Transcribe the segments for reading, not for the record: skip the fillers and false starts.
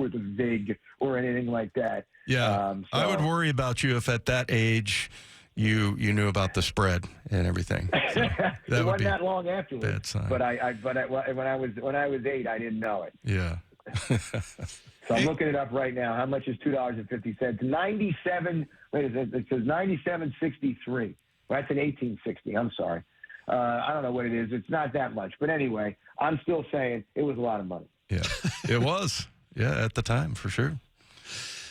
it was Vig or anything like that. Yeah, I would worry about you if at that age you knew about the spread and everything. So that it wasn't that long afterwards. Bad sign. But when I was 8, I didn't know it. Yeah. So I'm looking it up right now. How much is $2.50? 97. Wait, it says 97.63. Well, that's an 1860. I'm sorry. I don't know what it is. It's not that much, but anyway, I'm still saying it was a lot of money. Yeah, it was. Yeah, at the time for sure.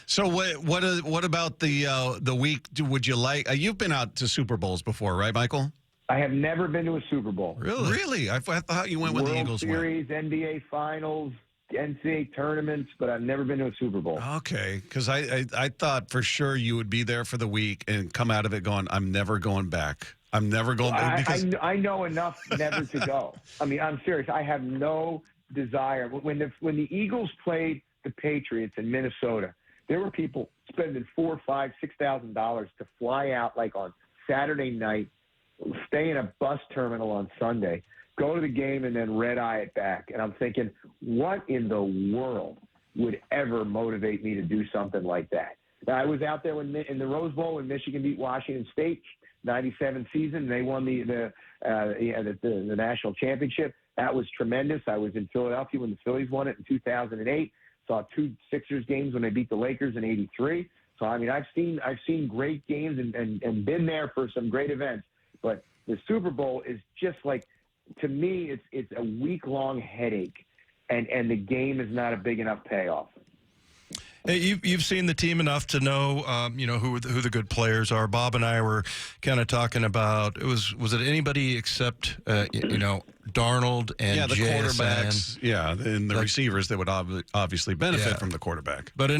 So what about the week? Would you like? You've been out to Super Bowls before, right, Michael? I have never been to a Super Bowl. Really? I thought you went when the Eagles World Series, NBA Finals, NCAA tournaments, but I've never been to a Super Bowl. Okay, because I thought for sure you would be there for the week and come out of it going, I'm never going back. I'm never going back. Because I know enough never to go. I mean, I'm serious. I have no desire. When the Eagles played the Patriots in Minnesota, there were people spending $4,000, $5,000, $6,000 to fly out like on Saturday night, stay in a bus terminal on Sunday, go to the game, and then red-eye it back. And I'm thinking, what in the world would ever motivate me to do something like that? Now, I was out there in the Rose Bowl when Michigan beat Washington State, 97 season. They won the national championship. That was tremendous. I was in Philadelphia when the Phillies won it in 2008. Saw 2 Sixers games when they beat the Lakers in '83. So I mean, I've seen great games and been there for some great events. But the Super Bowl is just like, to me, it's a week-long headache, and the game is not a big enough payoff. Hey, you've seen the team enough to know, who the good players are. Bob and I were kind of talking about, was it anybody except, Darnold and the JSN? Quarterbacks, and the receivers that would obviously benefit from the quarterback. But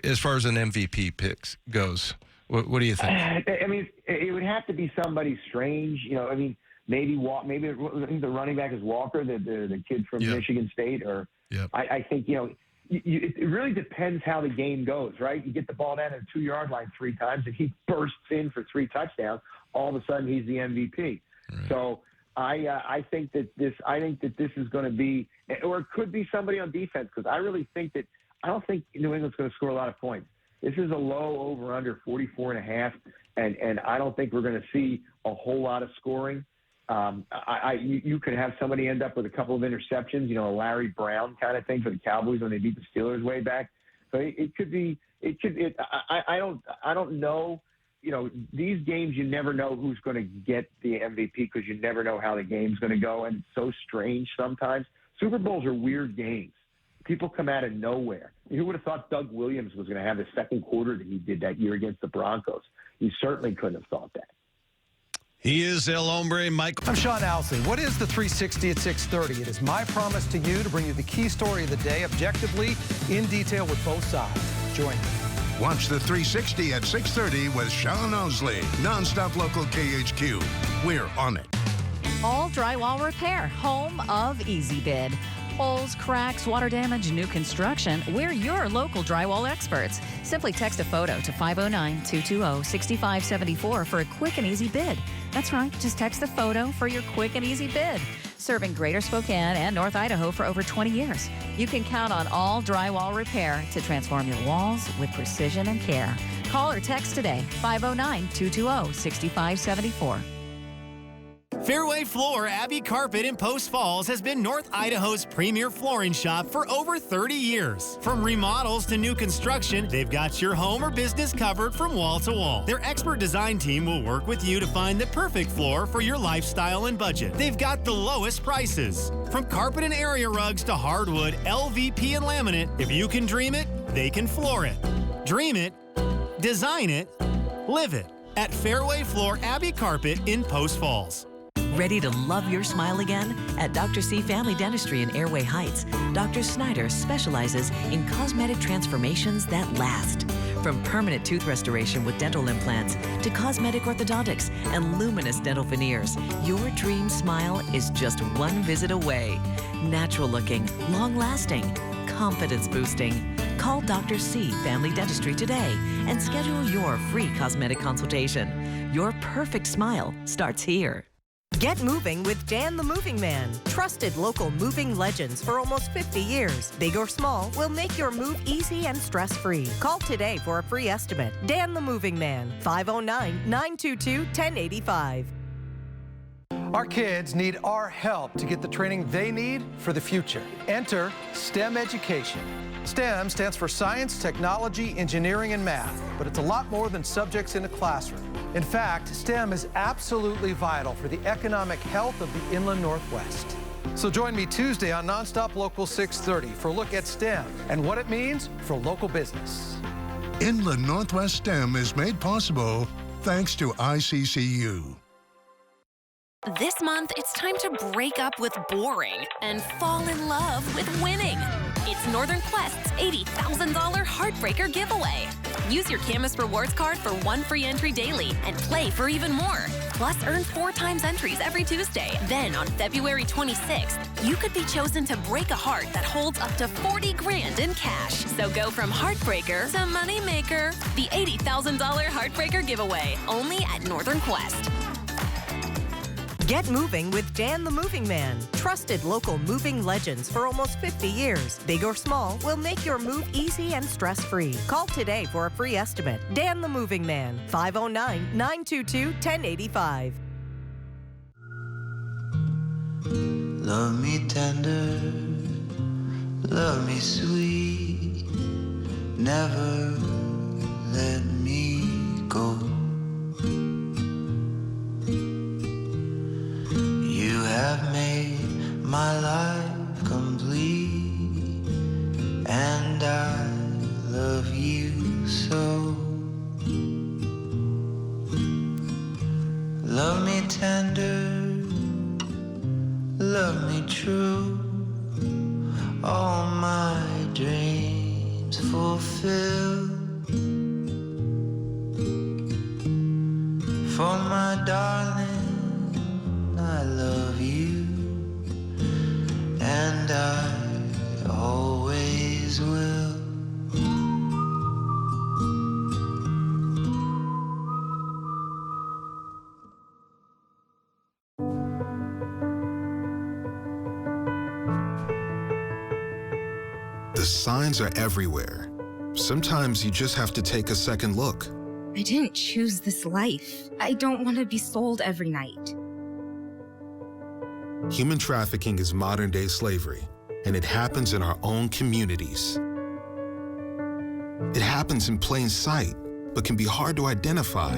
as far as an MVP picks goes, what do you think? I mean, it would have to be somebody strange. Maybe I think the running back is Walker, the kid from Michigan State, or I think it really depends how the game goes, right? You get the ball down at the 2-yard line 3 times, and he bursts in for 3 touchdowns. All of a sudden, he's the MVP. Right. So I think that this is going to be, or it could be somebody on defense, because I don't think New England's going to score a lot of points. This is a low over/under 44.5, and I don't think we're going to see a whole lot of scoring. You could have somebody end up with a couple of interceptions, a Larry Brown kind of thing for the Cowboys when they beat the Steelers way back. So it could be. I don't know. These games, you never know who's going to get the MVP, because you never know how the game's going to go, and it's so strange sometimes. Super Bowls are weird games. People come out of nowhere. Who would have thought Doug Williams was going to have the second quarter that he did that year against the Broncos? You certainly couldn't have thought that. He is El Hombre, Mike. I'm Sean Alsey. What is the 360 at 6:30? It is my promise to you to bring you the key story of the day objectively, in detail, with both sides. Join me. Watch the 360 at 6:30 with Sean Owsley. Nonstop local KHQ. We're on it. All Drywall Repair, home of Easy Bid. Holes, cracks, water damage, new construction. We're your local drywall experts. Simply text a photo to 509-220-6574 for a quick and easy bid. That's right, just text a photo for your quick and easy bid. Serving Greater Spokane and North Idaho for over 20 years. You can count on All Drywall Repair to transform your walls with precision and care. Call or text today, 509-220-6574. Fairway Floor Abbey Carpet in Post Falls has been North Idaho's premier flooring shop for over 30 years. From remodels to new construction, they've got your home or business covered from wall to wall. Their expert design team will work with you to find the perfect floor for your lifestyle and budget. They've got the lowest prices. From carpet and area rugs to hardwood, LVP and laminate, if you can dream it, they can floor it. Dream it, design it, live it at Fairway Floor Abbey Carpet in Post Falls. Ready to love your smile again? At Dr. C Family Dentistry in Airway Heights, Dr. Snyder specializes in cosmetic transformations that last. From permanent tooth restoration with dental implants to cosmetic orthodontics and luminous dental veneers, your dream smile is just one visit away. Natural looking, long lasting, confidence boosting. Call Dr. C Family Dentistry today and schedule your free cosmetic consultation. Your perfect smile starts here. Get moving with Dan the Moving Man. Trusted local moving legends for almost 50 years. Big or small, will make your move easy and stress-free. Call today for a free estimate. Dan the Moving Man, 509-922-1085. Our kids need our help to get the training they need for the future. Enter STEM education. STEM stands for science, technology, engineering, and math, but it's a lot more than subjects in a classroom. In fact, STEM is absolutely vital for the economic health of the Inland Northwest. So join me Tuesday on Nonstop Local 630 for a look at STEM and what it means for local business. Inland Northwest STEM is made possible thanks to ICCU. This month, it's time to break up with boring and fall in love with winning. It's Northern Quest's $80,000 Heartbreaker giveaway. Use your Camus Rewards card for 1 free entry daily and play for even more. Plus, earn 4 times entries every Tuesday. Then, on February 26th, you could be chosen to break a heart that holds up to $40 grand in cash. So go from Heartbreaker to Moneymaker. The $80,000 Heartbreaker giveaway, only at Northern Quest. Get moving with Dan the Moving Man. Trusted local moving legends for almost 50 years. Big or small, will make your move easy and stress-free. Call today for a free estimate. Dan the Moving Man, 509-922-1085. Love me tender, love me sweet, never let me go. You have made my life complete, and I love you so. Love me tender, love me true, all my dreams fulfill. For my darling, I love you, and I always will. The signs are everywhere. Sometimes you just have to take a second look. I didn't choose this life. I don't want to be sold every night. Human trafficking is modern-day slavery, and it happens in our own communities. It happens in plain sight, but can be hard to identify.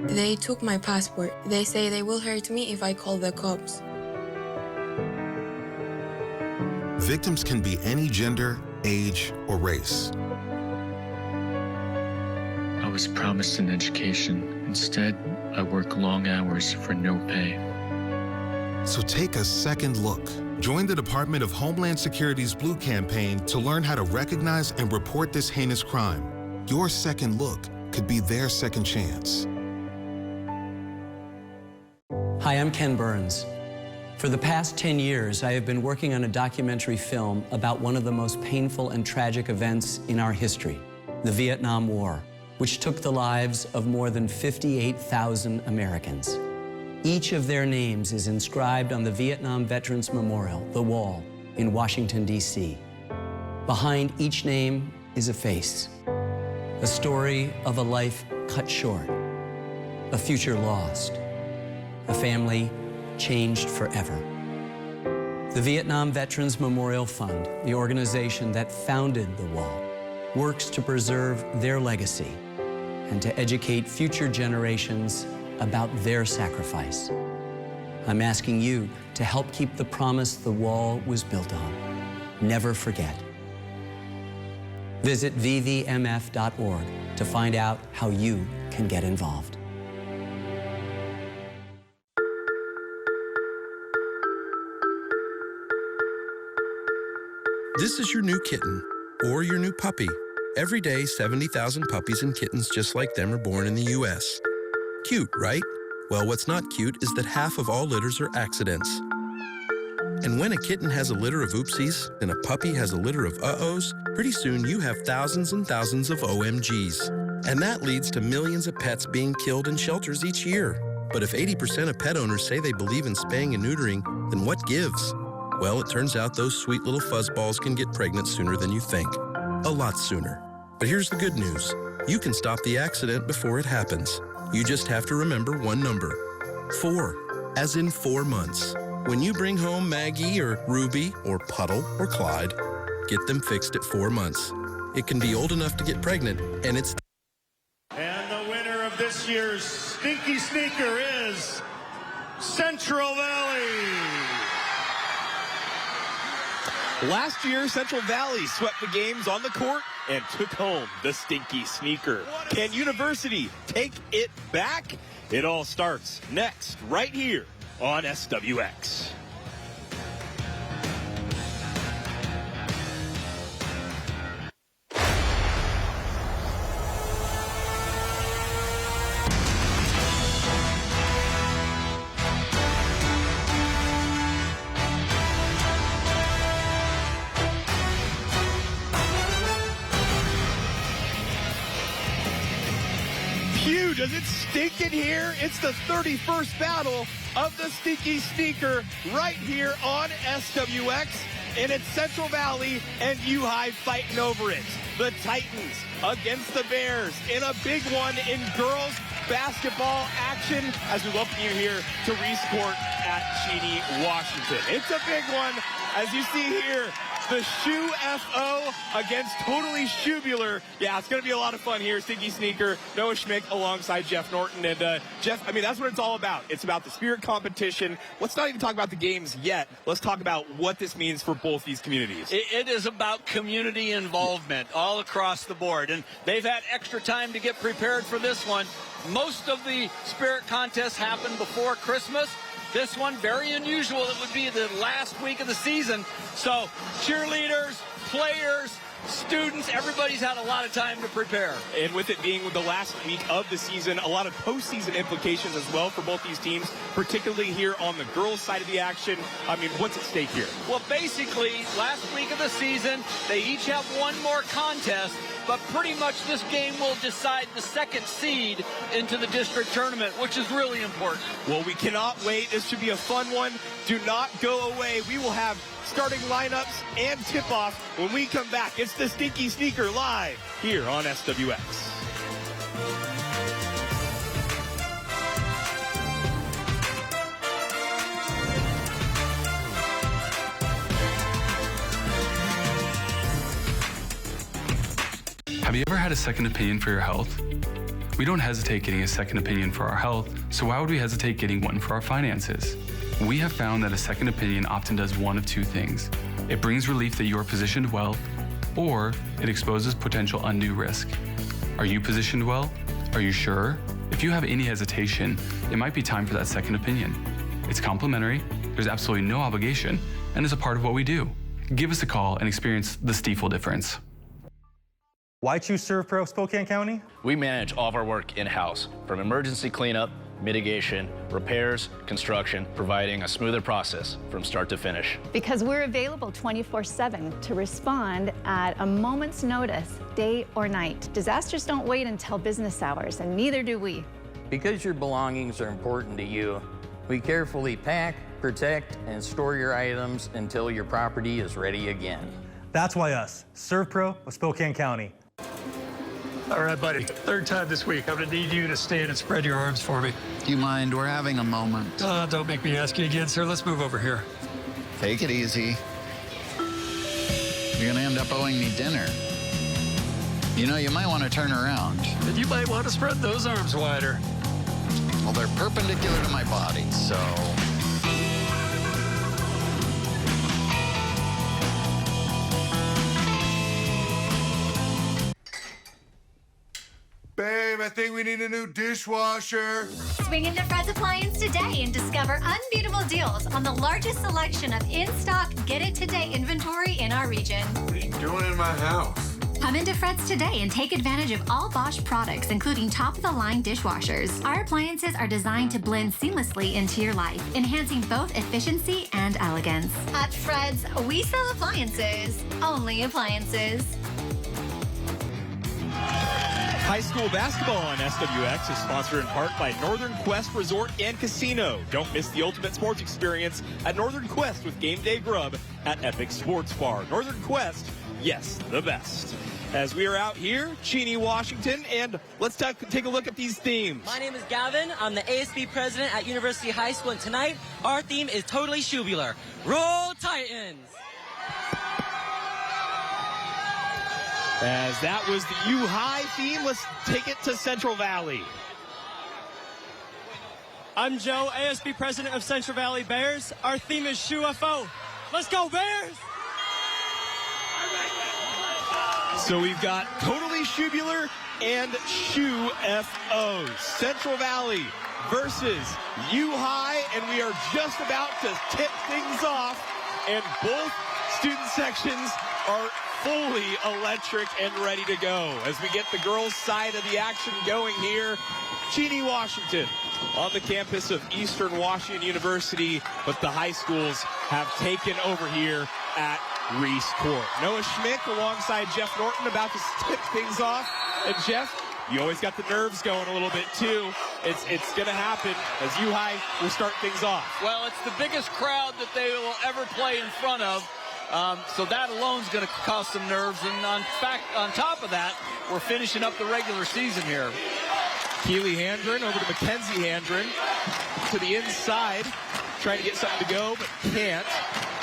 They took my passport. They say they will hurt me if I call the cops. Victims can be any gender, age, or race. I was promised an education. Instead, I work long hours for no pay. So take a second look. Join the Department of Homeland Security's Blue Campaign to learn how to recognize and report this heinous crime. Your second look could be their second chance. Hi, I'm Ken Burns. For the past 10 years, I have been working on a documentary film about one of the most painful and tragic events in our history, the Vietnam War, which took the lives of more than 58,000 Americans. Each of their names is inscribed on the Vietnam Veterans Memorial, the Wall, in Washington, D.C. Behind each name is a face, a story of a life cut short, a future lost, a family changed forever. The Vietnam Veterans Memorial Fund, the organization that founded the Wall, works to preserve their legacy and to educate future generations about their sacrifice. I'm asking you to help keep the promise the Wall was built on. Never forget. Visit vvmf.org to find out how you can get involved. This is your new kitten, or your new puppy. Every day, 70,000 puppies and kittens just like them are born in the U.S. Cute, right? Well, what's not cute is that half of all litters are accidents. And when a kitten has a litter of oopsies and a puppy has a litter of uh-ohs, pretty soon you have thousands and thousands of OMGs. And that leads to millions of pets being killed in shelters each year. But if 80% of pet owners say they believe in spaying and neutering, then what gives? Well, it turns out those sweet little fuzzballs can get pregnant sooner than you think. A lot sooner. But here's the good news. You can stop the accident before it happens. You just have to remember one number. 4, as in 4 months. When you bring home Maggie or Ruby or Puddle or Clyde, get them fixed at 4 months. It can be old enough to get pregnant, and it's... And the winner of this year's Stinky Sneaker is Central Valley. Last year, Central Valley swept the games on the court and took home the Stinky Sneaker. Can University take it back? It all starts next, right here on SWX. Phew, does it stink in here? It's the 31st battle of the Stinky Sneaker right here on SWX. And it's Central Valley and UHI fighting over it. The Titans against the Bears in a big one in girls basketball action as we welcome you here to Reese Court at Cheney, Washington. It's a big one, as you see here. The Shoe FO against Totally Shoebular. Yeah, it's going to be a lot of fun here. Stinky Sneaker, Noah Schmick alongside Jeff Norton. And Jeff, I mean, that's what it's all about. It's about the spirit competition. Let's not even talk about the games yet. Let's talk about what this means for both these communities. It is about community involvement all across the board. And they've had extra time to get prepared for this one. Most of the spirit contests happen before Christmas. This one, very unusual. It would be the last week of the season. So cheerleaders, players, students, everybody's had a lot of time to prepare. And with it being the last week of the season, a lot of postseason implications as well for both these teams, particularly here on the girls' side of the action. I mean, what's at stake here? Well, basically, last week of the season, they each have one more contest, but pretty much this game will decide the second seed into the district tournament, which is really important. Well, we cannot wait. This should be a fun one. Do not go away. We will have starting lineups and tip-off when we come back. It's the Stinky Sneaker live here on SWX. Have you ever had a second opinion for your health? We don't hesitate getting a second opinion for our health, so why would we hesitate getting one for our finances? We have found that a second opinion often does one of two things. It brings relief that you are positioned well, or it exposes potential undue risk. Are you positioned well? Are you sure? If you have any hesitation, it might be time for that second opinion. It's complimentary, there's absolutely no obligation, and is a part of what we do. Give us a call and experience the Stiefel difference. Why choose ServPro Spokane County? We manage all of our work in-house, from emergency cleanup, mitigation, repairs, construction, providing a smoother process from start to finish. Because we're available 24/7 to respond at a moment's notice, day or night. Disasters don't wait until business hours, and neither do we. Because your belongings are important to you, we carefully pack, protect, and store your items until your property is ready again. That's why us, ServPro of Spokane County. All right, buddy. Third time this week. I'm gonna need you to stand and spread your arms for me. Do you mind? We're having a moment. Don't make me ask you again, sir. Let's move over here. Take it easy. You're gonna end up owing me dinner. You know, you might want to turn around. And you might want to spread those arms wider. Well, they're perpendicular to my body, so... Babe, I think we need a new dishwasher. Swing into Fred's Appliance today and discover unbeatable deals on the largest selection of in-stock, get-it-today inventory in our region. What are you doing in my house? Come into Fred's today and take advantage of all Bosch products, including top-of-the-line dishwashers. Our appliances are designed to blend seamlessly into your life, enhancing both efficiency and elegance. At Fred's, we sell appliances. Only appliances. High school basketball on SWX is sponsored in part by Northern Quest Resort and Casino. Don't miss the ultimate sports experience at Northern Quest with Game Day Grub at Epic Sports Bar. Northern Quest, yes, the best. As we are out here, Cheney, Washington, and let's take a look at these themes. My name is Gavin. I'm the ASB president at University High School, and tonight our theme is totally shubular. Roll Titans! As that was the UHI theme, let's take it to Central Valley. I'm Joe, ASB president of Central Valley Bears. Our theme is Shoe FO. Let's go, Bears! So we've got totally shubular and shoe FO. Central Valley versus UHI, and we are just about to tip things off, and both student sections are fully electric and ready to go as we get the girls' side of the action going here. Cheney, Washington, on the campus of Eastern Washington University, but the high schools have taken over here at Reese Court. Noah Schmick alongside Jeff Norton about to tip things off. And Jeff, you always got the nerves going a little bit too. It's going to happen as UHI will start things off. Well, it's the biggest crowd that they will ever play in front of. So that alone is going to cause some nerves. And on top of that, we're finishing up the regular season here. Keely Handren over to Mackenzie Handren to the inside, trying to get something to go, but can't.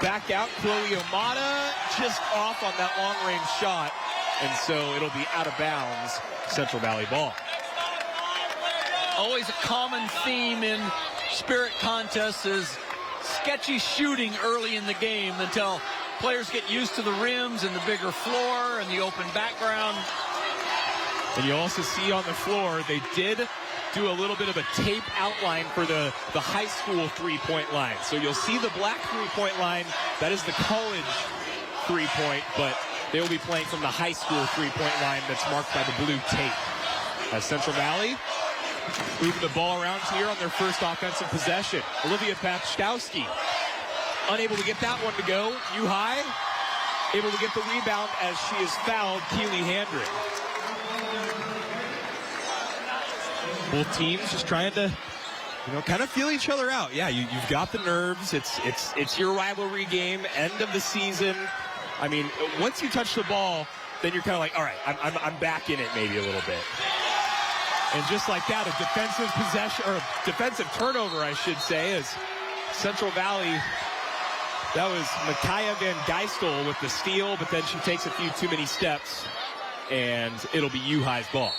Back out, Chloe Omada just off on that long-range shot, and so it'll be out of bounds, Central Valley ball. Always a common theme in spirit contests is sketchy shooting early in the game until players get used to the rims and the bigger floor and the open background. And you also see on the floor, they did do a little bit of a tape outline for the high school three-point line. So you'll see the black three-point line. That is the college three-point, but they will be playing from the high school three-point line that's marked by the blue tape. As Central Valley moving the ball around here on their first offensive possession. Olivia Pachkowski unable to get that one to go. UHI able to get the rebound as she is fouled, Keely Handren. Both teams just trying to, kind of feel each other out. Yeah, you've got the nerves. It's your rivalry game, end of the season. I mean, once you touch the ball, then you're kind of like, all right, I'm back in it maybe a little bit. And just like that, a defensive possession, or a defensive turnover, I should say, as Central Valley, that was Micaiah Van Geistel with the steal, but then she takes a few too many steps, and it'll be UHI's ball.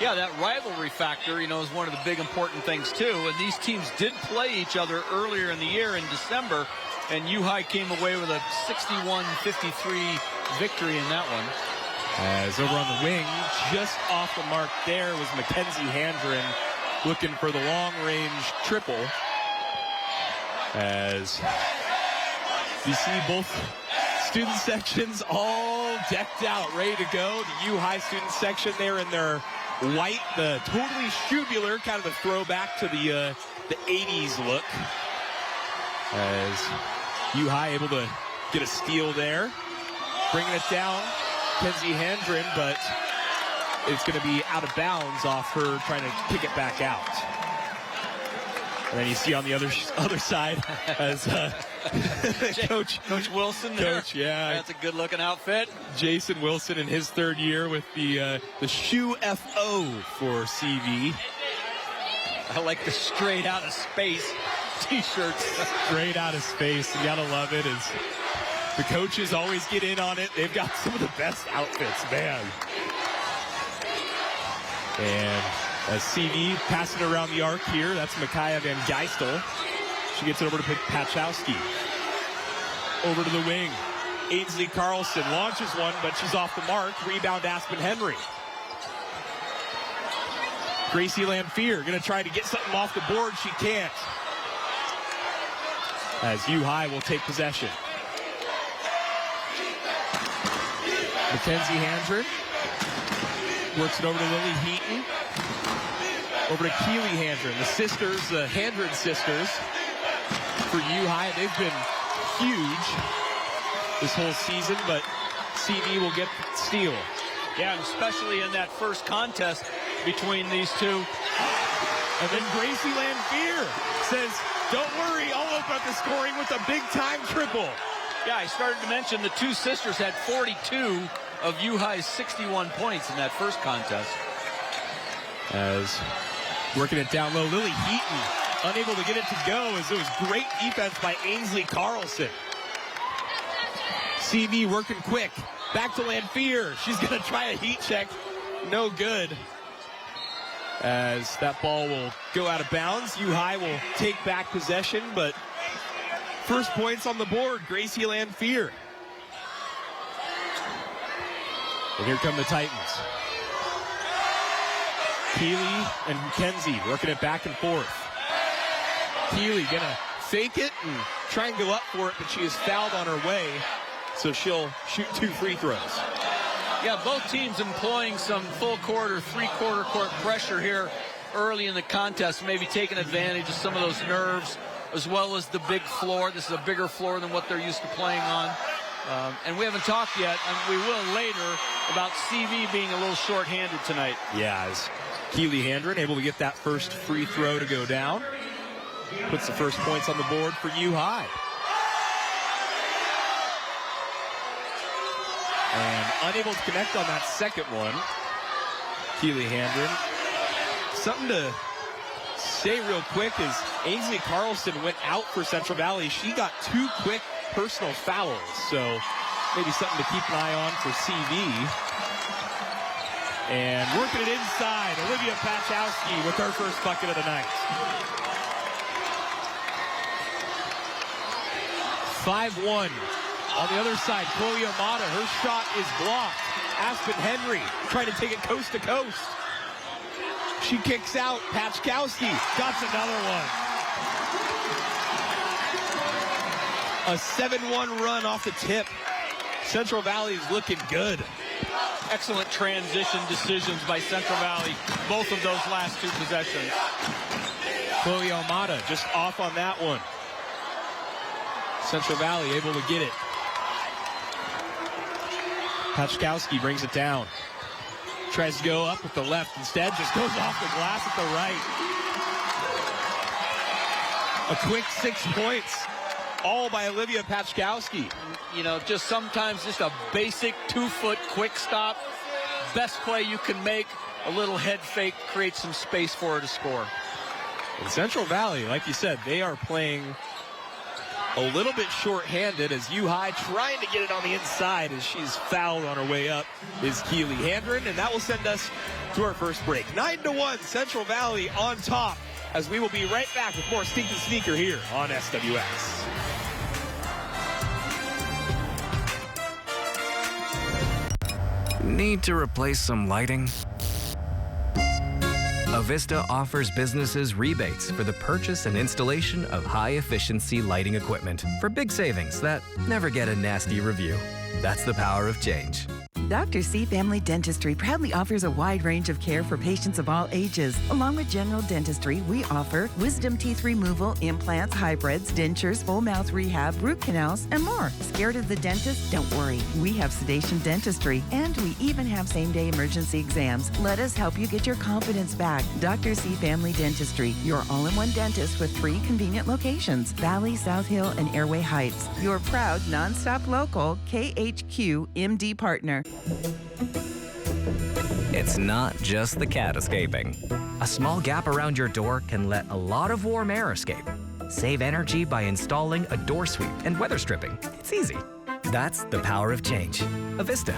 Yeah, that rivalry factor, is one of the big important things, too. And these teams did play each other earlier in the year in December, and UHI came away with a 61-53 victory in that one. As over on the wing, just off the mark there was Mackenzie Handren looking for the long-range triple. As you see both student sections all decked out, ready to go. The UHI student section there in their white, the totally shubular, kind of a throwback to the 80s look. As UHI able to get a steal there, bringing it down. Kenzie Handren, but it's going to be out of bounds off her trying to kick it back out. And then you see on the other side as Coach Wilson there. Coach, yeah. That's a good-looking outfit. Jason Wilson in his third year with the shoe FO for CV. I like the straight out of space t-shirts. Straight out of space. You got to love it. The coaches always get in on it. They've got some of the best outfits, man. And as CV passing around the arc here, that's Micaiah Van Geistel. She gets it over to Pachowski. Over to the wing. Ainsley Carlson launches one, but she's off the mark. Rebound Aspen Henry. Gracie Lamphere going to try to get something off the board. She can't. As UHI will take possession. Mackenzie Handren works it over to Lily Heaton. Over to Keely Handren. The sisters, the Handren sisters for UHI. They've been huge this whole season, but CV will get the steal. Yeah, and especially in that first contest between these two. And then Gracie Lanphier says, don't worry, I'll open up the scoring with a big-time triple. Yeah, I started to mention the two sisters had 42 of UHI's 61 points in that first contest. As working it down low, Lily Heaton unable to get it to go as it was great defense by Ainsley Carlson. CV working quick. Back to Lanphier. She's going to try a heat check. No good. As that ball will go out of bounds. UHI will take back possession, but first points on the board, Gracie Lanphier. And here come the Titans. Keeley and McKenzie working it back and forth. Keeley gonna fake it and try and go up for it, but she is fouled on her way, so she'll shoot 2 free throws. Yeah, both teams employing some full court or three-quarter court pressure here early in the contest, maybe taking advantage of some of those nerves, as well as the big floor. This is a bigger floor than what they're used to playing on. And we haven't talked yet, and we will later, about CV being a little short-handed tonight. Yeah, as Keeley Handren able to get that first free throw to go down. Puts the first points on the board for UHI. And unable to connect on that second one, Keeley Handren. Something to say real quick is Ainsley Carlson went out for Central Valley. She got 2 quick personal fouls, so maybe something to keep an eye on for CV. And working it inside, Olivia Pachowski with her first bucket of the night. 5-1. On the other side, Chloe Amata, her shot is blocked. Aspen Henry trying to take it coast to coast. She kicks out. Pachkowski got another one. A 7-1 run off the tip. Central Valley is looking good. Excellent transition decisions by Central Valley, both of those last 2 possessions. Chloe Amata just off on that one. Central Valley able to get it. Pachkowski brings it down. Tries to go up with the left. Instead, just goes off the glass at the right. A quick 6 points. All by Olivia Pachkowski. You know, just sometimes just a basic 2-foot quick stop. Best play you can make. A little head fake creates some space for her to score. In Central Valley, like you said, they are playing a little bit short-handed as UHI trying to get it on the inside as she's fouled on her way up is Keeley Handren, and that will send us to our first break. 9-1, Central Valley on top, as we will be right back with more Stinky Sneaker here on SWX. Need to replace some lighting? Avista offers businesses rebates for the purchase and installation of high-efficiency lighting equipment for big savings that never get a nasty review. That's the power of change. Dr. C Family Dentistry proudly offers a wide range of care for patients of all ages. Along with general dentistry, we offer wisdom teeth removal, implants, hybrids, dentures, full mouth rehab, root canals, and more. Scared of the dentist? Don't worry. We have sedation dentistry, and we even have same-day emergency exams. Let us help you get your confidence back. Dr. C Family Dentistry, your all-in-one dentist with 3 convenient locations: Valley, South Hill, and Airway Heights. Your proud, non-stop local KHQ MD partner. It's not just the cat escaping. A small gap around your door can let a lot of warm air escape. Save energy by installing a door sweep and weather stripping. It's easy. That's the power of change. Avista.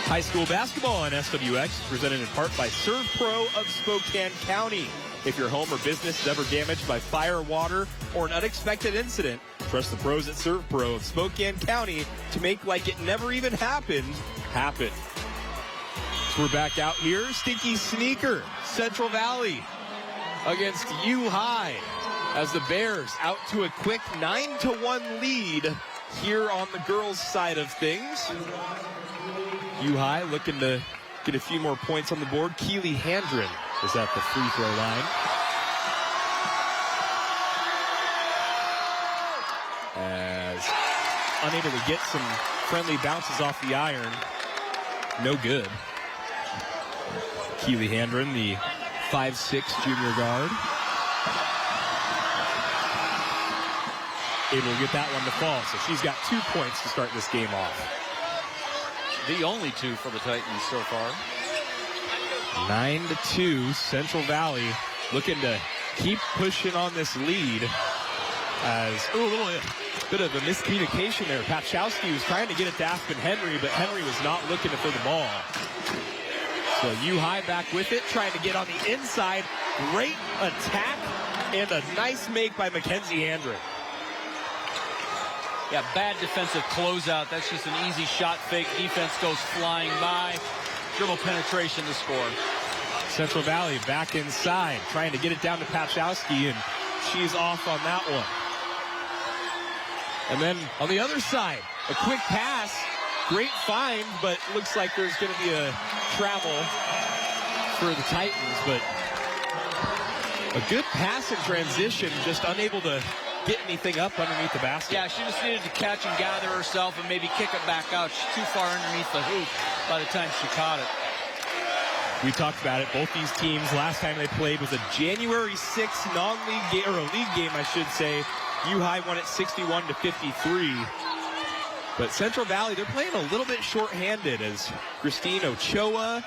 High school basketball on SWX is presented in part by Serve Pro of Spokane County. If your home or business is ever damaged by fire, water, or an unexpected incident, trust the pros at Serve Pro of Spokane County to make like it never even happened happen. So we're back out here. Stinky Sneaker, Central Valley against UHI as the Bears out to a quick 9-1 lead here on the girls' side of things. UHI looking to get a few more points on the board. Keeley Handren is at the free throw line. As unable to get some friendly bounces off the iron. no good. Keely Handren, the 5'6" junior guard, able to get that one to fall. So she's got 2 points to start this game off. The only 2 for the Titans so far. 9-2, Central Valley looking to keep pushing on this lead. As a little bit of a miscommunication there. Patchowski was trying to get it to Aspen Henry, but Henry was not looking for the ball. So UHI back with it, trying to get on the inside. Great attack and a nice make by Mackenzie Handren. Yeah, bad defensive closeout. That's just an easy shot fake. Defense goes flying by. Dribble penetration to score. Central Valley back inside, trying to get it down to Patchowski, and she's off on that one. And then on the other side, a quick pass. Great find, but looks like there's going to be a travel for the Titans. But a good pass in transition, just unable to get anything up underneath the basket. Yeah, she just needed to catch and gather herself and maybe kick it back out. She's too far underneath the hoop by the time she caught it. We talked about it. Both these teams, last time they played was a January 6th non-league game, or a league game, I should say. UHI won it 61-53. But Central Valley, they're playing a little bit short-handed as Christine Ochoa.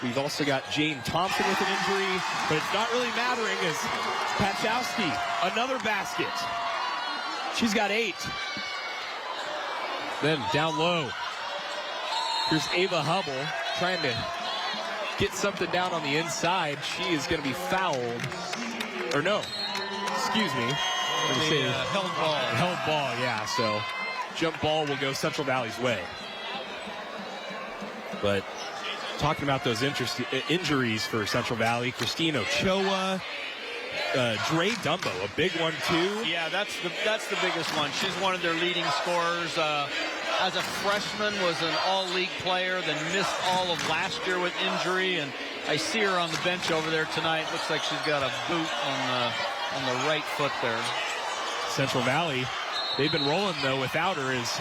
We've also got Jane Thompson with an injury, but it's not really mattering as Patchowski, another basket. She's got 8. Then down low, here's Ava Hubble trying to get something down on the inside. She is going to be fouled. Or no, excuse me. Held ball. Held ball, yeah. So jump ball will go Central Valley's way. But talking about those injuries for Central Valley, Christine Ochoa, Dre Dumbo, a big one too. Yeah, that's the biggest one. She's one of their leading scorers. As a freshman, was an all-league player, then missed all of last year with injury, and I see her on the bench over there tonight. Looks like she's got a boot on the right foot there. Central Valley, they've been rolling though without her, is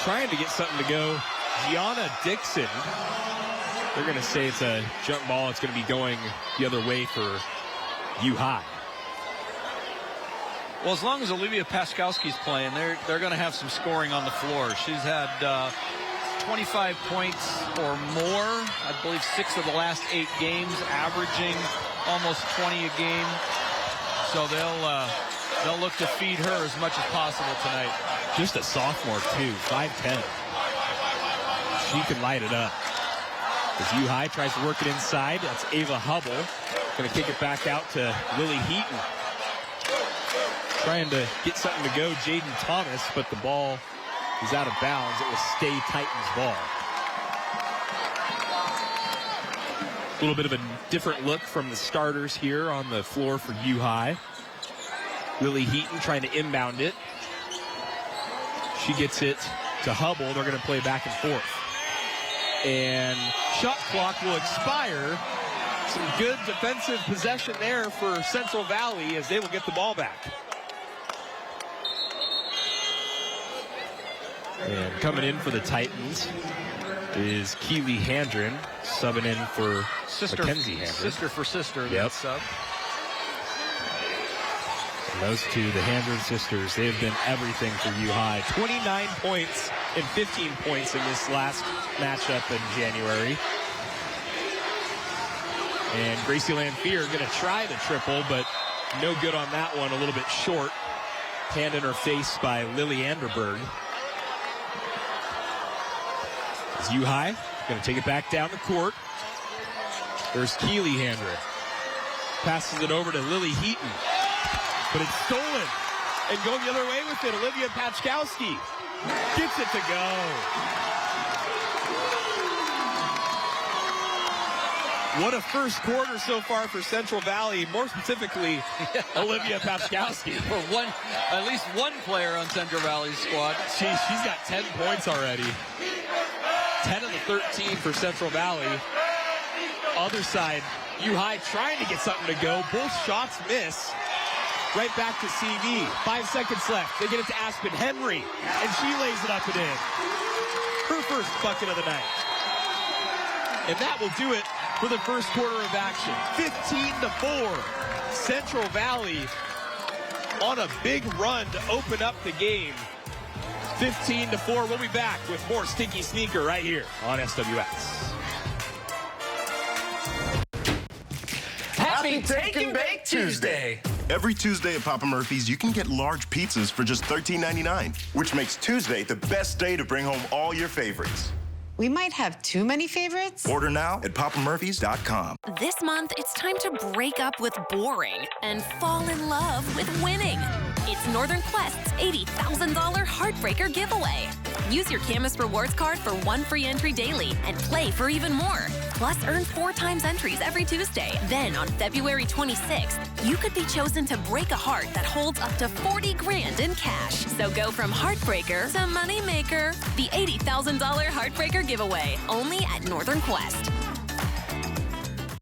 trying to get something to go. Gianna Dixon, they're going to say it's a jump ball. It's going to be going the other way for UHI. Well, as long as Olivia Paskowski's playing, they're going to have some scoring on the floor. She's had 25 points or more. I believe 6 of the last 8 games, averaging almost 20 a game. So they'll look to feed her as much as possible tonight. Just a sophomore too, 5'10". She can light it up. As UHI tries to work it inside, that's Ava Hubble. Going to kick it back out to Lily Heaton. Trying to get something to go, Jaden Thomas, but the ball is out of bounds. It will stay Titans ball. A little bit of a different look from the starters here on the floor for UHI. Lily Heaton trying to inbound it. She gets it to Hubble. They're going to play back and forth. And shot clock will expire. Some good defensive possession there for Central Valley as they will get the ball back. And coming in for the Titans is Keely Handren, subbing in for Mackenzie Handren. Sister for sister, yep. Sub. And those two, the Handren sisters, they have been everything for UHI. 29 points and 15 points in this last matchup in January. And Gracie Lanphier going to try the triple, but no good on that one, a little bit short. Hand in her face by Lily Anderberg. As UHI going to take it back down the court. There's Keely Handren. Passes it over to Lily Heaton. But it's stolen. And going the other way with it, Olivia Patchkowski gets it to go. What a first quarter so far for Central Valley, more specifically, Olivia Patchkowski. For at least one player on Central Valley's squad. She's got 10 points already. 10 of the 13 for Central Valley. Other side, UHI trying to get something to go. Both shots miss. Right back to CV. 5 seconds left. They get it to Aspen Henry, and she lays it up and in. Her first bucket of the night. And that will do it for the first quarter of action. 15-4. Central Valley on a big run to open up the game. 15-4. We'll be back with more Stinky Sneaker right here on SWX. Happy Take and Bake Tuesday! Every Tuesday at Papa Murphy's, you can get large pizzas for just $13.99, which makes Tuesday the best day to bring home all your favorites. We might have too many favorites. Order now at papamurphys.com. This month, it's time to break up with boring and fall in love with winning. It's Northern Quest's $80,000 Heartbreaker giveaway. Use your Camus Rewards card for 1 free entry daily and play for even more. Plus, earn 4 times entries every Tuesday. Then, on February 26th, you could be chosen to break a heart that holds up to $40,000 in cash. So go from Heartbreaker to Moneymaker. The $80,000 Heartbreaker giveaway, only at Northern Quest.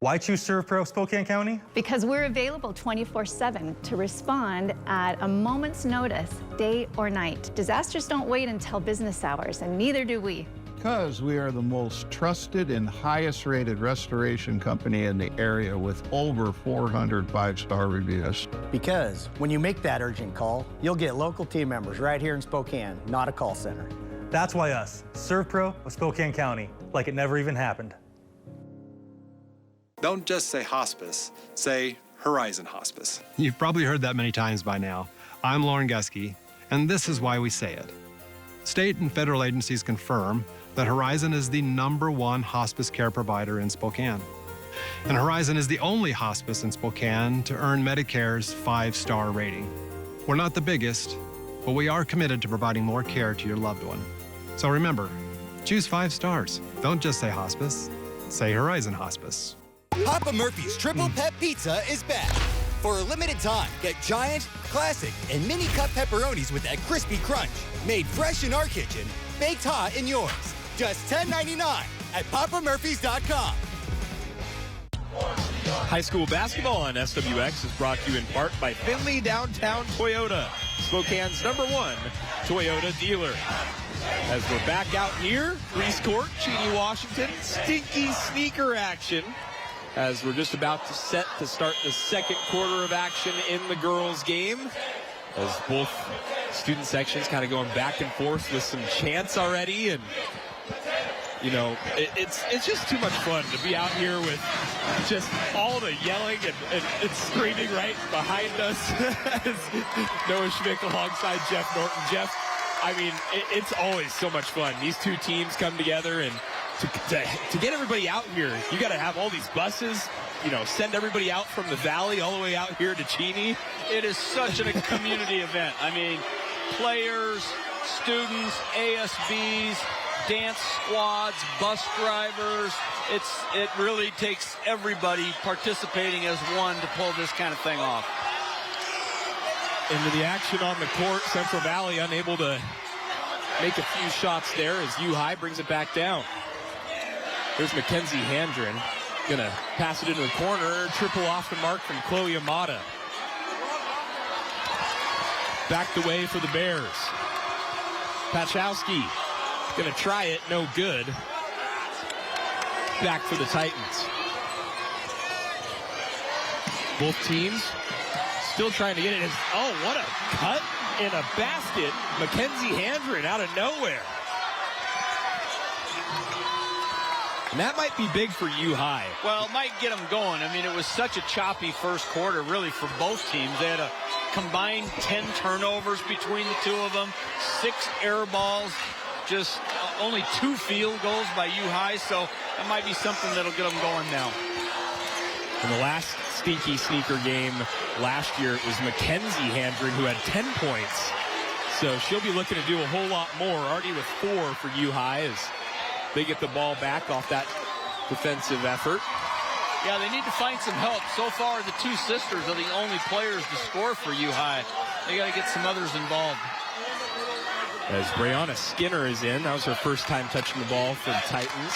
Why choose ServPro Spokane County? Because we're available 24/7 to respond at a moment's notice, day or night. Disasters don't wait until business hours, and neither do we. Because we are the most trusted and highest rated restoration company in the area with over 400 5-star reviews. Because when you make that urgent call, you'll get local team members right here in Spokane, not a call center. That's why us, ServPro of Spokane County, like it never even happened. Don't just say hospice, say Horizon Hospice. You've probably heard that many times by now. I'm Lauren Guskey, and this is why we say it. State and federal agencies confirm that Horizon is the #1 hospice care provider in Spokane. And Horizon is the only hospice in Spokane to earn Medicare's 5-star rating. We're not the biggest, but we are committed to providing more care to your loved one. So remember, choose 5 stars. Don't just say hospice, say Horizon Hospice. Papa Murphy's Triple Pep Pizza is back. For a limited time, get giant, classic, and mini cup pepperonis with that crispy crunch. Made fresh in our kitchen, baked hot in yours. Just $10.99 at papamurphys.com. High school basketball on SWX is brought to you in part by Findlay Downtown Toyota, Spokane's #1 Toyota dealer. As we're back out here, Reese Court, Cheney, Washington, Stinky Sneaker action. As we're just about to start the second quarter of action in the girls' game. As both student sections kind of going back and forth with some chants already. And, you know, it's just too much fun to be out here with just all the yelling and screaming right behind us. Noah Schmick alongside Jeff Norton. Jeff, I mean, it's always so much fun. These two teams come together, and to get everybody out here, you got to have all these buses, you know, send everybody out from the valley all the way out here to Cheney. It is such a community event. I mean, players, students, ASBs, dance squads, bus drivers. It really takes everybody participating as one to pull this kind of thing off. Into the action on the court, Central Valley unable to make a few shots there as UHI brings it back down. Here's Mackenzie Handren, gonna pass it into the corner, triple off the mark from Chloe Amata. Backed away for the Bears. Pachowski gonna try it, no good. Back for the Titans. Both teams still trying to get it. Oh, what a cut in a basket. Mackenzie Handren out of nowhere. And that might be big for UHI. Well, it might get them going. I mean, it was such a choppy first quarter, really, for both teams. They had a combined 10 turnovers between the two of them, 6 air balls, just only 2 field goals by UHI, so that might be something that'll get them going now. In the last Stinky Sneaker game last year, it was Mackenzie Handren who had 10 points. So she'll be looking to do a whole lot more, already with 4 for UHI as they get the ball back off that defensive effort. Yeah, they need to find some help. So far, the two sisters are the only players to score for UHI. They got to get some others involved. As Brianna Skinner is in, that was her first time touching the ball for the Titans.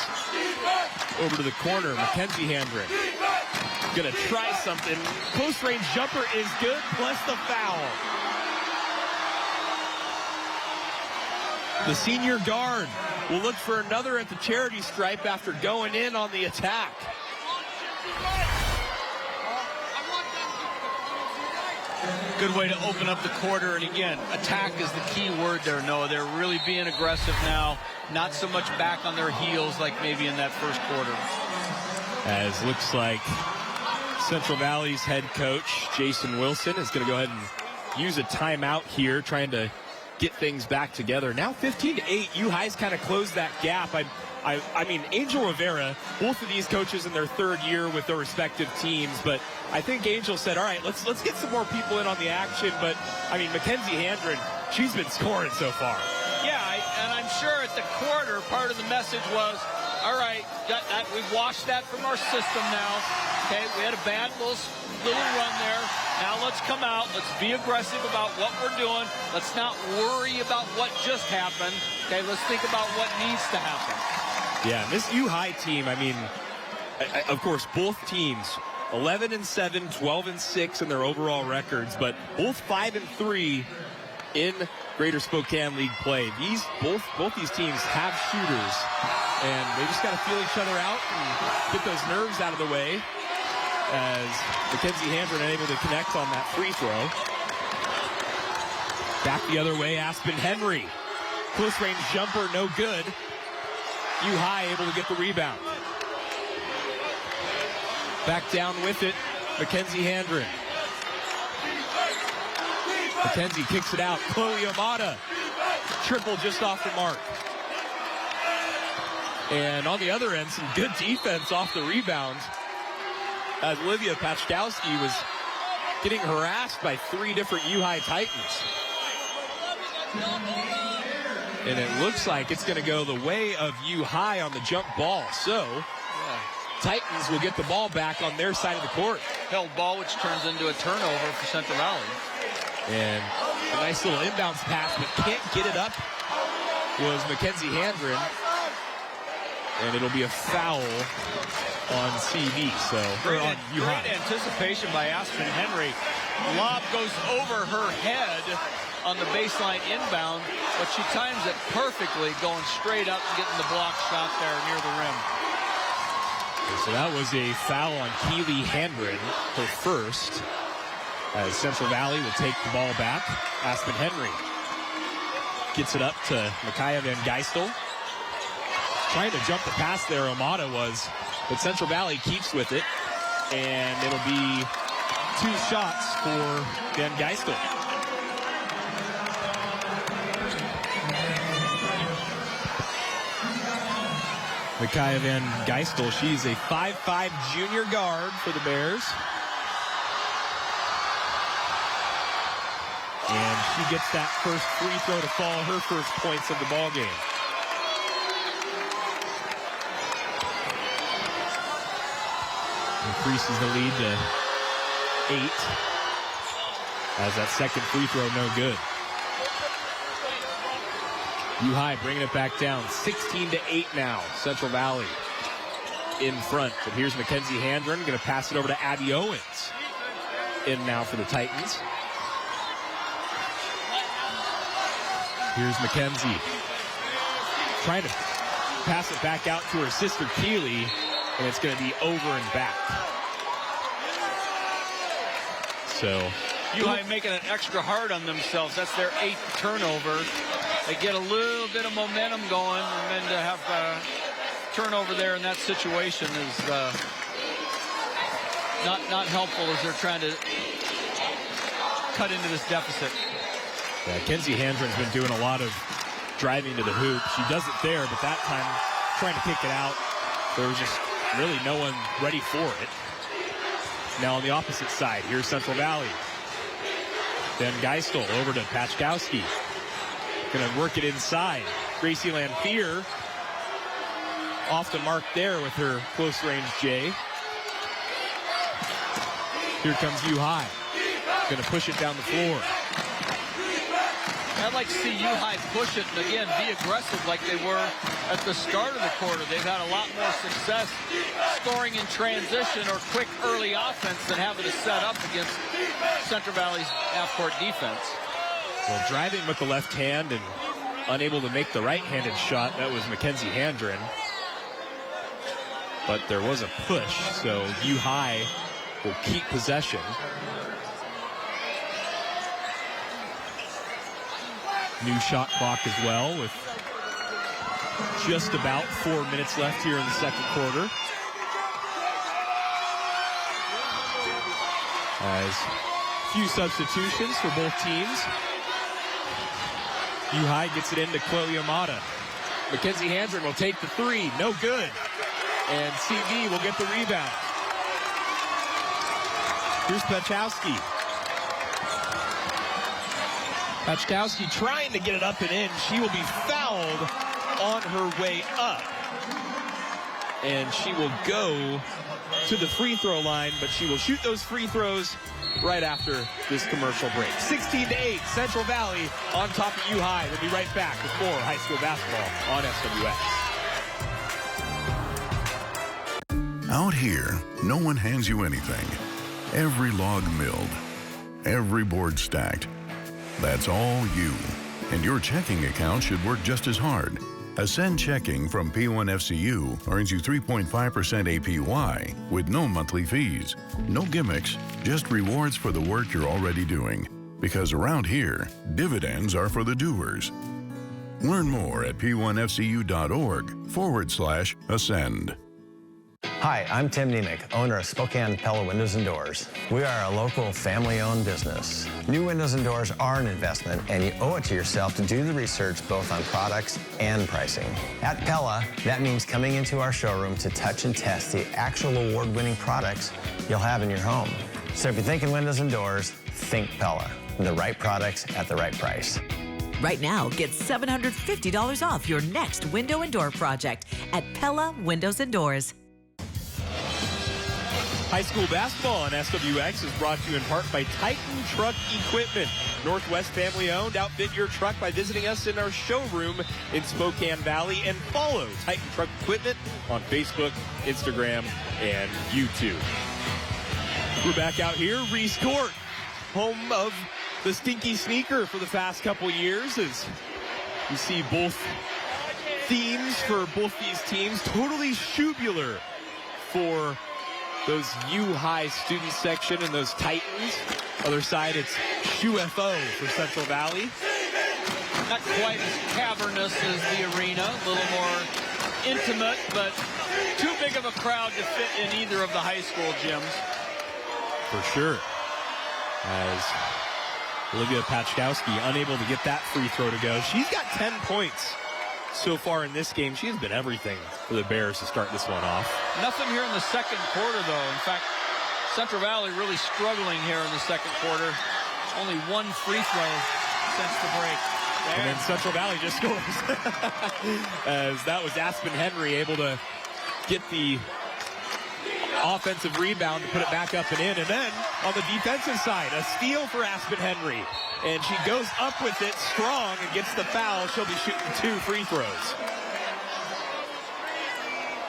Over to the corner, Mackenzie Handren. Gonna try something. Close range jumper is good, plus the foul. The senior guard will look for another at the charity stripe after going in on the attack. Good way to open up the quarter, and again, attack is the key word there, Noah. They're really being aggressive now, not so much back on their heels like maybe in that first quarter. As looks like Central Valley's head coach, Jason Wilson, is going to go ahead and use a timeout here, trying to get things back together. Now 15-8, UHI's kind of closed that gap. I mean, Angel Rivera, both of these coaches in their third year with their respective teams, but I think Angel said, all right, let's get some more people in on the action. But, I mean, Mackenzie Handren, she's been scoring so far. Yeah, and I'm sure at the quarter, part of the message was, all right, we've washed that from our system now. Okay, we had a bad little run there. Now let's come out. Let's be aggressive about what we're doing. Let's not worry about what just happened. Okay, let's think about what needs to happen. Yeah, this UHI team, I mean, of course, both teams, 11-7, 12-6 in their overall records, but both 5-3 in Greater Spokane League play. Both these teams have shooters, and they just got to feel each other out and get those nerves out of the way, as Mackenzie Handren unable to connect on that free throw. Back the other way, Aspen Henry. Close range jumper, no good. UHI able to get the rebound. Back down with it, Mackenzie Handren. Mackenzie kicks it out. Chloe Amata, triple just off the mark. And on the other end, some good defense off the rebound, as Olivia Pachkowski was getting harassed by 3 different UHI Titans. And it looks like it's going to go the way of UHI on the jump ball. So, Titans will get the ball back on their side of the court. Held ball, which turns into a turnover for Central Valley. And a nice little inbounds pass, but can't get it up, was Mackenzie Handren. And it'll be a foul on CV, or on UHI. Great anticipation by Aspen Henry. Lob goes over her head on the baseline inbound, but she times it perfectly, going straight up and getting the block shot there near the rim. So that was a foul on Keely Handren, her first, as Central Valley will take the ball back. Aspen Henry gets it up to Micaiah Van Geistel. Trying to jump the pass there, Amata was, but Central Valley keeps with it, and it'll be 2 shots for Van Geistel. Micaiah Van Geistel, she's a 5'5" junior guard for the Bears. And she gets that first free throw to fall, her first points of the ball game. Increases the lead to 8, as that second free throw no good. UHI bringing it back down, 16-8 now. Central Valley in front. But here's Mackenzie Handren, going to pass it over to Abby Owens. In now for the Titans. Here's Mackenzie, trying to pass it back out to her sister Keely, and it's going to be over and back. So UHI making it extra hard on themselves. That's their 8th turnover. They get a little bit of momentum going, and then to have a turnover there in that situation is not helpful as they're trying to cut into this deficit. Yeah, Kenzie Handren's been doing a lot of driving to the hoop. She does it there, but that time trying to kick it out. There was just really no one ready for it. Now on the opposite side, here's Central Valley. Then Geistel over to Pachkowski. Going to work it inside. Gracie Lamphere off the mark there with her close range J. Here comes UHI. Going to push it down the floor. I'd like to see UHI push it and again be aggressive like they were at the start of the quarter. They've had a lot more success scoring in transition or quick early offense than having to set up against Central Valley's half-court defense. Well, driving with the left hand and unable to make the right-handed shot. That was Mackenzie Handren. But there was a push, so UHI will keep possession. New shot clock as well, with just about 4 minutes left here in the second quarter. As few substitutions for both teams. UHI gets it into Chloe Amata. Mackenzie Handren will take the three, no good. And CV will get the rebound. Here's Pachowski. Pachkowski trying to get it up and in. She will be fouled on her way up. And she will go to the free throw line, but she will shoot those free throws right after this commercial break. 16-8, Central Valley on top of UHI. We'll be right back with more high school basketball on SWX. Out here, no one hands you anything. Every log milled, every board stacked. That's all you. And your checking account should work just as hard. Ascend Checking from P1FCU earns you 3.5% APY with no monthly fees. No gimmicks, just rewards for the work you're already doing. Because around here, dividends are for the doers. Learn more at p1fcu.org/ascend. Hi, I'm Tim Nemec, owner of Spokane Pella Windows and Doors. We are a local family-owned business. New windows and doors are an investment, and you owe it to yourself to do the research both on products and pricing. At Pella, that means coming into our showroom to touch and test the actual award-winning products you'll have in your home. So if you're thinking windows and doors, think Pella. The right products at the right price. Right now, get $750 off your next window and door project at Pella Windows and Doors. High school basketball on SWX is brought to you in part by Titan Truck Equipment. Northwest family owned. Outfit your truck by visiting us in our showroom in Spokane Valley, and follow Titan Truck Equipment on Facebook, Instagram, and YouTube. We're back out here, Reese Court, home of the Stinky Sneaker for the past couple years, as you see both themes for both these teams. Totally Shubular for those UHI student section and those Titans. Other side, it's UFO for Central Valley. Not quite as cavernous as the arena, a little more intimate, but too big of a crowd to fit in either of the high school gyms. For sure. As Olivia Pachkowski unable to get that free throw to go. She's got 10 points so far in this game. She has been everything for the Bears to start this one off. Nothing here in the second quarter, though. In fact, Central Valley really struggling here in the second quarter. Only one free throw since the break. And then Central Valley just scores. As that was Aspen Henry able to get the offensive rebound to put it back up and in. And then on the defensive side, a steal for Aspen Henry. And she goes up with it strong and gets the foul. She'll be shooting 2 free throws.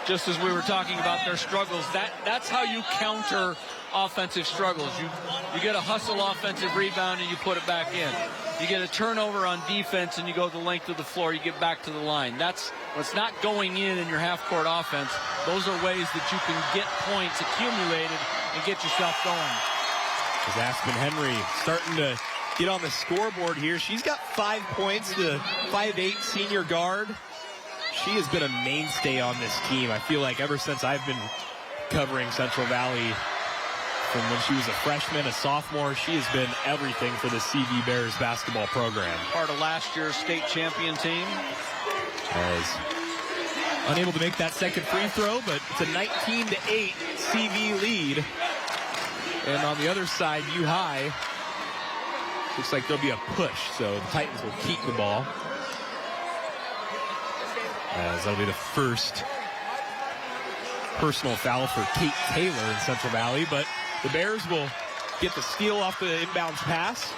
Just as we were talking about their struggles, that's how you counter offensive struggles. You get a hustle offensive rebound and you put it back in. You get a turnover on defense and you go the length of the floor, you get back to the line. That's what's not going in your half-court offense. Those are ways that you can get points accumulated and get yourself going. As Aspen Henry starting to get on the scoreboard here. She's got 5 points, the 5'8" senior guard. She has been a mainstay on this team. I feel like ever since I've been covering Central Valley, from when she was a freshman, a sophomore, she has been everything for the CV Bears basketball program. Part of last year's state champion team. As unable to make that second free throw, but it's a 19-8 CV lead. And on the other side, UHI, looks like there'll be a push, so the Titans will keep the ball. As that'll be the first personal foul for Kate Taylor in Central Valley, but the Bears will get the steal off the inbounds pass.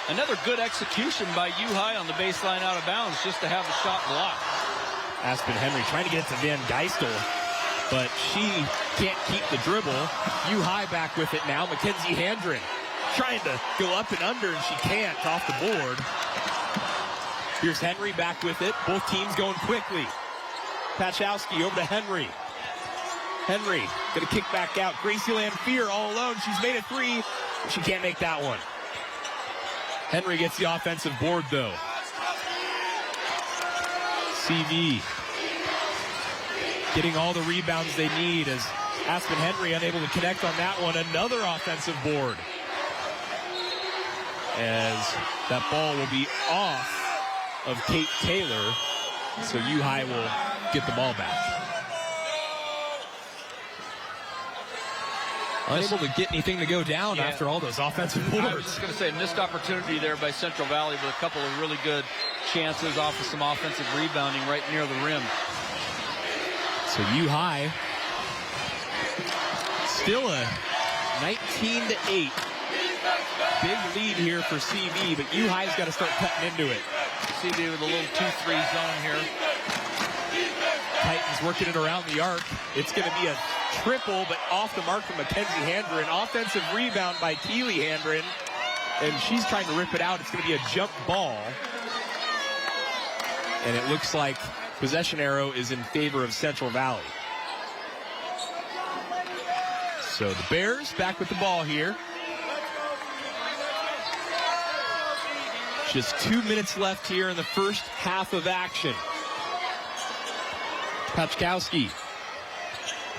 Another good execution by UHI on the baseline out of bounds just to have the shot blocked. Aspen Henry trying to get it to Van Geistel, but she can't keep the dribble. UHI back with it now. Mackenzie Handren trying to go up and under, and she can't off the board. Here's Henry back with it. Both teams going quickly. Pachowski over to Henry. Henry going to kick back out. Gracie Lanphier all alone. She's made a three. She can't make that one. Henry gets the offensive board, though. CV getting all the rebounds they need as Aspen Henry unable to connect on that one. Another offensive board. As that ball will be off of Kate Taylor. So UHI will get the ball back. Unable to get anything to go down after all those offensive boards. I was just going to say, missed opportunity there by Central Valley with a couple of really good chances off of some offensive rebounding right near the rim. So UHI still a 19-8. Big lead here for CV, but UHI's got to start cutting into it. CV with a little 2-3 zone here. Titans working it around the arc. It's going to be a triple, but off the mark from Mackenzie Handren. Offensive rebound by Keely Handren, and she's trying to rip it out. It's going to be a jump ball. And it looks like possession arrow is in favor of Central Valley. So the Bears back with the ball here. Just 2 minutes left here in the first half of action. Pachkowski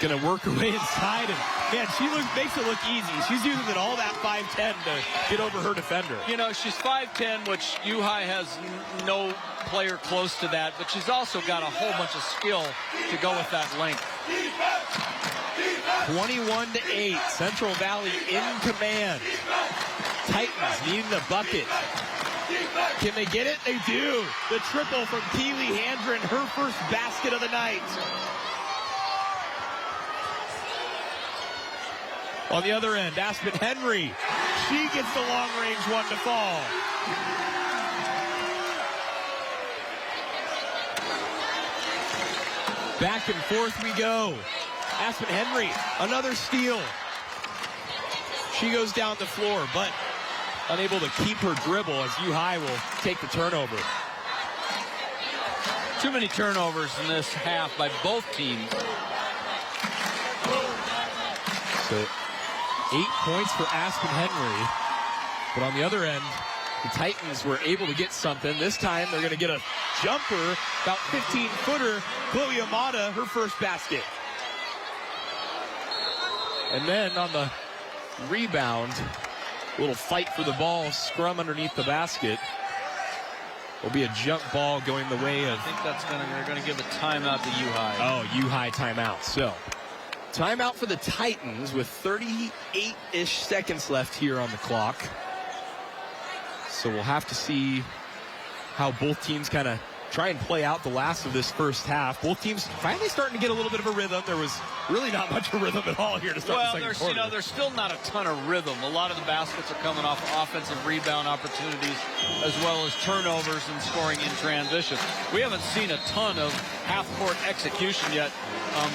gonna work her way inside, and man, she makes it look easy. She's using all that 5'10" to get over her defender. You know, she's 5'10", which UHI has no player close to that, but she's also got a whole bunch of skill to go with that length. 21-8, Central Valley in command. Titans needing a bucket. Can they get it? They do. The triple from Keely Handren, her first basket of the night. On the other end, Aspen Henry. She gets the long-range one to fall. Back and forth we go. Aspen Henry, another steal. She goes down the floor, but unable to keep her dribble as UHI will take the turnover. Too many turnovers in this half by both teams. So 8 points for Aspen Henry. But on the other end, the Titans were able to get something. This time they're going to get a jumper, about 15-footer. Chloe Amata, her first basket. And then on the rebound, a little fight for the ball, scrum underneath the basket. Will be a jump ball going the way of... I think they're going to give a timeout to UHI. Oh, UHI timeout. So, timeout for the Titans with 38-ish seconds left here on the clock. So we'll have to see how both teams kind of try and play out the last of this first half. Both teams finally starting to get a little bit of a rhythm. There was really not much of a rhythm at all here to start the second quarter. There's still not a ton of rhythm. A lot of the baskets are coming off offensive rebound opportunities as well as turnovers and scoring in transition. We haven't seen a ton of half-court execution yet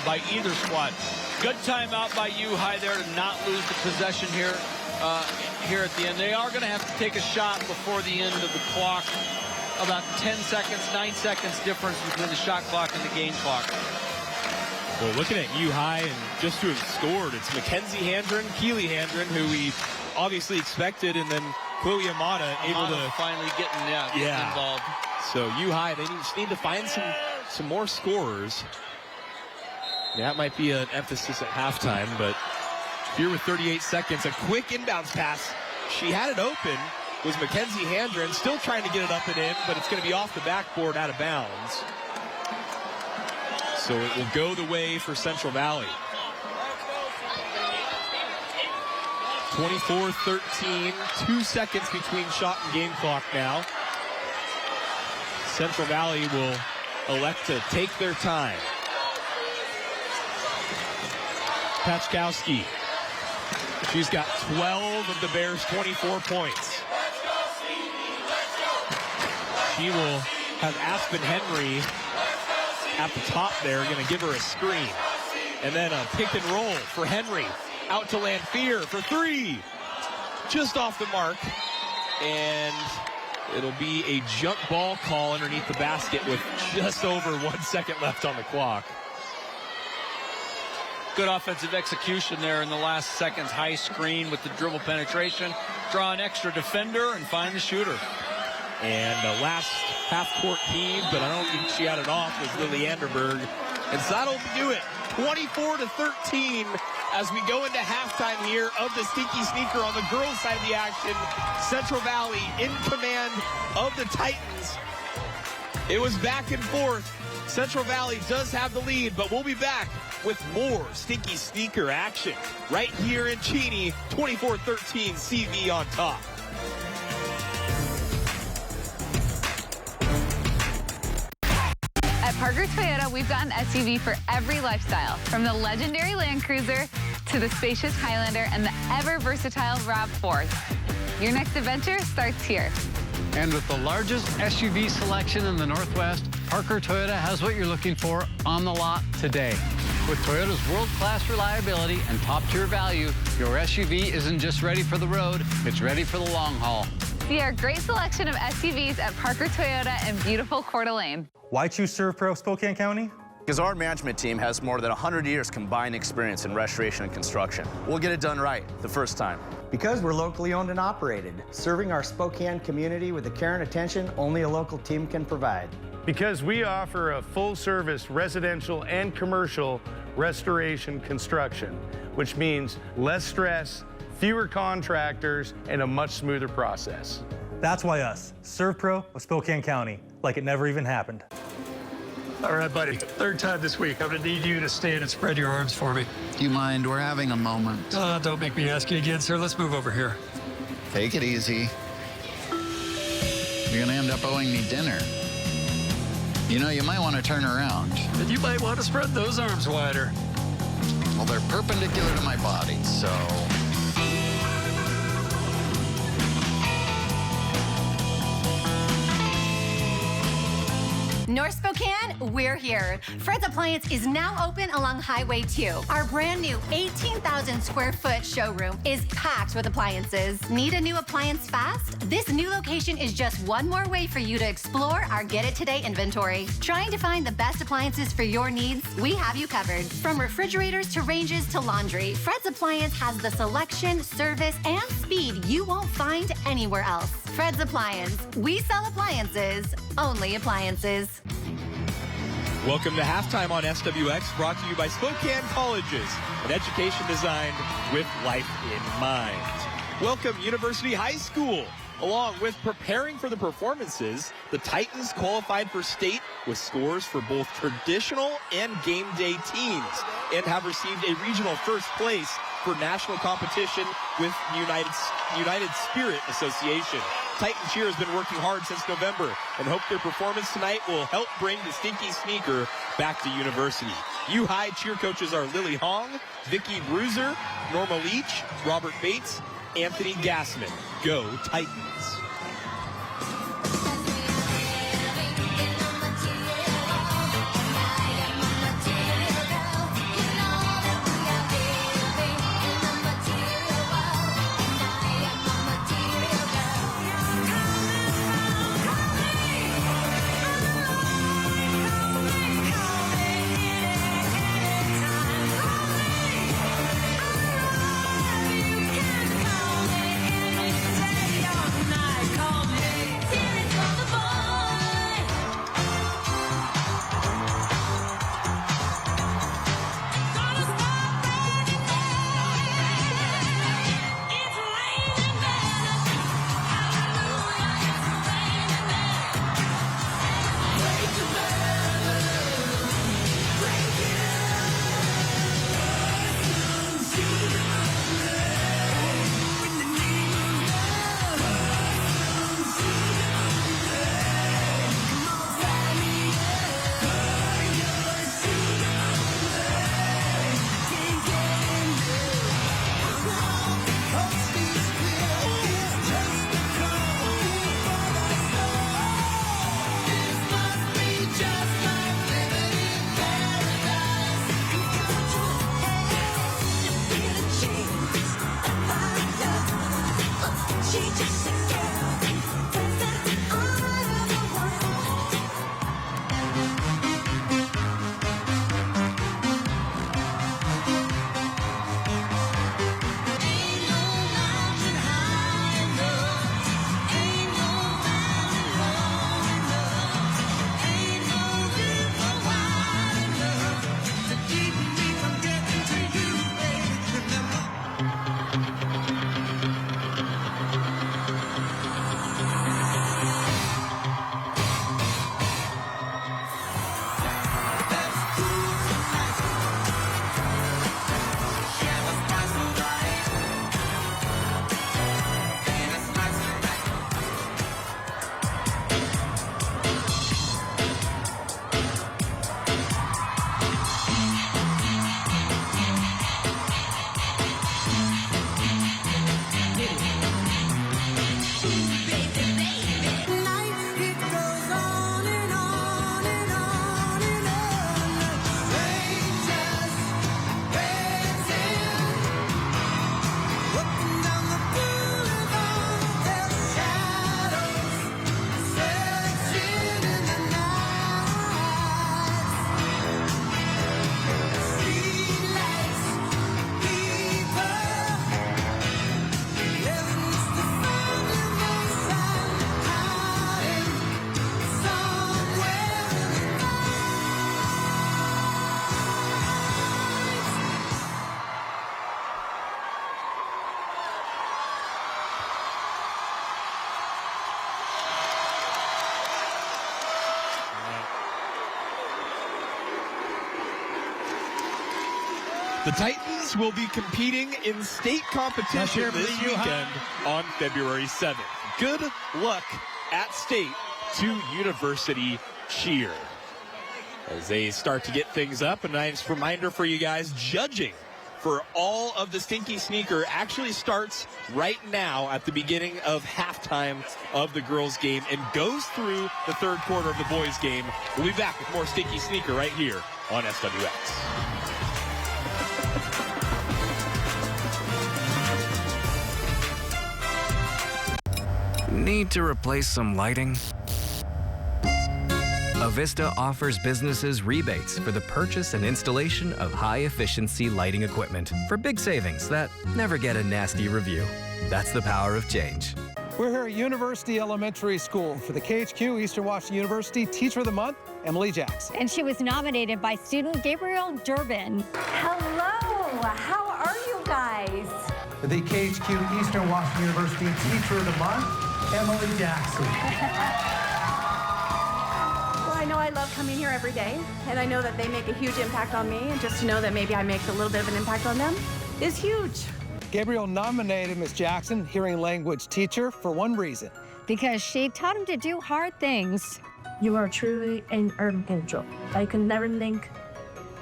by either squad. Good timeout by UHI there to not lose the possession here at the end. They are going to have to take a shot before the end of the clock. About 10 seconds, 9 seconds difference between the shot clock and the game clock. Well, looking at UHI and just to have scored, it's Mackenzie Handren, Keely Handren, who we obviously expected, and then Chloe Amata able to finally getting involved. So UHI, they just need to find some more scorers. That might be an emphasis at halftime, but here with 38 seconds, a quick inbounds pass. She had it open. Was Mackenzie Handren, still trying to get it up and in, but it's going to be off the backboard out of bounds. So it will go the way for Central Valley. 24-13, 2 seconds between shot and game clock now. Central Valley will elect to take their time. Pachkowski. She's got 12 of the Bears' 24 points. She will have Aspen Henry at the top there, going to give her a screen. And then a pick and roll for Henry. Out to Lanphier for three. Just off the mark. And It'll be a jump ball call underneath the basket with just over 1 second left on the clock. Good offensive execution there in the last seconds. High screen with the dribble penetration. Draw an extra defender and find the shooter. And the last half-court heave, but I don't think she had it off, was Lily Anderberg. And so that'll do it. 24-13 as we go into halftime here of the Stinky Sneaker on the girls' side of the action. Central Valley in command of the Titans. It was back and forth. Central Valley does have the lead, but we'll be back with more Stinky Sneaker action right here in Cheney. 24-13 CV on top. At Parker Toyota, we've got an SUV for every lifestyle, from the legendary Land Cruiser to the spacious Highlander and the ever-versatile RAV4. Your next adventure starts here. And with the largest SUV selection in the Northwest, Parker Toyota has what you're looking for on the lot today. With Toyota's world-class reliability and top-tier value, your SUV isn't just ready for the road, it's ready for the long haul. See our great selection of SUVs at Parker Toyota in beautiful Coeur d'Alene. Why choose ServPro Spokane County? Because our management team has more than 100 years combined experience in restoration and construction. We'll get it done right the first time. Because we're locally owned and operated, serving our Spokane community with the care and attention only a local team can provide. Because we offer a full-service residential and commercial restoration construction, which means less stress, fewer contractors, and a much smoother process. That's why us, ServPro of Spokane County, like it never even happened. All right, buddy, third time this week. I'm gonna need you to stand and spread your arms for me. Do you mind? We're having a moment. Don't make me ask you again, sir. Let's move over here. Take it easy. You're gonna end up owing me dinner. You know, you might want to turn around. And you might want to spread those arms wider. Well, they're perpendicular to my body, so... North Spokane, we're here. Fred's Appliance is now open along Highway 2. Our brand new 18,000 square foot showroom is packed with appliances. Need a new appliance fast? This new location is just one more way for you to explore our Get It Today inventory. Trying to find the best appliances for your needs? We have you covered. From refrigerators to ranges to laundry, Fred's Appliance has the selection, service, and speed you won't find anywhere else. Fred's Appliance. We sell appliances, only appliances. Welcome to halftime on SWX, brought to you by Spokane Colleges, an education designed with life in mind. Welcome, University High School. Along with preparing for the performances, the Titans qualified for state with scores for both traditional and game day teams and have received a regional first place for national competition with United Spirit Association. Titan Cheer has been working hard since November and hope their performance tonight will help bring the Stinky Sneaker back to university. UHI cheer coaches are Lily Hong, Vicky Bruiser, Norma Leach, Robert Bates, Anthony Gassman. Go Titans. The Titans will be competing in state competition this weekend on February 7th. Good luck at state to University Cheer. As they start to get things up, a nice reminder for you guys, judging for all of the Stinky Sneaker actually starts right now at the beginning of halftime of the girls' game and goes through the third quarter of the boys' game. We'll be back with more Stinky Sneaker right here on SWX. Need to replace some lighting? Avista offers businesses rebates for the purchase and installation of high-efficiency lighting equipment for big savings that never get a nasty review. That's the power of change. We're here at University Elementary School for the KHQ Eastern Washington University Teacher of the Month, Emily Jackson. And she was nominated by student Gabriel Durbin. Hello, how are you guys? For the KHQ Eastern Washington University Teacher of the Month, Emily Jackson. Well, I know I love coming here every day, and I know that they make a huge impact on me, and just to know that maybe I make a little bit of an impact on them is huge. Gabriel nominated Ms. Jackson, hearing language teacher, for one reason. Because she taught him to do hard things. You are truly an urban angel. I could never thank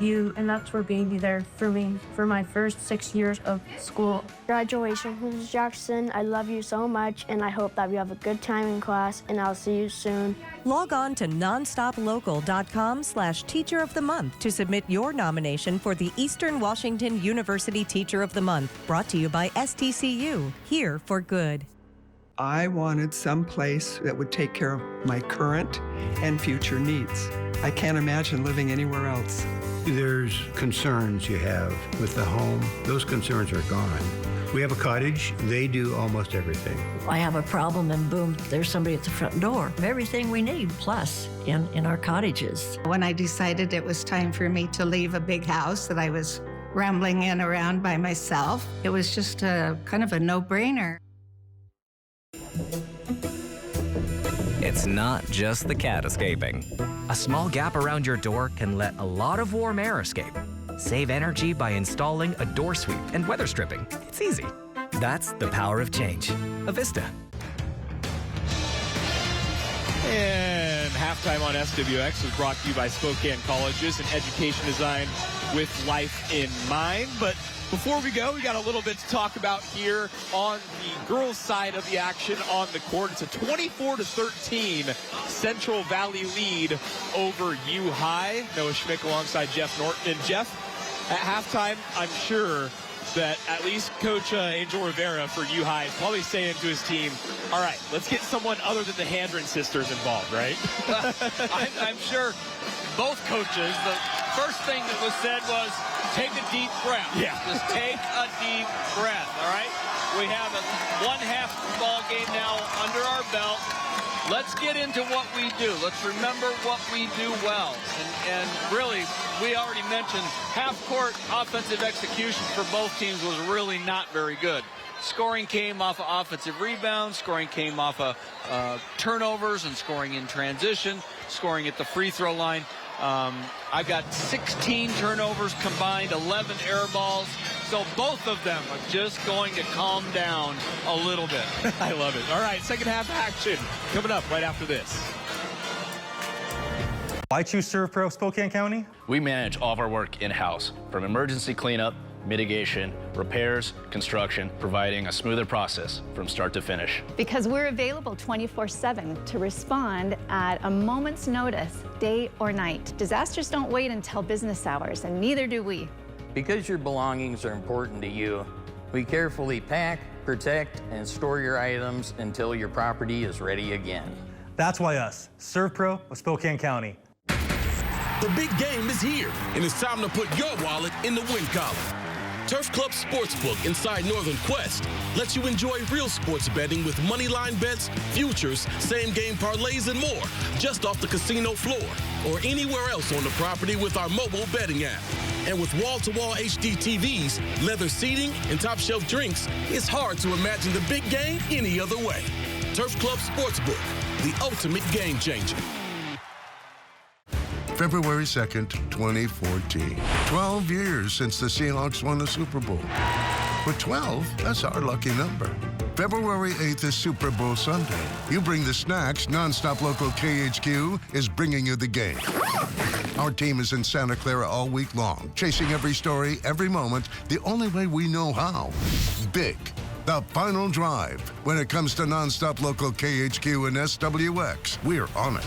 you enough for being there for me for my first 6 years of school. Congratulations, Mrs. Jackson. I love you so much, and I hope that we have a good time in class, and I'll see you soon. Log on to nonstoplocal.com/Teacher of the Month to submit your nomination for the Eastern Washington University Teacher of the Month, brought to you by STCU, here for good. I wanted some place that would take care of my current and future needs. I can't imagine living anywhere else. There's concerns you have with the home. Those concerns are gone. We have a cottage. They do almost everything. I have a problem and boom, there's somebody at the front door. Everything we need, plus in our cottages. When I decided it was time for me to leave a big house that I was rambling in around by myself, it was just kind of a no-brainer. It's not just the cat escaping. A small gap around your door can let a lot of warm air escape. Save energy by installing a door sweep and weather stripping. It's easy. That's the power of change. Avista. And halftime on SWX was brought to you by Spokane Colleges, an education designed with life in mind. But before we go, we got a little bit to talk about here on the girls' side of the action on the court. It's a 24-13 Central Valley lead over UHI. Noah Schmick alongside Jeff Norton. And Jeff, at halftime, I'm sure that at least Coach Angel Rivera for UHI is probably saying to his team, all right, let's get someone other than the Handren sisters involved, right? I'm sure both coaches, the first thing that was said was, take a deep breath. Yeah. Just take a deep breath, all right? We have one half ball game now under our belt. Let's get into what we do. Let's remember what we do well. And really, we already mentioned half-court offensive execution for both teams was really not very good. Scoring came off of offensive rebounds. Scoring came off of turnovers and scoring in transition, scoring at the free throw line. I've got 16 turnovers combined, 11 air balls. So both of them are just going to calm down a little bit. I love it. All right, second half action coming up right after this. Why choose ServPro Spokane County? We manage all of our work in-house, from emergency cleanup, mitigation, repairs, construction, providing a smoother process from start to finish. Because we're available 24/7 to respond at a moment's notice, day or night. Disasters don't wait until business hours, and neither do we. Because your belongings are important to you, we carefully pack, protect, and store your items until your property is ready again. That's why us, ServPro of Spokane County. The big game is here, and it's time to put your wallet in the win column. Turf Club Sportsbook inside Northern Quest lets you enjoy real sports betting with moneyline bets, futures, same-game parlays, and more just off the casino floor or anywhere else on the property with our mobile betting app. And with wall-to-wall HD TVs, leather seating, and top-shelf drinks, it's hard to imagine the big game any other way. Turf Club Sportsbook, the ultimate game changer. February 2nd, 2014. 12 years since the Seahawks won the Super Bowl. But 12, that's our lucky number. February 8th is Super Bowl Sunday. You bring the snacks, Nonstop Local KHQ is bringing you the game. Our team is in Santa Clara all week long, chasing every story, every moment, the only way we know how. Big. The final drive. When it comes to Nonstop Local KHQ and SWX, we're on it.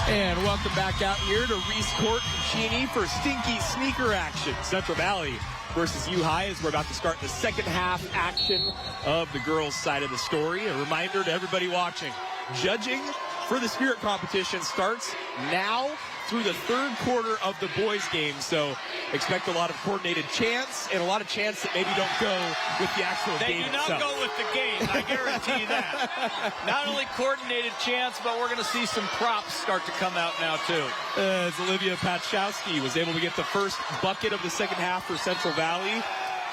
And welcome back out here to Reese Court and Cheney for Stinky Sneaker action. Central Valley versus UHI as we're about to start the second half action of the girls' side of the story. A reminder to everybody watching, judging for the Spirit competition starts now through the third quarter of the boys' game. So expect a lot of coordinated chants and a lot of chants that maybe don't go with the actual game itself. They do not go with the game, I guarantee that. Not only coordinated chants, but we're going to see some props start to come out now, too. As Olivia Pachowski was able to get the first bucket of the second half for Central Valley.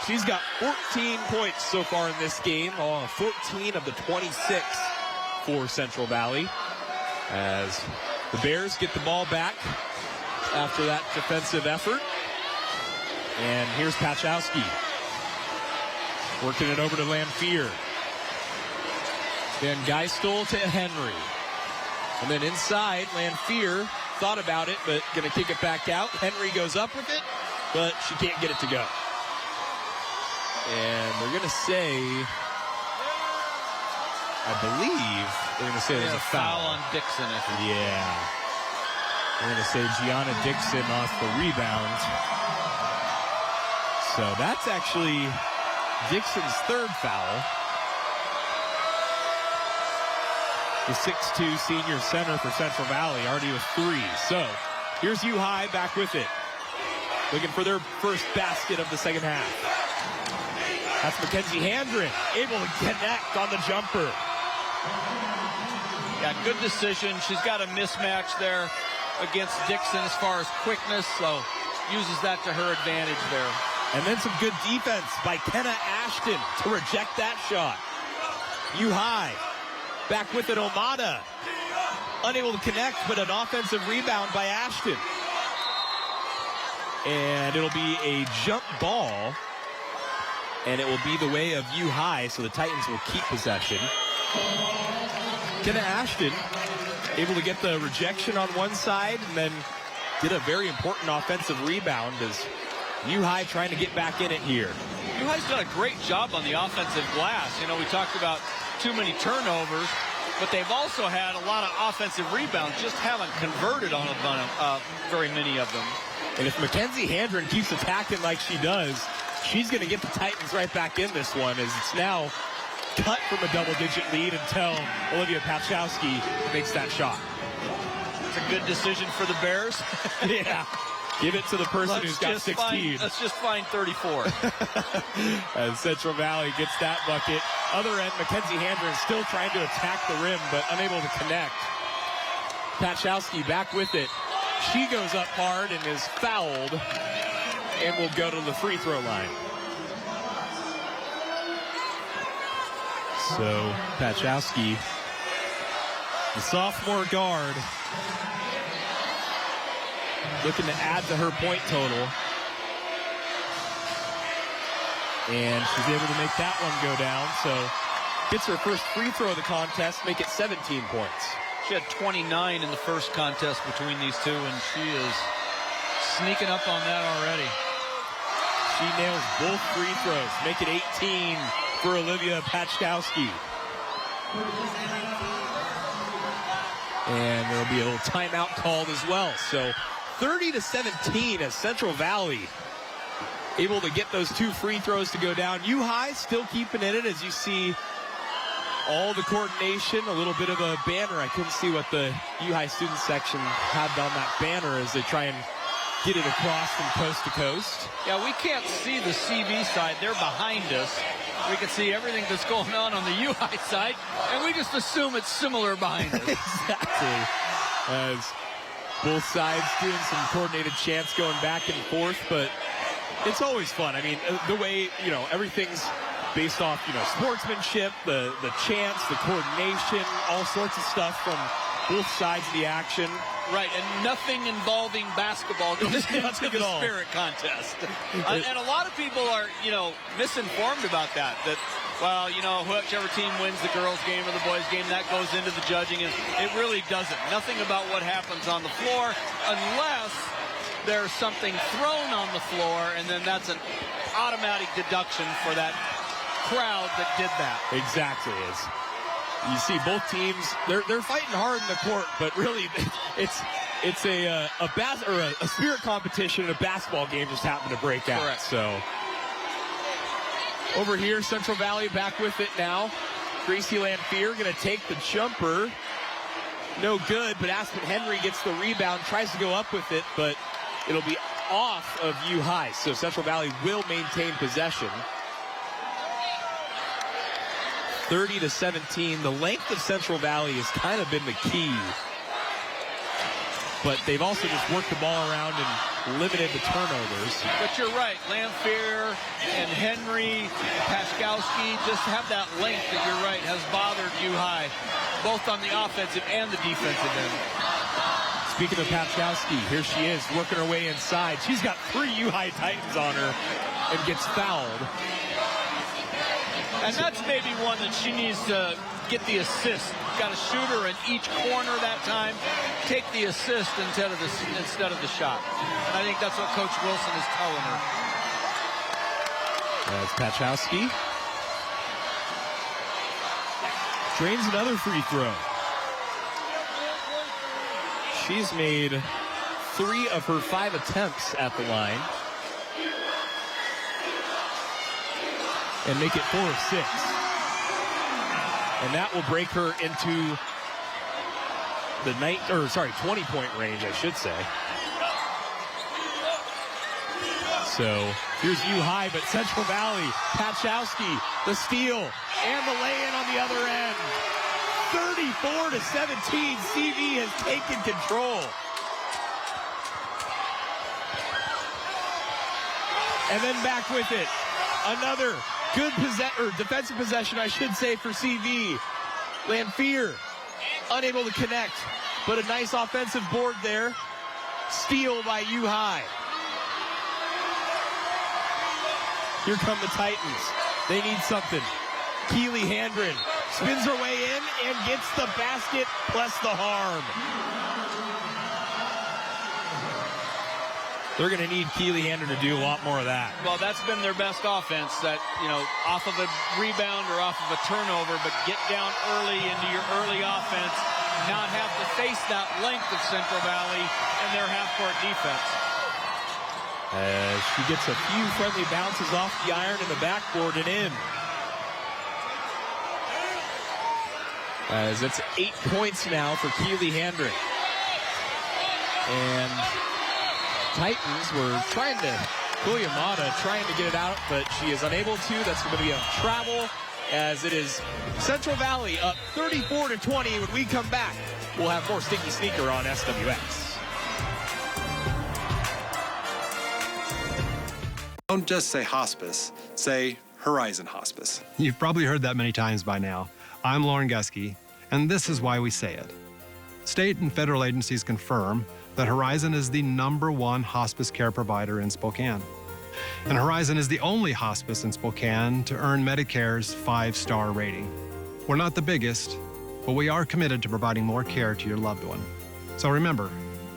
She's got 14 points so far in this game, 14 of the 26 for Central Valley. As the Bears get the ball back after that defensive effort. And here's Pachowski working it over to Lanphier. Then Geistel to Henry. And then inside, Lanphier thought about it, but going to kick it back out. Henry goes up with it, but she can't get it to go. And they're going to say, I believe they're going to say there's a foul on Dixon. Yeah. They're going to say Gianna Dixon off the rebound. So that's actually Dixon's third foul. The 6'2" senior center for Central Valley, already with 3. So here's UHI back with it. Looking for their first basket of the second half. That's Mackenzie Handren, able to connect on the jumper. Yeah, good decision. She's got a mismatch there against Dixon as far as quickness, so uses that to her advantage there. And then some good defense by Kenna Ashton to reject that shot. UHI back with it, Omada. Unable to connect, but an offensive rebound by Ashton. And it'll be a jump ball. And it will be the way of UHI, so the Titans will keep possession. Kenna Ashton able to get the rejection on one side and then did a very important offensive rebound as UHI trying to get back in it here. UHI's done a great job on the offensive glass. You know, we talked about too many turnovers, but they've also had a lot of offensive rebounds, just haven't converted on very many of them. And if Mackenzie Handren keeps attacking like she does, she's going to get the Titans right back in this one as it's now cut from a double-digit lead until Olivia Pachowski makes that shot. It's a good decision for the Bears. Yeah. Give it to the person who's got 16. Let's just find 34. As Central Valley gets that bucket. Other end, Mackenzie Handren still trying to attack the rim, but unable to connect. Pachowski back with it. She goes up hard and is fouled and will go to the free throw line. So Pachowski, the sophomore guard, looking to add to her point total. And she's able to make that one go down. So gets her first free throw of the contest, make it 17 points. She had 29 in the first contest between these two, and she is sneaking up on that already. She nails both free throws, make it 18 for Olivia Pachowski. And there'll be a little timeout called as well. So 30-17 as Central Valley able to get those two free throws to go down. UHI still keeping in it as you see all the coordination, a little bit of a banner. I couldn't see what the UHI student section had on that banner as they try and get it across from coast to coast. Yeah, we can't see the CV side. They're behind us. We can see everything that's going on the UHI side, and we just assume it's similar behind us. Exactly. As both sides doing some coordinated chants going back and forth, but it's always fun. I mean, the way, you know, everything's based off, you know, sportsmanship, the chants, the coordination, all sorts of stuff from both sides of the action. Right, and nothing involving basketball goes into the spirit contest. And a lot of people are, misinformed about that. Well, whichever team wins the girls' game or the boys' game, that goes into the judging. And it really doesn't. Nothing about what happens on the floor unless there's something thrown on the floor, and then that's an automatic deduction for that crowd that did that. Exactly. You see both teams, they're fighting hard in the court, but really it's a spirit competition and a basketball game just happened to break out. Correct. So over here, Central Valley back with it now. Gracie Lanphier going to take the jumper. No good, but Aspen Henry gets the rebound, tries to go up with it, but it'll be off of UHI. So Central Valley will maintain possession. 30-17. The length of Central Valley has kind of been the key. But they've also just worked the ball around and limited the turnovers. But you're right. Lanphier and Henry, Paskowski just have that length that you're right has bothered UHI, both on the offensive and the defensive end. Speaking of Paskowski, here she is working her way inside. She's got 3 UHI Titans on her and gets fouled. And that's maybe one that she needs to get the assist. Got a shooter in each corner that time. Take the assist instead of the shot. And I think that's what Coach Wilson is telling her. That's Pachowski. Drains another free throw. She's made 3 of her 5 attempts at the line. And make it 4 of 6. And that will break her into the 20-point range, I should say. So here's UHI, but Central Valley, Pachowski, the steal, and the lay-in on the other end. 34-17, CV has taken control. And then back with it. Another good defensive possession, I should say, for CV. Lanphier unable to connect, but a nice offensive board there. Steal by UHI. Here come the Titans. They need something. Keely Handren spins her way in and gets the basket plus the harm. They're going to need Keely Handren to do a lot more of that. Well, that's been their best offense, that, off of a rebound or off of a turnover, but get down early into your early offense, not have to face that length of Central Valley and their half-court defense. As she gets a few friendly bounces off the iron in the backboard and in. As it's 8 points now for Keely Handren. And Titans were trying to get it out, but she is unable to. That's going to be on travel, as it is Central Valley up 34-20. When we come back, we'll have more Stinky Sneaker on SWX. Don't just say hospice, say Horizon Hospice. You've probably heard that many times by now. I'm Lauren Guskey, and this is why we say it. State and federal agencies confirm that Horizon is the #1 hospice care provider in Spokane. And Horizon is the only hospice in Spokane to earn Medicare's 5-star rating. We're not the biggest, but we are committed to providing more care to your loved one. So remember,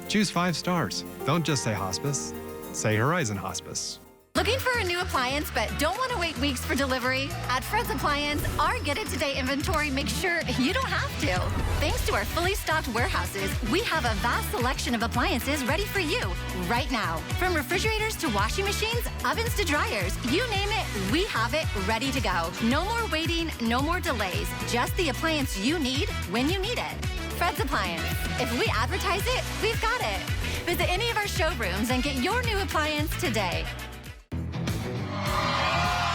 choose 5 stars. Don't just say hospice, say Horizon Hospice. Looking for a new appliance but don't want to wait weeks for delivery? At Fred's Appliance, our Get It Today inventory makes sure you don't have to. Thanks to our fully stocked warehouses, we have a vast selection of appliances ready for you right now. From refrigerators to washing machines, ovens to dryers, you name it, we have it ready to go. No more waiting, no more delays. Just the appliance you need when you need it. Fred's Appliance. If we advertise it, we've got it. Visit any of our showrooms and get your new appliance today.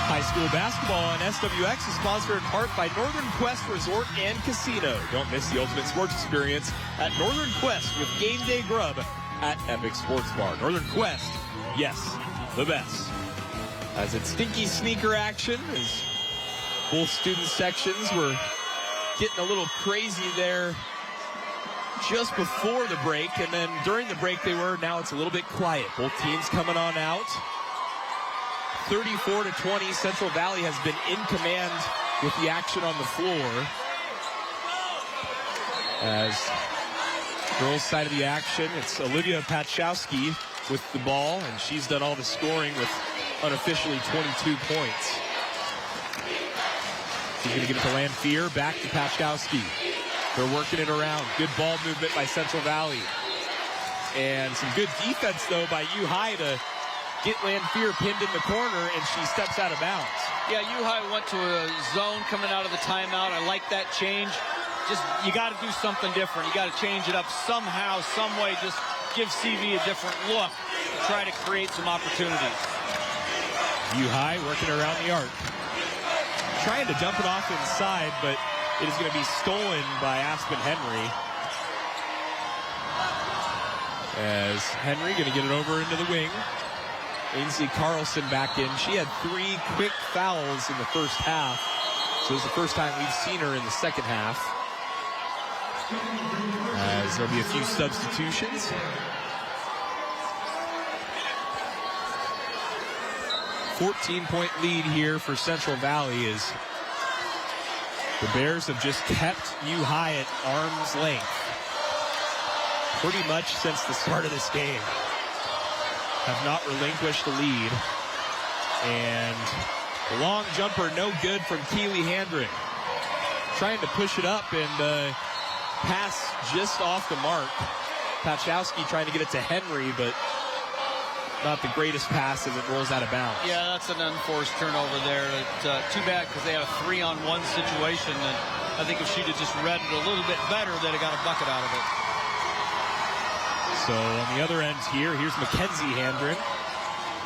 High school basketball on SWX is sponsored in part by Northern Quest Resort and Casino. Don't miss the ultimate sports experience at Northern Quest with game day grub at Epic Sports Bar. Northern Quest, yes, the best. As it's Stinky Sneaker action, as both student sections were getting a little crazy there just before the break, and then during the break they were. Now it's a little bit quiet. Both teams coming on out. 34-20, Central Valley has been in command with the action on the floor. As girls' side of the action, it's Olivia Pachowski with the ball, and she's done all the scoring with unofficially 22 points. She's going to give it to Lanphier, back to Pachowski. They're working it around. Good ball movement by Central Valley. And some good defense, though, by UHI to get Lanphier pinned in the corner, and she steps out of bounds. Yeah, UHI went to a zone coming out of the timeout. I like that change. Just, you got to do something different. You got to change it up somehow, some way. Just give CV a different look to try to create some opportunities. UHI working around the arc. Trying to dump it off inside, but it is going to be stolen by Aspen Henry. As Henry going to get it over into the wing. Ainsley Carlson back in. She had 3 quick fouls in the first half. So it's the first time we've seen her in the second half. As there'll be a few substitutions. $14-point lead here for Central Valley as the Bears have just kept UHI at arm's length pretty much since the start of this game. Have not relinquished the lead. And the long jumper no good from Keely Handren. Trying to push it up, and pass just off the mark. Pachowski trying to get it to Henry, but not the greatest pass as it rolls out of bounds. Yeah, that's an unforced turnover there. Too bad because they had a 3-on-1 situation, and I think if she'd have just read it a little bit better, they'd have got a bucket out of it. So on the other end here, here's Mackenzie Handren.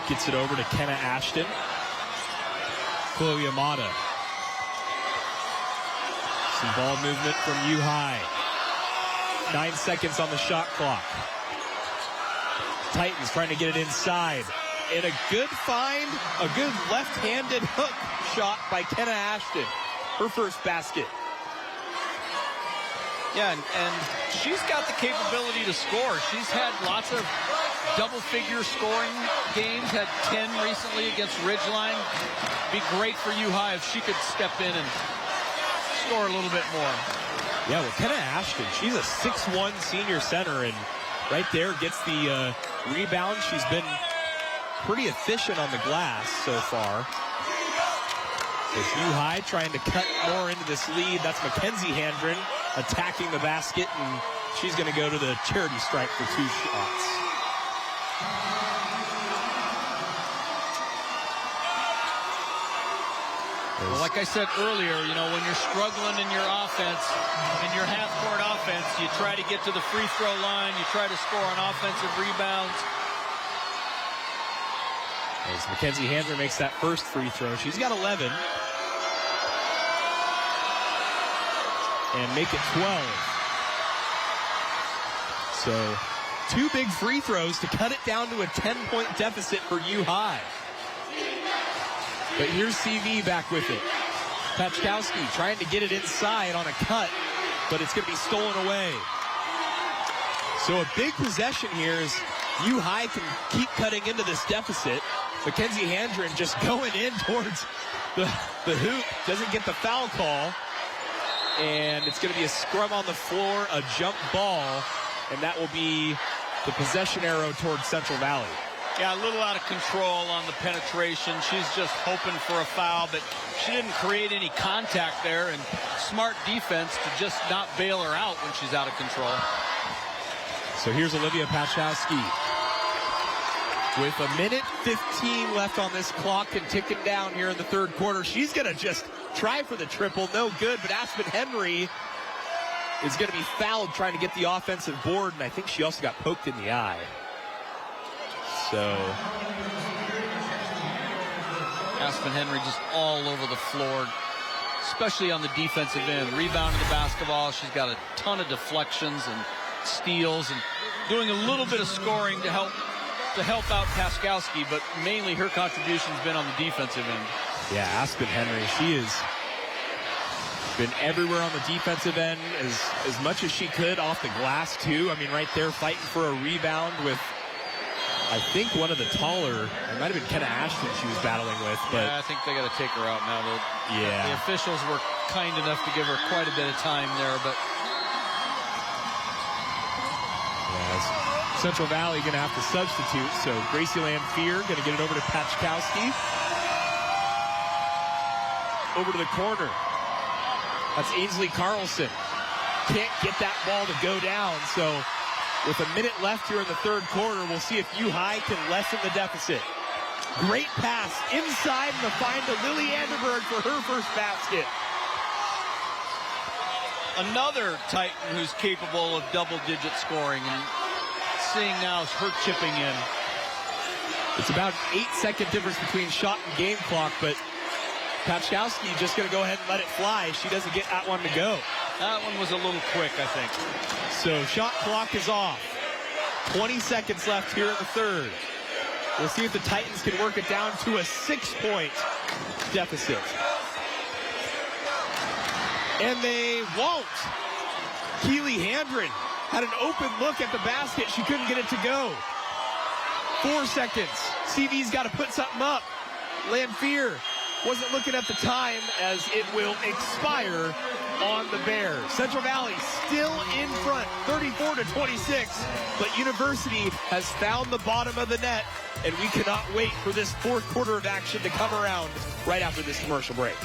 Gets it over to Kenna Ashton. Chloe Amata. Some ball movement from UHI. 9 seconds on the shot clock. Titans trying to get it inside. And a good find, a good left-handed hook shot by Kenna Ashton. Her first basket. Yeah, and she's got the capability to score. She's had lots of double-figure scoring games, had 10 recently against Ridgeline. Be great for UHI if she could step in and score a little bit more. Yeah, well, Kenna Ashton, she's a 6'1" senior center, and right there gets the rebound. She's been pretty efficient on the glass so far. It's UHI trying to cut more into this lead. That's Mackenzie Handren attacking the basket, and she's going to go to the charity stripe for 2 shots. Well, like I said earlier, you know, when you're struggling in your offense, in your half-court offense, you try to get to the free throw line, you try to score on offensive rebounds. As Mackenzie Handren makes that first free throw, she's got 11. And make it 12. So 2 big free throws to cut it down to a 10-point deficit for UHI. But here's CV back with it. Pachkowski trying to get it inside on a cut, but it's going to be stolen away. So a big possession here is UHI can keep cutting into this deficit. Mackenzie Handren just going in towards the hoop, doesn't get the foul call. And it's going to be a scrum on the floor, a jump ball, and that will be the possession arrow towards Central Valley. Yeah, a little out of control on the penetration. She's just hoping for a foul, but she didn't create any contact there, and smart defense to just not bail her out when she's out of control. So here's Olivia Pachowski with 1:15 left on this clock and ticking down here in the third quarter. She's going to just try for the triple, no good, but Aspen Henry is going to be fouled trying to get the offensive board, and I think she also got poked in the eye. So Aspen Henry just all over the floor, especially on the defensive end. Rebounding the basketball. She's got a ton of deflections and steals and doing a little bit of scoring to help out Pachkowski, but mainly her contribution's been on the defensive end. Yeah, Aspen Henry, she is Been everywhere on the defensive end as much as she could off the glass, too. I mean, right there fighting for a rebound with, I think, one of the taller, it might have been Kenna Ashton she was battling with. But yeah, I think they got to take her out now. The officials were kind enough to give her quite a bit of time there, but Central Valley going to have to substitute. So Gracie Lamphere going to get it over to Pachkowski. Over to the corner. That's Ainsley Carlson. Can't get that ball to go down. So with a minute left here in the third quarter, we'll see if UHI can lessen the deficit. Great pass inside and the find to Lily Anderberg for her first basket. Another Titan who's capable of double-digit scoring, and seeing now her chipping in. It's about an 8-second difference between shot and game clock, but Pachkowski just going to go ahead and let it fly. She doesn't get that one to go. That one was a little quick, I think. So shot clock is off. 20 seconds left here in the third. We'll see if the Titans can work it down to a 6-point deficit. And they won't. Keely Handren had an open look at the basket. She couldn't get it to go. 4 seconds. CV's got to put something up. Lamphere wasn't looking at the time as it will expire on the Bears. Central Valley still in front, 34-26, but University has found the bottom of the net, and we cannot wait for this fourth quarter of action to come around right after this commercial break.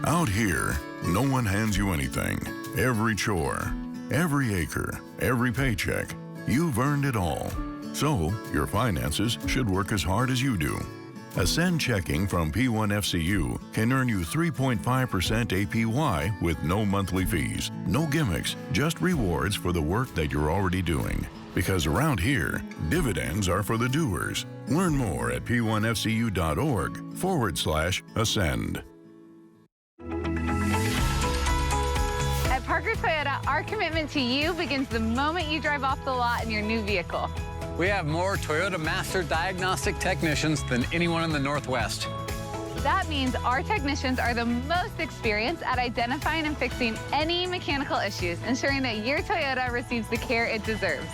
Out here, no one hands you anything. Every chore, every acre, every paycheck, you've earned it all. So, your finances should work as hard as you do. Ascend checking from P1FCU can earn you 3.5% APY with no monthly fees, no gimmicks, just rewards for the work that you're already doing. Because around here, dividends are for the doers. Learn more at p1fcu.org/ascend. At Parker Toyota, our commitment to you begins the moment you drive off the lot in your new vehicle. We have more Toyota Master Diagnostic technicians than anyone in the Northwest. That means our technicians are the most experienced at identifying and fixing any mechanical issues, ensuring that your Toyota receives the care it deserves.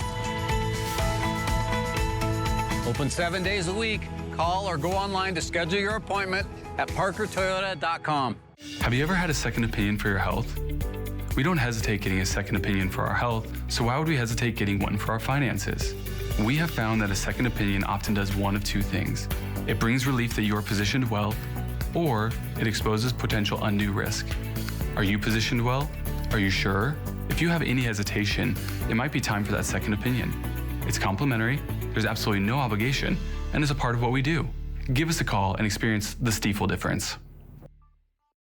Open 7 days a week. Call or go online to schedule your appointment at parkertoyota.com. Have you ever had a second opinion for your health? We don't hesitate getting a second opinion for our health, so why would we hesitate getting one for our finances? We have found that a second opinion often does one of two things. It brings relief that you are positioned well, or it exposes potential undue risk. Are you positioned well? Are you sure? If you have any hesitation, it might be time for that second opinion. It's complimentary, there's absolutely no obligation, and is a part of what we do. Give us a call and experience the Stiefel difference.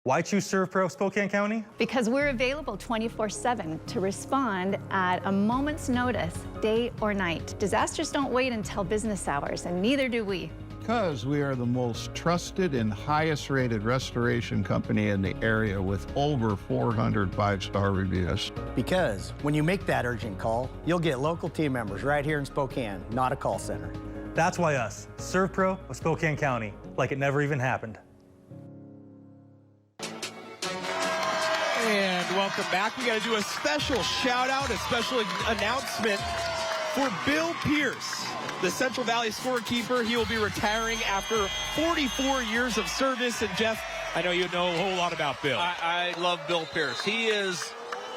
Why choose ServPro Spokane County? Because we're available 24/7 to respond at a moment's notice, day or night. Disasters don't wait until business hours, and neither do we. Because we are the most trusted and highest rated restoration company in the area with over 400 5-star reviews. Because when you make that urgent call, you'll get local team members right here in Spokane, not a call center. That's why us, ServPro of Spokane County, like it never even happened. And welcome back. We got to do a special shout out, a special announcement for Bill Pierce, the Central Valley scorekeeper. He will be retiring after 44 years of service. And Jeff, I know you know a whole lot about Bill. I love Bill Pierce. He is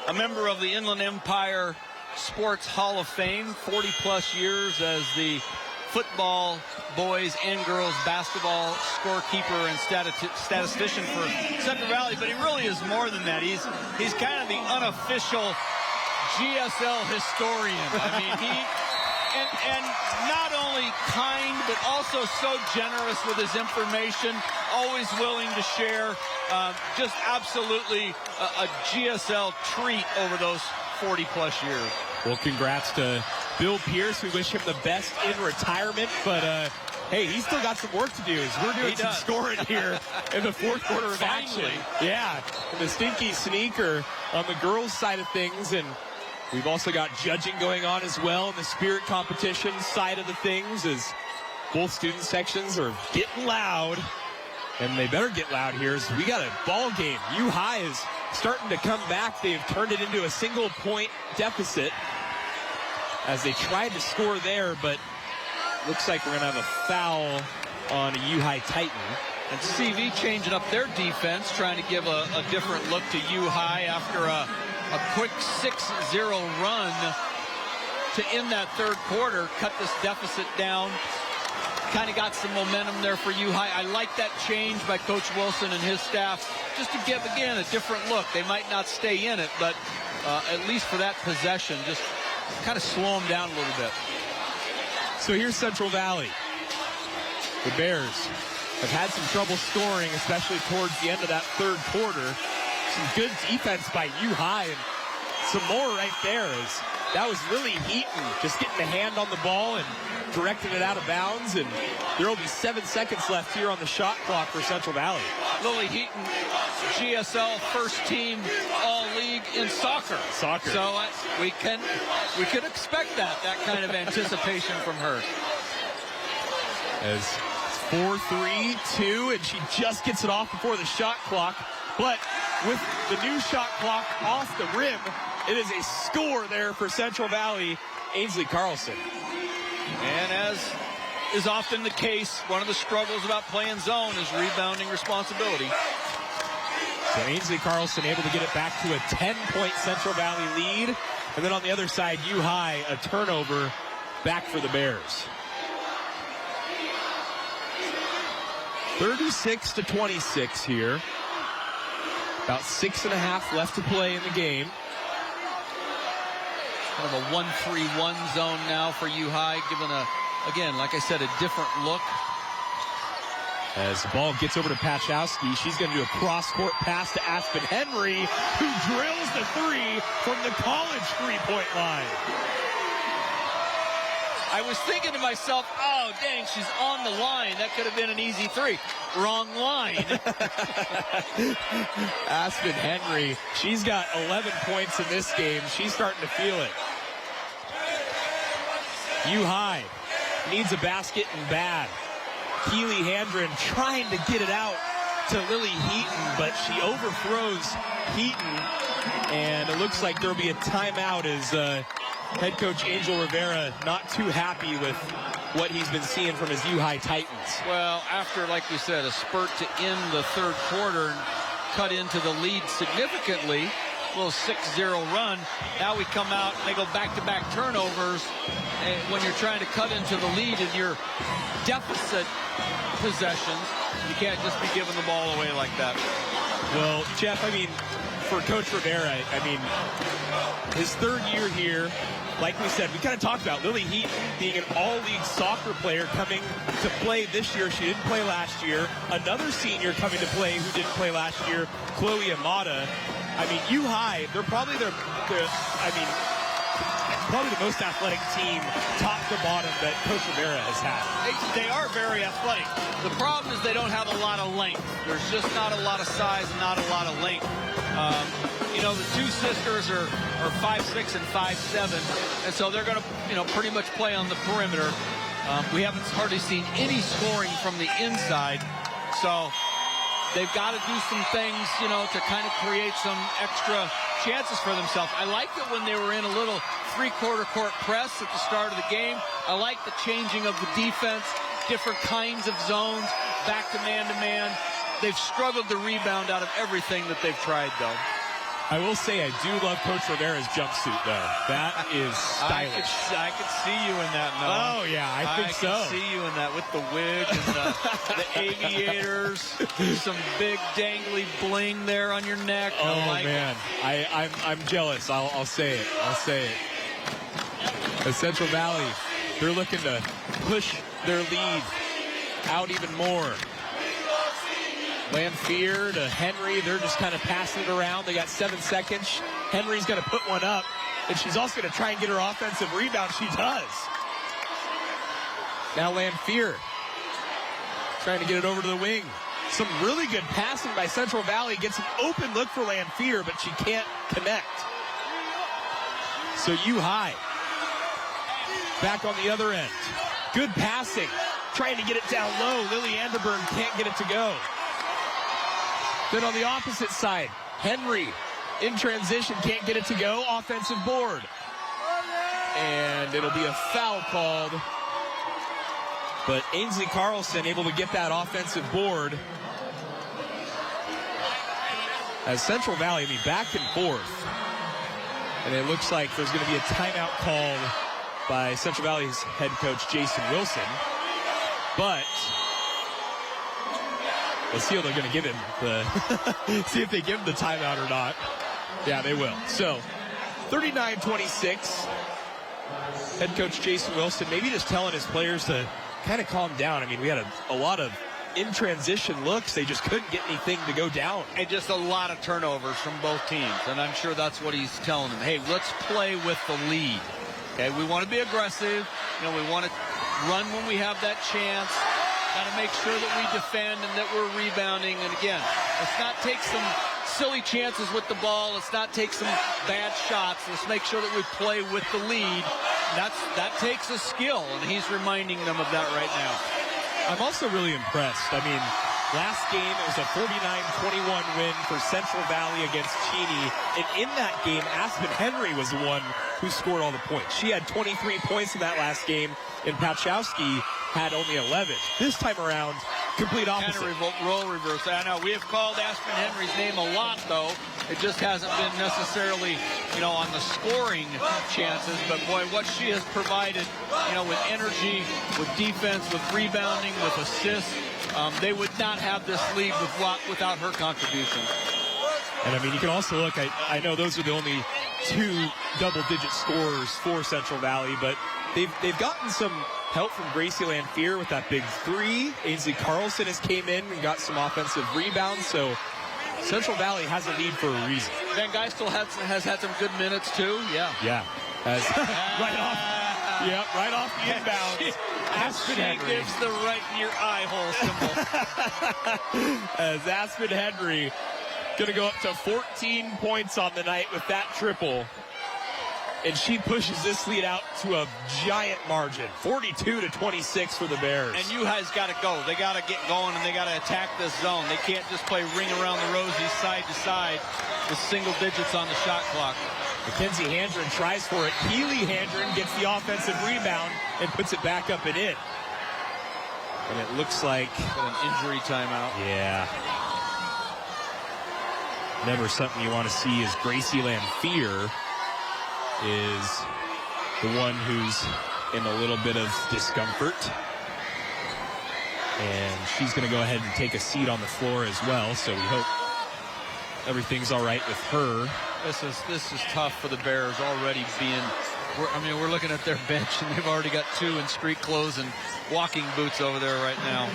a member of the Inland Empire Sports Hall of Fame, 40-plus years as the football, boys and girls basketball scorekeeper and statistician for Central Valley, but he really is more than that. He's kind of the unofficial GSL historian. I mean, and not only kind, but also so generous with his information, always willing to share. Just absolutely a GSL treat over those 40-plus years. Well, congrats to Bill Pierce. We wish him the best in retirement, but hey, he's still got some work to do as we're doing some scoring here in the fourth quarter of action. Yeah, and the Stinky Sneaker on the girls' side of things, and We've also got judging going on as well in the spirit competition side of the things, as both student sections are getting loud. And they better get loud here, as we got a ball game. UHI is starting to come back. They've turned it into a single-point deficit as they tried to score there, but looks like we're going to have a foul on a UHI Titan. And CV changing up their defense, trying to give a different look to UHI after a quick 6-0 run to end that third quarter, cut this deficit down. Kind of got some momentum there for UHI. I like that change by Coach Wilson and his staff, just to give, again, a different look. They might not stay in it, but at least for that possession, just kind of slow them down a little bit. So here's Central Valley. The Bears have had some trouble scoring, especially towards the end of that third quarter. Some good defense by UHI, and some more right there. As that was Lily Heaton just getting a hand on the ball and directing it out of bounds, and there will be 7 seconds left here on the shot clock for Central Valley. Lily Heaton, GSL first team all-league in soccer. So we can expect that kind of anticipation from her. As 4-3-2, and she just gets it off before the shot clock. But with the new shot clock off the rim, it is a score there for Central Valley, Ainsley Carlson. And as is often the case, one of the struggles about playing zone is rebounding responsibility. So Ainsley Carlson able to get it back to a 10-point Central Valley lead. And then on the other side, UHI, a turnover back for the Bears. 36-26 here. About 6.5 left to play in the game. Kind of a 1-3-1 zone now for UHI, given again, like I said, a different look. As the ball gets over to Pachowski, she's going to do a cross-court pass to Aspen Henry, who drills the three from the college three-point line. I was thinking to myself, oh, dang, she's on the line. That could have been an easy three. Wrong line. Aspen Henry, she's got 11 points in this game. She's starting to feel it. UHI needs a basket and bad. Keely Handren trying to get it out to Lily Heaton, but she overthrows Heaton, and it looks like there'll be a timeout as head coach Angel Rivera not too happy with what he's been seeing from his UHI Titans. Well, after, like we said, a spurt to end the third quarter and cut into the lead significantly, a little 6-0 run, now we come out and they go back-to-back turnovers. And when you're trying to cut into the lead in your deficit possessions, you can't just be giving the ball away like that. Well, Jeff, I mean, for Coach Rivera, I mean, his third year here, like we said, we kind of talked about Lily Heaton being an all-league soccer player coming to play this year. She didn't play last year. Another senior coming to play who didn't play last year, Chloe Amata. I mean, UHI, they're probably probably the most athletic team, top to bottom, that Coach Rivera has had. They are very athletic. The problem is they don't have a lot of length. There's just not a lot of size and not a lot of length. You know, the two sisters are 5'6" and 5'7", and so they're going to, pretty much play on the perimeter. We haven't hardly seen any scoring from the inside, so they've got to do some things, to kind of create some extra chances for themselves. I liked it when they were in a little three-quarter court press at the start of the game. I like the changing of the defense, different kinds of zones, back to man-to-man. They've struggled to rebound out of everything that they've tried, though. I will say I do love Coach Rivera's jumpsuit, though. That is stylish. I could see you in that, Noah. Oh, yeah, I think so. I could see you in that with the wig and the aviators. Some big dangly bling there on your neck. Oh, man. I'm jealous. I'll say it. I'll say it. The Central Valley, they're looking to push their lead out even more. Lanphier to Henry. They're just kind of passing it around. They got 7 seconds. Henry's going to put one up, and she's also going to try and get her offensive rebound. She does. Now Lanphier trying to get it over to the wing. Some really good passing by Central Valley. Gets an open look for Lanphier, but she can't connect. So UHI back on the other end. Good passing. Trying to get it down low. Lily Anderberg can't get it to go. Then on the opposite side, Henry in transition, can't get it to go. Offensive board. And it'll be a foul called. But Ainsley Carlson able to get that offensive board. As Central Valley, back and forth. And it looks like there's going to be a timeout called by Central Valley's head coach, Jason Wilson. But let's see if they're going to give him see if they give him the timeout or not. Yeah, they will. So 39-26. Head coach Jason Wilson maybe just telling his players to kind of calm down. We had a lot of in-transition looks. They just couldn't get anything to go down. And just a lot of turnovers from both teams. And I'm sure that's what he's telling them. Hey, let's play with the lead. Okay, we want to be aggressive. We want to run when we have that chance. Got to make sure that we defend and that we're rebounding. And again, let's not take some silly chances with the ball. Let's not take some bad shots. Let's make sure that we play with the lead. That takes a skill, and he's reminding them of that right now. I'm also really impressed. Last game, it was a 49-21 win for Central Valley against Cheney. And in that game, Aspen Henry was the one who scored all the points. She had 23 points in that last game, and Pachowski had only 11. This time around, complete opposite. Role reverse. I know. We have called Aspen Henry's name a lot, though. It just hasn't been necessarily, on the scoring chances. But, boy, what she has provided, with energy, with defense, with rebounding, with assists, they would not have this lead without her contribution. And, you can also look, I know those are the only 2 double-digit scorers for Central Valley, but they've gotten some help from Gracie Lanphier with that big 3. Ainsley Carlson has came in and got some offensive rebounds, so Central Valley has a lead for a reason. Van Geistel has had some good minutes, too. Yeah. Yeah. Right off the inbound. Aspen Henry gives the right in your eye hole symbol. As Aspen Henry going to go up to 14 points on the night with that triple. And she pushes this lead out to a giant margin, 42-26 for the Bears. And UHI's got to go. They got to get going, and they got to attack this zone. They can't just play ring around the rosy side to side with single digits on the shot clock. Mackenzie Handren tries for it. Keely Handren gets the offensive rebound and puts it back up and in. And it looks like an injury timeout. Yeah. Never something you want to see is Gracie Lanphier is the one who's in a little bit of discomfort. And she's going to go ahead and take a seat on the floor as well, so we hope everything's all right with her. This is tough for the Bears already we're looking at their bench, and they've already got 2 in street clothes and walking boots over there right now.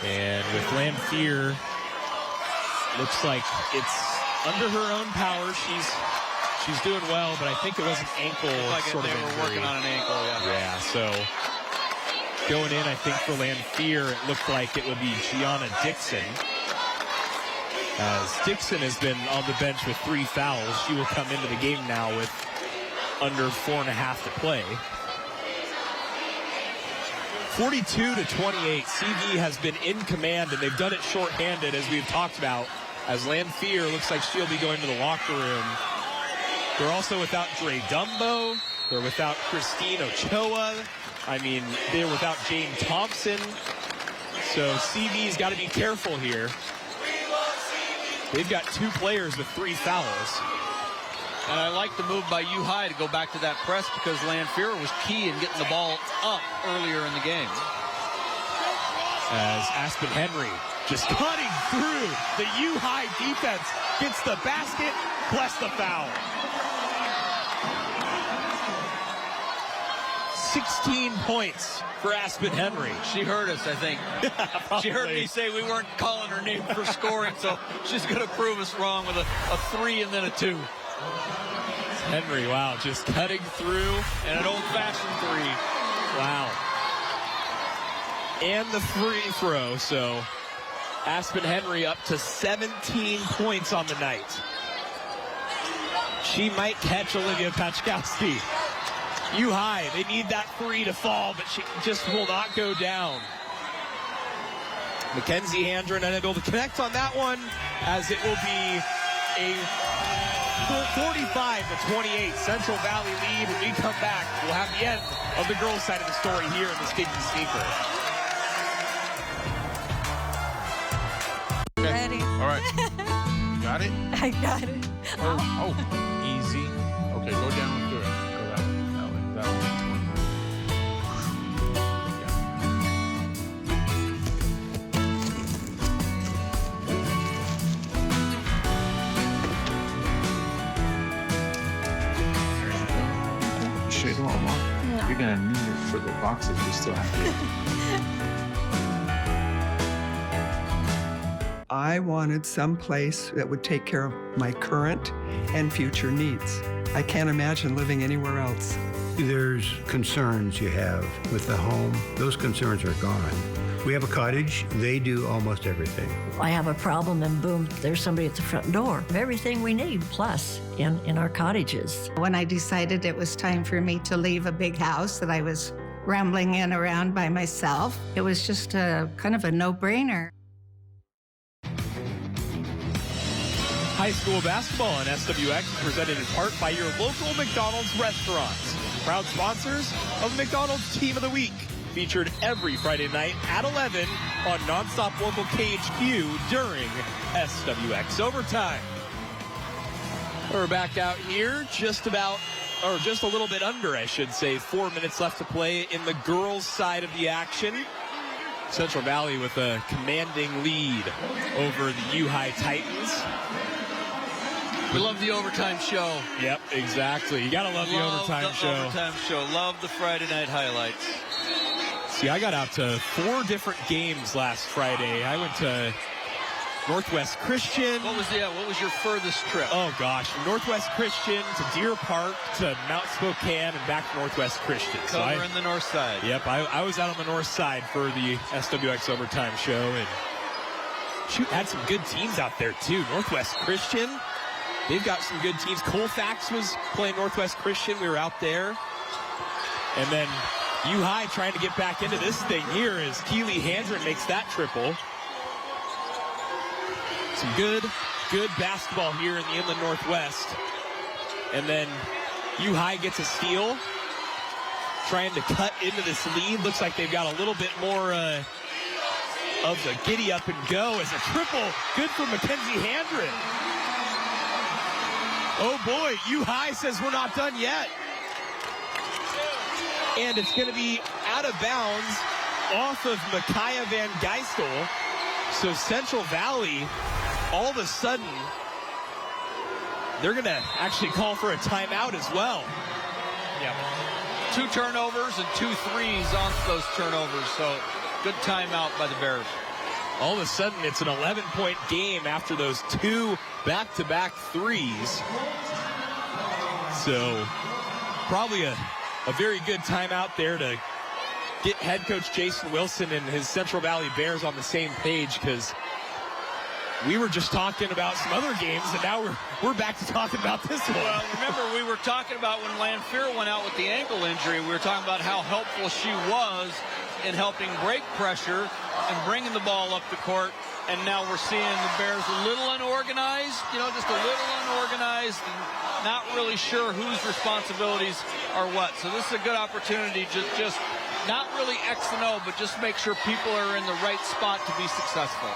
And with Lanphier, looks like it's under her own power. She's doing well, but I think it was an ankle sort of injury. They were working on an ankle, yeah. Yeah, so going in, I think for Lanphier, it looked like it would be Gianna Dixon. As Dixon has been on the bench with 3 fouls, she will come into the game now with under 4.5 to play. 42-28. CV has been in command, and they've done it shorthanded, as we've talked about, as Lanphier looks like she'll be going to the locker room. They're also without Dre Dumbo. They're without Christine Ochoa. They're without Jane Thompson. So CV's got to be careful here. They've got 2 players with 3 fouls. And I like the move by UHI to go back to that press, because Lanphier was key in getting the ball up earlier in the game. As Aspen Henry just cutting through the UHI defense, gets the basket, plus the foul. 16 points for Aspen Henry. She heard us, I think. She heard me say we weren't calling her name for scoring, so she's going to prove us wrong with a 3 and then a 2. Henry, wow, just cutting through. And an old-fashioned 3. Wow. And the free throw, so Aspen Henry up to 17 points on the night. She might catch Olivia Pachkowski. UHI, they need that three to fall, but she just will not go down. Mackenzie Handren unable to connect on that one, as it will be a 45-28 Central Valley lead. When we come back, we'll have the end of the girls' side of the story here in the Stinky Sneaker. Okay. Ready. All right. You got it? I got it. Oh, easy. Okay, go down and do it. Go that way, that way. Straight along. No. You're gonna need it for the boxes we still have to. I wanted some place that would take care of my current and future needs. I can't imagine living anywhere else. There's concerns you have with the home. Those concerns are gone. We have a cottage. They do almost everything. I have a problem, and boom, there's somebody at the front door. Everything we need, plus in our cottages. When I decided it was time for me to leave a big house that I was rambling in around by myself, it was just a kind of a no-brainer. High school basketball on SWX is presented in part by your local McDonald's restaurants. Proud sponsors of the McDonald's Team of the Week. Featured every Friday night at 11 on Nonstop Local KHQ during SWX Overtime. We're back out here, just a little bit under, I should say. 4 minutes left to play in the girls' side of the action. Central Valley with a commanding lead over the UHI Titans. We love the overtime show. Yep, exactly. You gotta love the overtime show. Love the Friday night highlights. See, I got out to 4 different games last Friday. I went to Northwest Christian. What was your furthest trip? Oh gosh, from Northwest Christian to Deer Park to Mount Spokane and back to Northwest Christian. Covering the north side. Yep, I was out on the north side for the SWX Overtime show, and shoot, had some good teams out there too. Northwest Christian, they've got some good teams. Colfax was playing Northwest Christian. We were out there. And then UHI trying to get back into this thing here as Keely Handren makes that triple. Some good basketball here in the Inland Northwest. And then UHI gets a steal, trying to cut into this lead. Looks like they've got a little bit more of the giddy up and go as a triple. Good for Mackenzie Handren. Oh boy, UHI says we're not done yet. And it's going to be out of bounds off of Micaiah Van Geistel. So Central Valley, all of a sudden, they're going to actually call for a timeout as well. Yeah. 2 turnovers and 2 threes on those turnovers. So good timeout by the Bears. All of a sudden, it's an 11-point game after those 2 back-to-back threes. So probably a very good timeout there to get head coach Jason Wilson and his Central Valley Bears on the same page, because we were just talking about some other games, and now we're back to talking about this one. Well, remember, we were talking about when Lanphier went out with the ankle injury, we were talking about how helpful she was in helping break pressure and bringing the ball up the court. And now we're seeing the Bears a little unorganized, just a little unorganized, and not really sure whose responsibilities are what. So this is a good opportunity to just not really X and O, but just make sure people are in the right spot to be successful.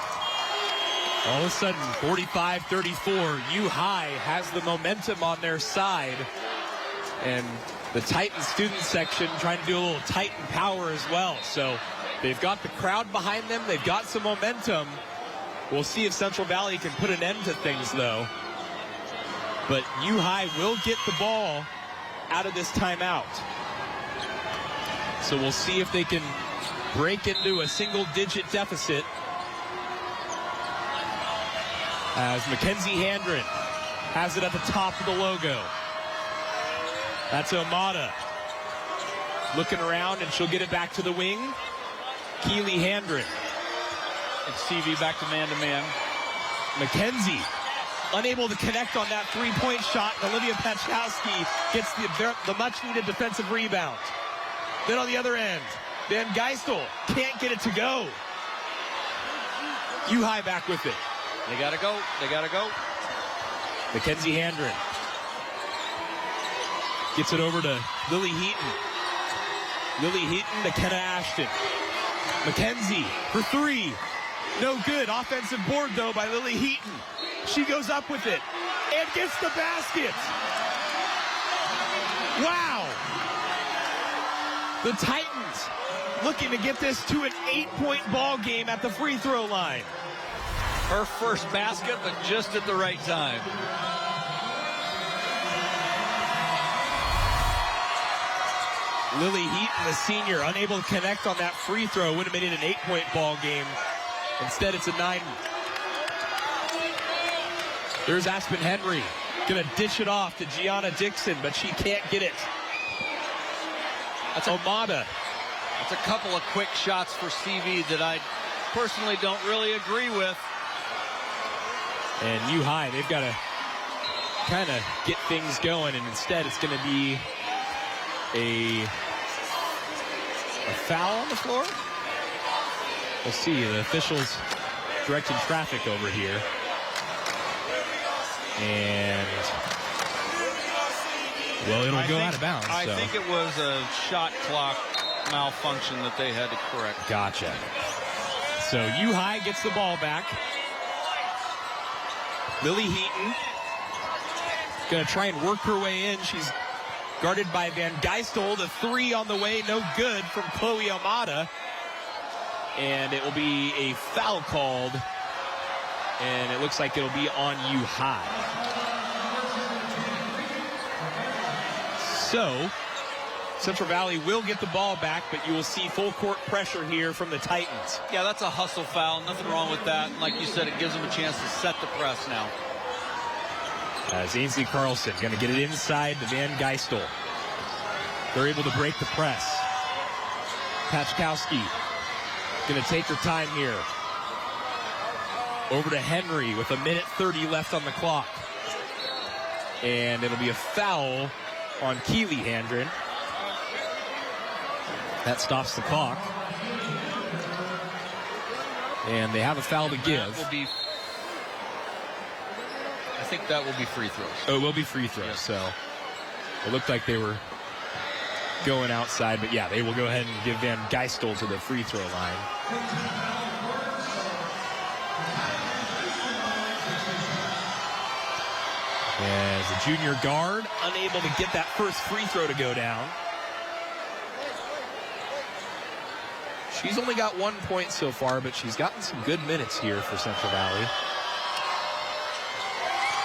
All of a sudden, 45-34, UHI has the momentum on their side. And the Titan student section trying to do a little Titan power as well. So they've got the crowd behind them. They've got some momentum. We'll see if Central Valley can put an end to things, though. But UHI will get the ball out of this timeout. So we'll see if they can break into a single-digit deficit. As Mackenzie Handren has it at the top of the logo. That's Omada looking around, and she'll get it back to the wing. Keely Handren. And CV back to man-to-man. Mackenzie unable to connect on that three-point shot. Olivia Pachkowski gets the much-needed defensive rebound. Then on the other end, Van Geistel can't get it to go. UHI back with it. They got to go. They got to go. Mackenzie Handren gets it over to Lily Heaton. Lily Heaton to Kenna Ashton. Mackenzie for three. No good. Offensive board, though, by Lily Heaton. She goes up with it and gets the basket. Wow. The Titans looking to get this to an 8-point ball game at the free throw line. Her first basket, but just at the right time. Lily Heaton, the senior, unable to connect on that free throw. Would have made it an 8-point ball game. Instead, it's a 9. There's Aspen Henry. Gonna dish it off to Gianna Dixon, but she can't get it. That's Omada. That's a couple of quick shots for CV that I personally don't really agree with. And UHI, they've got to kind of get things going, and instead it's going to be a foul on the floor. We'll see. The officials directing traffic over here. And, well, it'll go out of bounds. I think it was a shot clock malfunction that they had to correct. Gotcha. So UHI gets the ball back. Lily Heaton going to try and work her way in. She's guarded by Van Geistel. The three on the way, no good from Chloe Omada. And it will be a foul called. And it looks like it'll be on UHI. So, Central Valley will get the ball back, but you will see full court pressure here from the Titans. Yeah, that's a hustle foul. Nothing wrong with that. And like you said, it gives them a chance to set the press now. As Ainsley Carlson going to get it inside to Van Geistel. They're able to break the press. Pachkowski going to take her time here. Over to Henry with 1:30 left on the clock. And it'll be a foul on Keely Handren. That stops the clock. And they have a foul to give. I think that will be free throws. Oh, it will be free throws. So it looked like they were going outside. But yeah, they will go ahead and give Van Geistel to the free throw line. As the junior guard unable to get that first free throw to go down. She's only got 1 point so far, but she's gotten some good minutes here for Central Valley.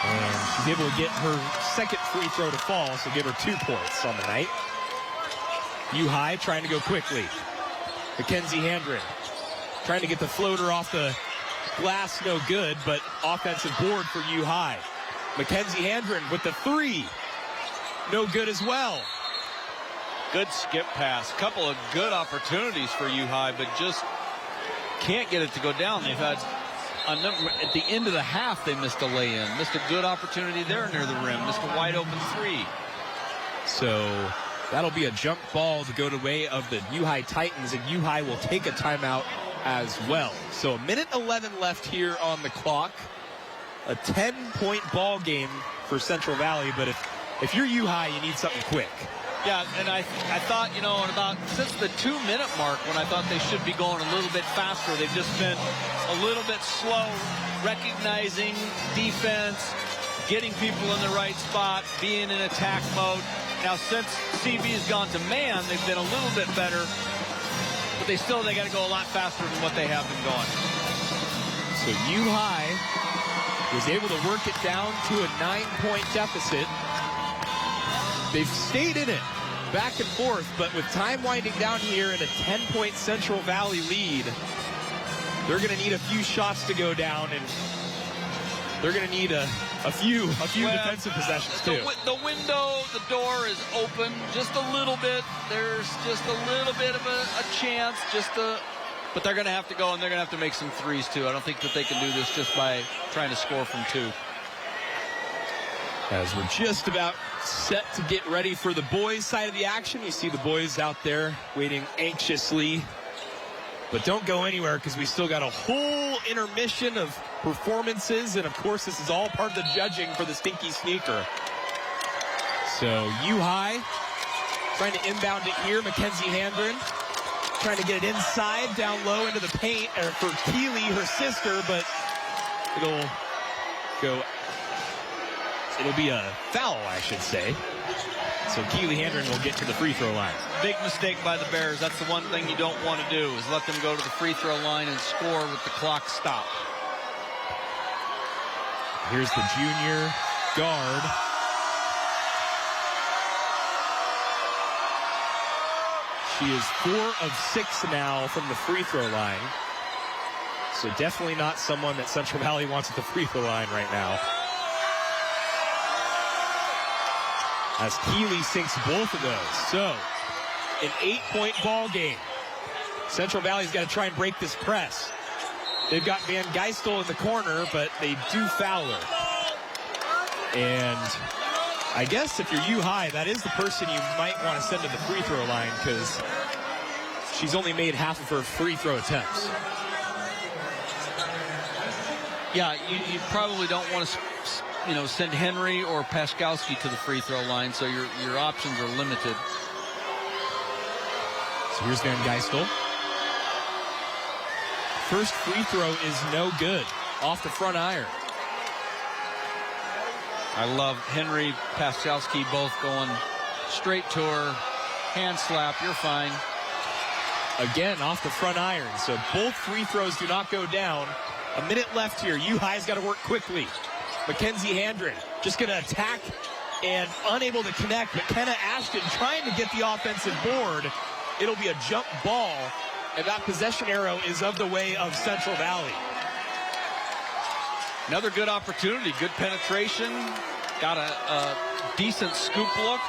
And she's able to get her second free throw to fall, so give her 2 points on the night. UHI trying to go quickly. Mackenzie Handren trying to get the floater off the glass, no good, but offensive board for UHI. Mackenzie Handren with the three. No good as well. Good skip pass. Couple of good opportunities for UHI, but just can't get it to go down. They've had a number, at the end of the half, they missed a lay-in. Missed a good opportunity there near the rim. Missed a wide-open three. So that'll be a jump ball to go the way of the UHI Titans, and UHI will take a timeout as well. So 1:11 left here on the clock. A 10-point ball game for Central Valley, but if you're UHI, you need something quick. Yeah, and I thought, you know, about since the 2-minute mark when I thought they should be going a little bit faster, they've just been a little bit slow, recognizing defense, getting people in the right spot, being in attack mode. Now, since CV has gone to man, they've been a little bit better, but they got to go a lot faster than what they have been going. So UHI was able to work it down to a 9-point deficit. They've stayed in it back and forth, but with time winding down here and a 10-point Central Valley lead, they're going to need a few shots to go down, and they're going to need a few defensive possessions too. The window, the door is open just a little bit. There's just a little bit of a chance, but they're going to have to go, and they're going to have to make some threes too. I don't think that they can do this just by trying to score from two. As we're just about set to get ready for the boys' side of the action. You see the boys out there waiting anxiously. But don't go anywhere because we still got a whole intermission of performances. And, of course, this is all part of the judging for the Stinky Sneaker. So UHI trying to inbound it here. Mackenzie Handren trying to get it inside, down low into the paint for Keeley, her sister. But it'll go... It'll be a foul, I should say. So Keeley Handren will get to the free throw line. Big mistake by the Bears. That's the one thing you don't want to do, is let them go to the free throw line and score with the clock stopped. Here's the junior guard. She is 4 of 6 now from the free throw line. So definitely not someone that Central Valley wants at the free throw line right now. As Keeley sinks both of those. So, an 8-point ball game. Central Valley's got to try and break this press. They've got Van Geistel in the corner, but they do foul her. And I guess if you're UHI, that is the person you might want to send to the free throw line because she's only made half of her free throw attempts. Yeah, you probably don't want to send Henry or Paschalski to the free throw line, so your options are limited. So here's Van Geistel. First free throw is no good. Off the front iron. I love Henry, Paschalski both going straight to her. Hand slap, you're fine. Again, off the front iron. So both free throws do not go down. A minute left here. UHI's got to work quickly. Mackenzie Handren just going to attack and unable to connect. McKenna Ashton trying to get the offensive board. It'll be a jump ball, and that possession arrow is of the way of Central Valley. Another good opportunity, good penetration. Got a decent scoop look.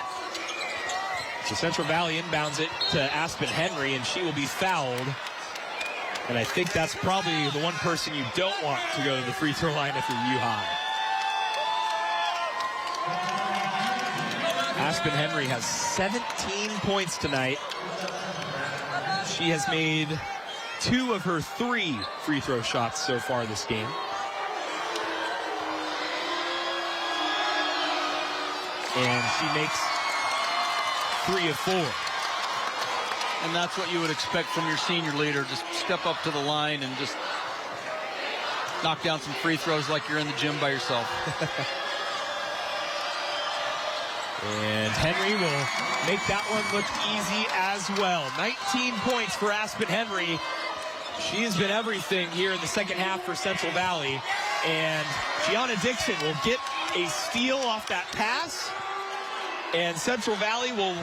So Central Valley inbounds it to Aspen Henry, and she will be fouled. And I think that's probably the one person you don't want to go to the free throw line if you're UHI. Aspen Henry has 17 points tonight. She has made 2 of her 3 free throw shots so far this game. And she makes 3 of 4. And that's what you would expect from your senior leader. Just step up to the line and just knock down some free throws like you're in the gym by yourself. And Henry will make that one look easy as well. 19 points for Aspen Henry. She has been everything here in the second half for Central Valley. And Gianna Dixon will get a steal off that pass. And Central Valley will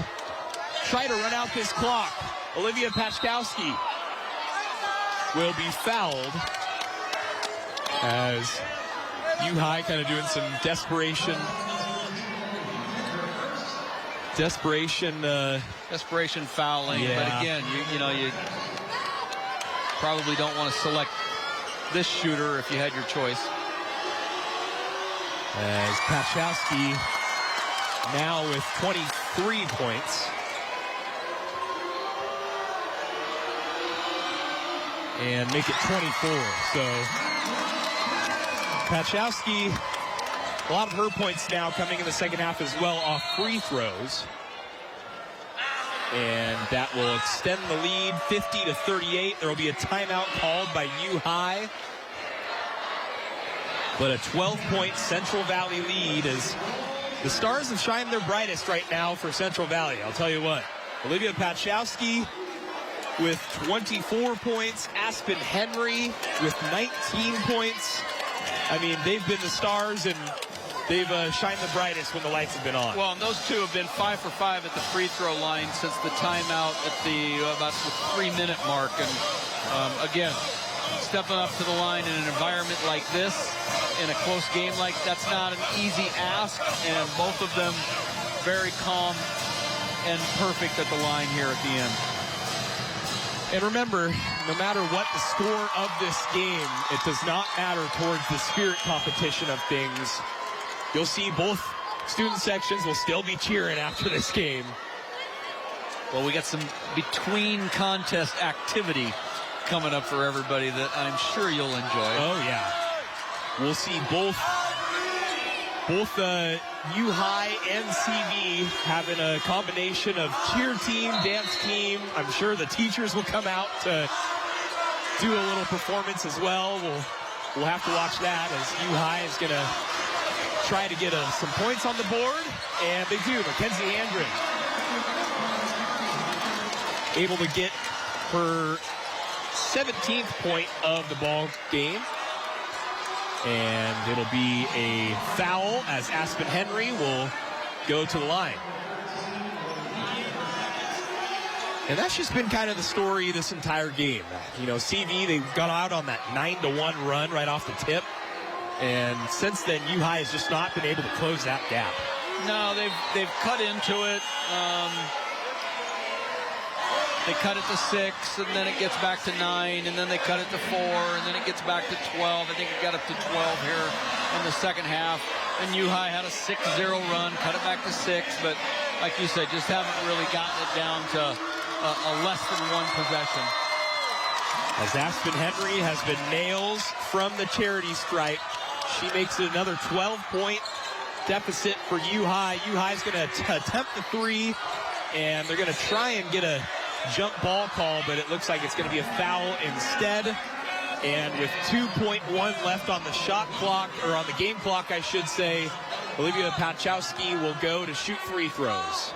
try to run out this clock. Olivia Paschalski will be fouled as UHI kind of doing some desperation fouling. Yeah. But again, you probably don't want to select this shooter if you had your choice. As Paschalski now with 23 points. And make it 24. So Paschalski, a lot of her points now coming in the second half as well off free throws. And that will extend the lead 50-38. There will be a timeout called by UHI. But a 12-point Central Valley lead as the stars have shined their brightest right now for Central Valley. I'll tell you what, Olivia Paschalski with 24 points, Aspen Henry with 19 points. I mean, they've been the stars and they've shined the brightest when the lights have been on. Well, and those two have been 5 for 5 at the free throw line since the timeout at the about the 3-minute mark. And again, stepping up to the line in an environment like this, in a close game like that's not an easy ask. And both of them very calm and perfect at the line here at the end. And remember, no matter what the score of this game, it does not matter towards the spirit competition of things. You'll see both student sections will still be cheering after this game. Well, we got some between contest activity coming up for everybody that I'm sure you'll enjoy. Oh, yeah. We'll see both UHI and CV having a combination of cheer team, dance team. I'm sure the teachers will come out to do a little performance as well. We'll have to watch that as UHI is going to try to get some points on the board, and they do. Mackenzie Andren able to get her 17th point of the ball game. And it'll be a foul as Aspen Henry will go to the line. And that's just been kind of the story this entire game. You know, CV, they got out on that 9-1 run right off the tip. And since then, UHI has just not been able to close that gap. No, they've cut into it. They cut it to 6, and then it gets back to 9, and then they cut it to 4, and then it gets back to 12. I think it got up to 12 here in the second half. And UHI had a 6-0 run, cut it back to 6, but like you said, just haven't really gotten it down to a less than one possession. As Aspen Henry has been nails from the charity stripe, she makes it another 12-point deficit for UHI. UHI is going to attempt the 3, and they're going to try and get a jump ball call, but it looks like it's going to be a foul instead. And with 2.1 left on the shot clock, or on the game clock, I should say, Olivia Pachowski will go to shoot free throws.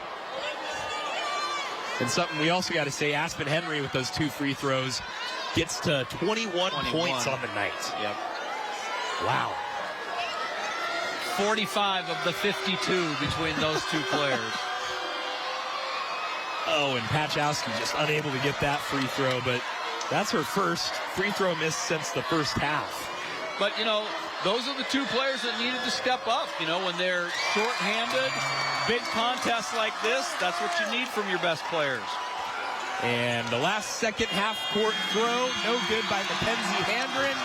And something we also got to say, Aspen Henry with those 2 free throws gets to 21 points on the night. Yep. Wow. 45 of the 52 between those two players. Oh, and Pachowski just unable to get that free throw, but that's her first free throw miss since the first half. But, you know, those are the 2 players that needed to step up. You know, when they're shorthanded, big contests like this, that's what you need from your best players. And the last second half court throw, no good by Mackenzie Handren.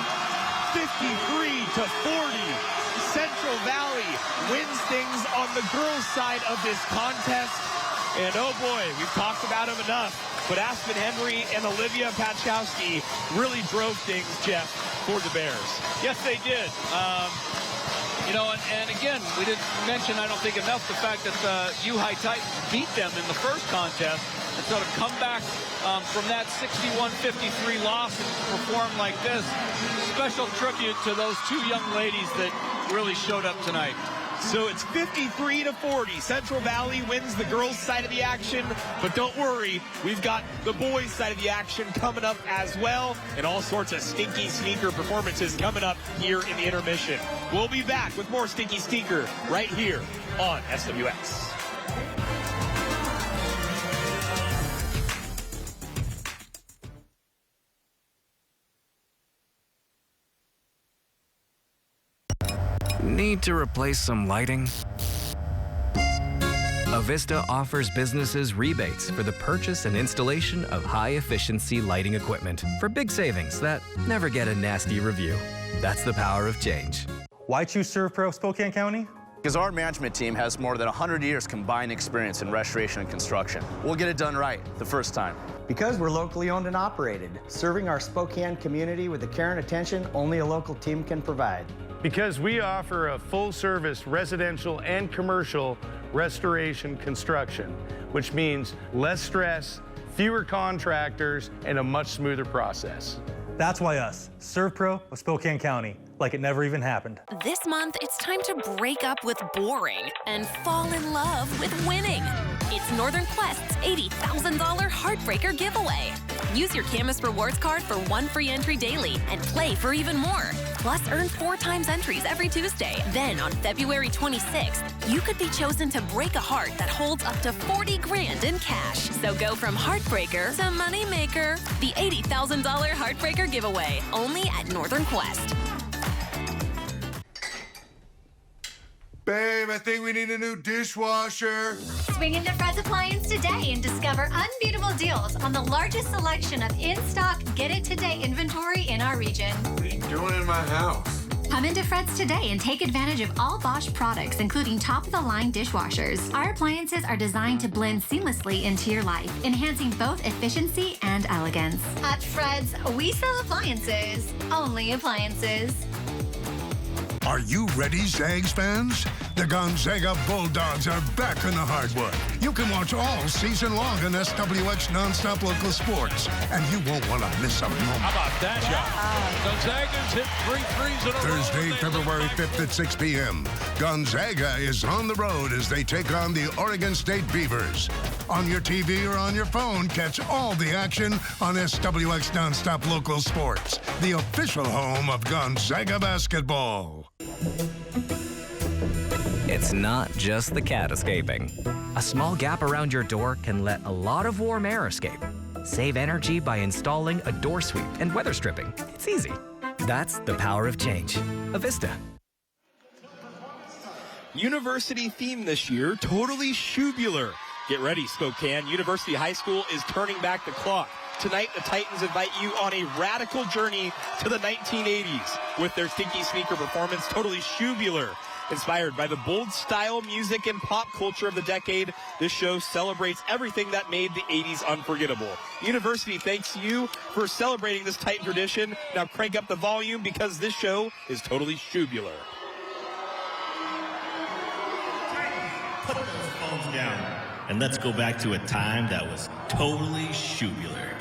53-40. Central Valley wins things on the girls' side of this contest. And oh boy, we've talked about him enough, but Aspen Henry and Olivia Pachowski really drove things, Jeff, for the Bears. Yes, they did. You know, and again, we didn't mention, I don't think enough, the fact that the UHI Titans beat them in the first contest. And so to come back from that 61-53 loss and perform like this, special tribute to those 2 young ladies that really showed up tonight. So it's 53-40. Central Valley wins the girls' side of the action, but don't worry, we've got the boys' side of the action coming up as well, and all sorts of Stinky Sneaker performances coming up here in the intermission. We'll be back with more Stinky Sneaker right here on SWX. Need to replace some lighting? Avista offers businesses rebates for the purchase and installation of high-efficiency lighting equipment for big savings that never get a nasty review. That's the power of change. Why choose ServPro Spokane County? Because our management team has more than 100 years combined experience in restoration and construction. We'll get it done right the first time. Because we're locally owned and operated, serving our Spokane community with the care and attention only a local team can provide. Because we offer a full-service residential and commercial restoration construction, which means less stress, fewer contractors, and a much smoother process. That's why us, ServPro of Spokane County, like it never even happened. This month, it's time to break up with boring and fall in love with winning. It's Northern Quest's $80,000 Heartbreaker giveaway. Use your Camus Rewards card for 1 free entry daily and play for even more. Plus, earn 4 times entries every Tuesday. Then, on February 26th, you could be chosen to break a heart that holds up to $40 grand in cash. So go from Heartbreaker to Moneymaker. The $80,000 Heartbreaker giveaway, only at Northern Quest. Babe, I think we need a new dishwasher. Swing into Fred's Appliance today and discover unbeatable deals on the largest selection of in-stock Get It Today inventory in our region. What are you doing in my house? Come into Fred's today and take advantage of all Bosch products, including top-of-the-line dishwashers. Our appliances are designed to blend seamlessly into your life, enhancing both efficiency and elegance. At Fred's, we sell appliances. Only appliances. Are you ready, Zags fans? The Gonzaga Bulldogs are back in the hardwood. You can watch all season long on SWX Nonstop Local Sports, and you won't want to miss a moment. How about that shot? Gonzaga's hit 3 threes in a row. Thursday, February 5th at 6 p.m. Gonzaga is on the road as they take on the Oregon State Beavers. On your TV or on your phone, catch all the action on SWX Nonstop Local Sports, the official home of Gonzaga basketball. It's not just the cat escaping. A small gap around your door can let a lot of warm air escape. Save energy by installing a door sweep and weather stripping. It's easy. That's the power of change. Avista. University theme this year, totally shoebular. Get ready, Spokane. University High School is turning back the clock. Tonight, the Titans invite you on a radical journey to the 1980s with their Stinky Sneaker performance, Totally Shoebular. Inspired by the bold style, music, and pop culture of the decade, this show celebrates everything that made the 80s unforgettable. University thanks you for celebrating this Titan tradition. Now crank up the volume because this show is totally shoebular. Put those phones down. And let's go back to a time that was totally shoebular.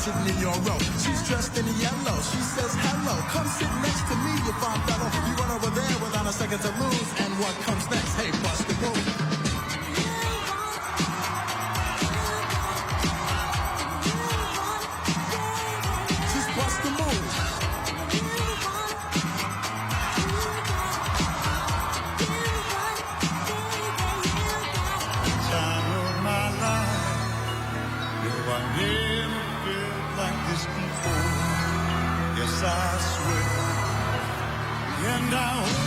Sitting in your row, she's dressed in yellow. She says hello, come sit next to me, you fine fellow. You run over there without a second to lose, and what comes next? Hey, bust the move. She's bust the move. Time of my life, no, I never felt like this before. Yes, I swear, and I hope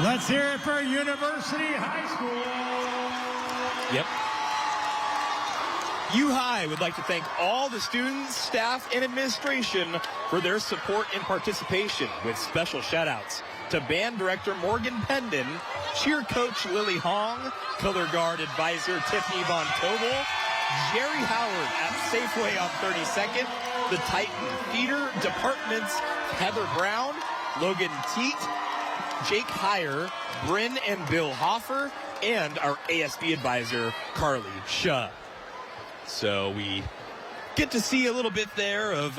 Let's hear it for University High School. Yep. UHI would like to thank all the students, staff, and administration for their support and participation, with special shout-outs to band director Morgan Pendon, cheer coach Lily Hong, color guard advisor Tiffany Von Tobel, Jerry Howard at Safeway on 32nd, the Titan Theater Department's Heather Brown, Logan Teat, Jake Heyer, Bryn and Bill Hoffer, and our ASB advisor, Carly Shah. So we get to see a little bit there of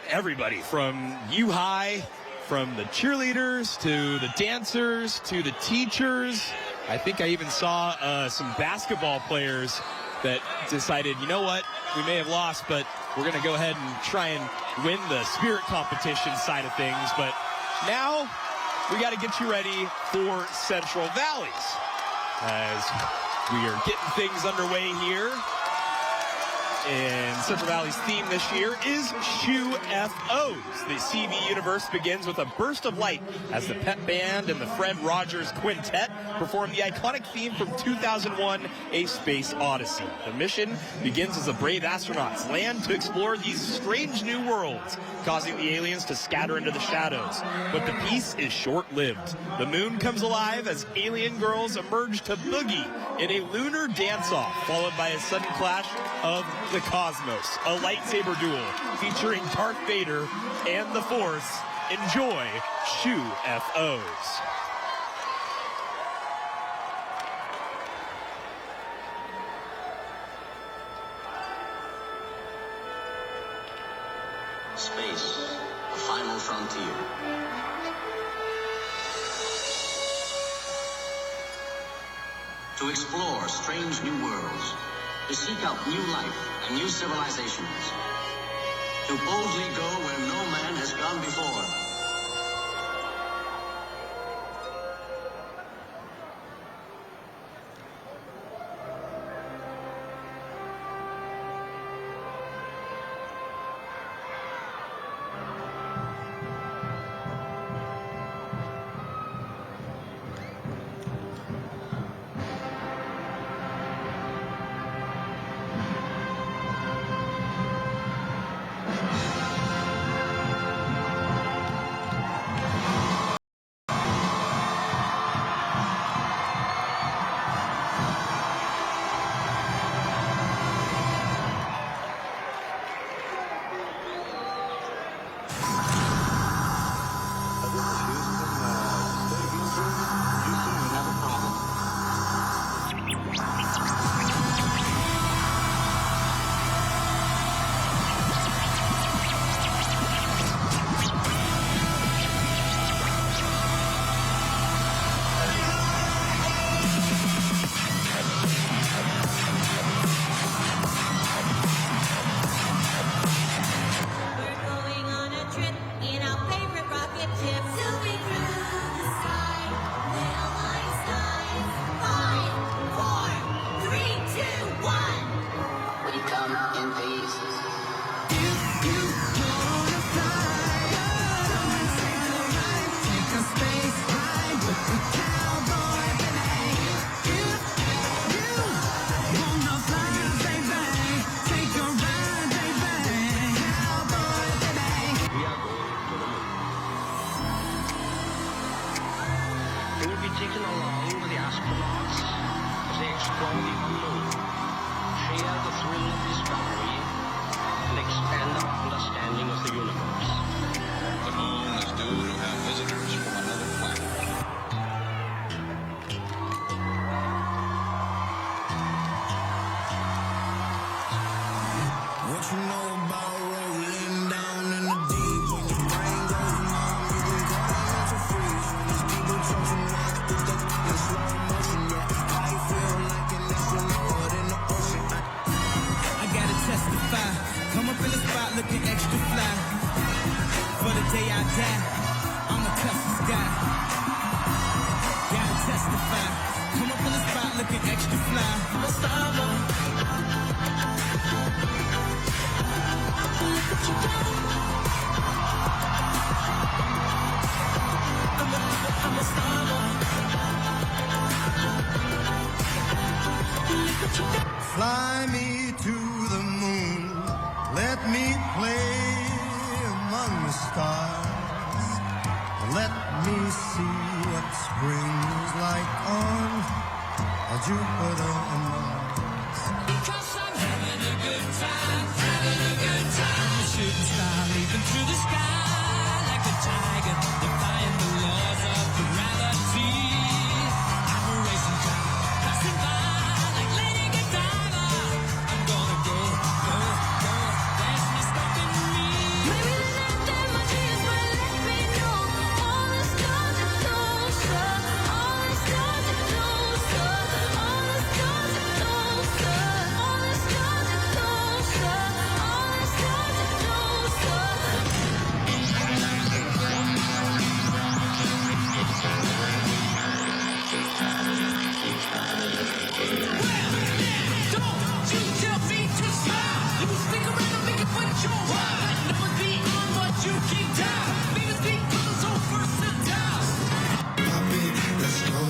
everybody from UHI, from the cheerleaders to the dancers to the teachers. I think I even saw some basketball players that decided, you know what, we may have lost, but we're going to go ahead and try and win the spirit competition side of things. But now we got to get you ready for Central Valley's, as we are getting things underway here. And Central Valley's theme this year is Shoe FOs. The CV universe begins with a burst of light as the Pep Band and the Fred Rogers Quintet perform the iconic theme from 2001, A Space Odyssey. The mission begins as the brave astronauts land to explore these strange new worlds, causing the aliens to scatter into the shadows. But the peace is short-lived. The moon comes alive as alien girls emerge to boogie in a lunar dance-off, followed by a sudden clash of the cosmos, a lightsaber duel featuring Darth Vader and the Force. Enjoy Shoe FOs. Space, the final frontier. To explore strange new worlds, to seek out new life and new civilizations, to boldly go where no man has gone before. I'm a star. Let me see what spring is like on Jupiter and Mars. Because I'm having a good time, having a good time. A shooting star leaping through the sky like a tiger, defying the laws of gravity. I'm a racing car, passing by like Lady Godiva. I'm gonna go, go, go. There's no stopping me. Maybe the next time my tears will let me know. All the stars are closer, all the stars are closer, all the stars are closer, all the stars are closer, all the stars are closer. Don't you tell me to smile. You speak around and make it what you're right. Never be on what you keep down. Baby, speak for the soul versatile. Papi, let's go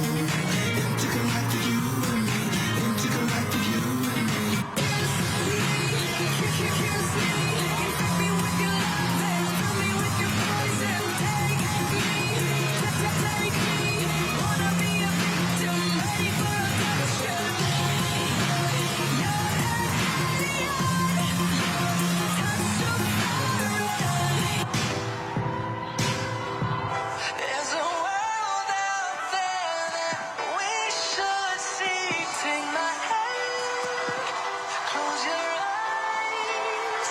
into galactic you and me, into galactic you and me. Kiss me, infect me with your love and fill me with your poison. Take me, wanna be a victim, ready for a passion. There's a world out there that we should see. Take my hand, close your eyes.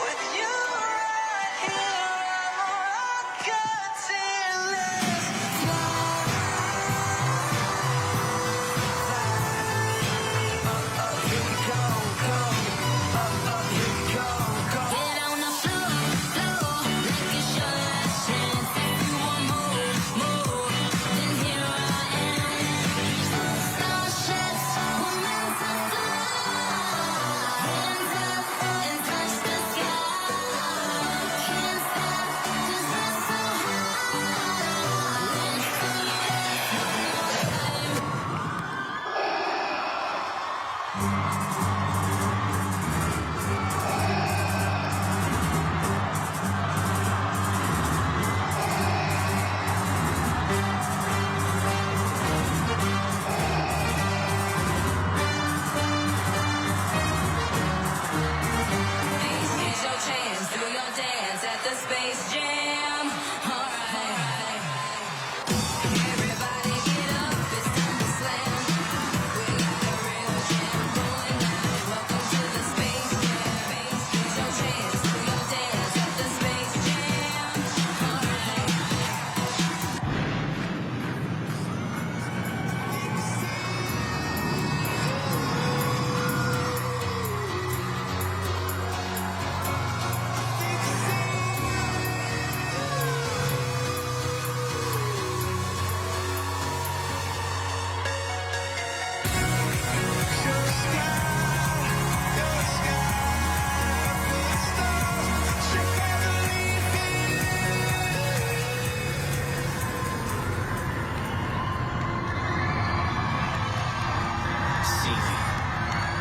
With you right here, I'm a rocket till let's get on the floor, like it's your last chance. If you want more, then here I am. Starships were meant to fly. Hands up and touch the sky. Can't stop 'cause we're so Here's your chance, do your dance at the Space Jam. Alright. Everybody get up, it's time to slam. We got a real jam going down. Welcome to the Space Jam. Here's your chance, do your dance at the Space Jam. Alright.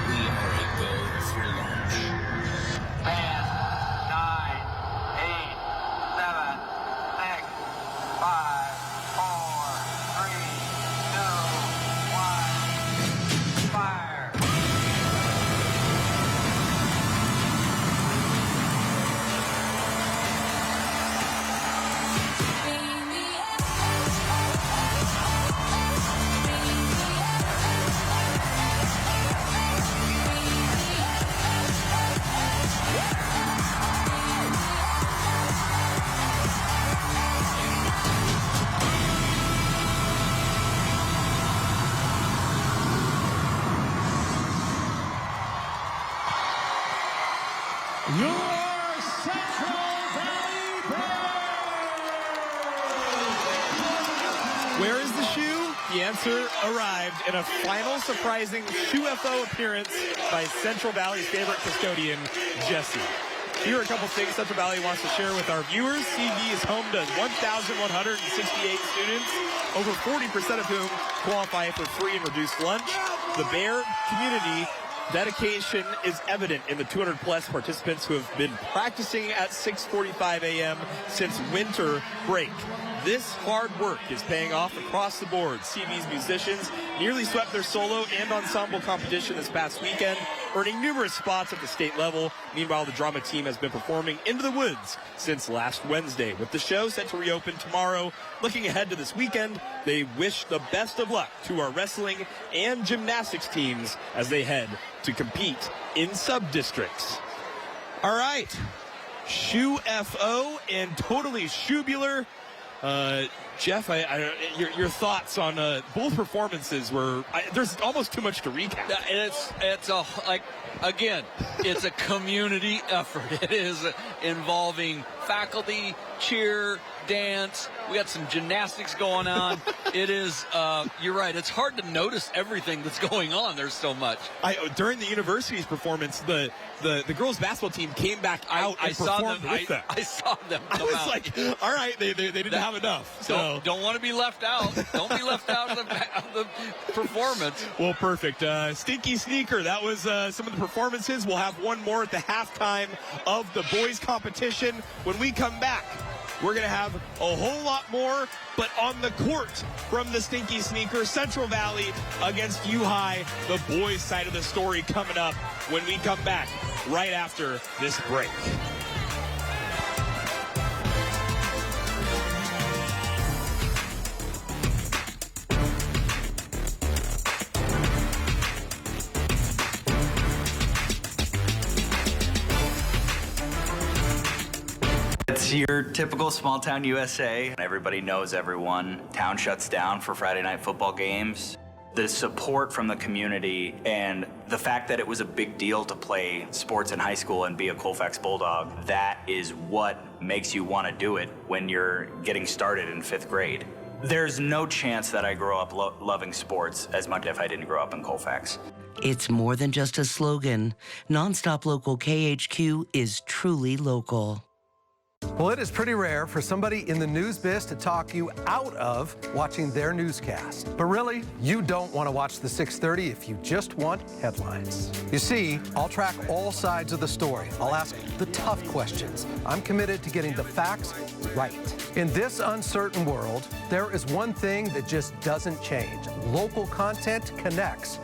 We are a go for launch. 10, 9, 8, 7, 6, 5, 4, 3, 2, 1. Fire. Where is the shoe? The answer arrived in a final surprising UFO appearance by Central Valley's favorite custodian, Jesse. Here are a couple things Central Valley wants to share with our viewers. CV is home to 1,168 students, over 40% of whom qualify for free and reduced lunch. The Bear community dedication is evident in the 200-plus participants who have been practicing at 6:45 a.m. since winter break. This hard work is paying off across the board. CV's musicians nearly swept their solo and ensemble competition this past weekend, earning numerous spots at the state level. Meanwhile, the drama team has been performing Into the Woods since last Wednesday, with the show set to reopen tomorrow. Looking ahead to this weekend, they wish the best of luck to our wrestling and gymnastics teams as they head to compete in sub-districts. All right, Shoe FO and Totally Shoebular. Jeff, your thoughts on both performances were, there's almost too much to recap. It's a community effort. It is involving faculty, cheer, dance. We got some gymnastics going on. It is, you're right, it's hard to notice everything that's going on. There's so much. During the university's performance, the girls basketball team came back out and performed with them. I saw them come I was out. like, all right, they didn't have enough. So don't want to be left out. Don't be left out of the performance. Well, perfect. Stinky Sneaker, that was some of the performances. We'll have one more at the halftime of the boys competition. When we come back, we're going to have a whole lot more, but on the court from the Stinky Sneaker, Central Valley against UHI, the boys' side of the story coming up when we come back right after this break. It's your typical small town USA. Everybody knows everyone. Town shuts down for Friday night football games. The support from the community and the fact that it was a big deal to play sports in high school and be a Colfax Bulldog, that is what makes you want to do it when you're getting started in 5th grade. There's no chance that I grow up loving sports as much if I didn't grow up in Colfax. It's more than just a slogan. Nonstop Local KHQ is truly local. Well, it is pretty rare for somebody in the news biz to talk you out of watching their newscast. But really, you don't want to watch the 6:30 if you just want headlines. You see, I'll track all sides of the story. I'll ask the tough questions. I'm committed to getting the facts right. In this uncertain world, there is one thing that just doesn't change. Local content connects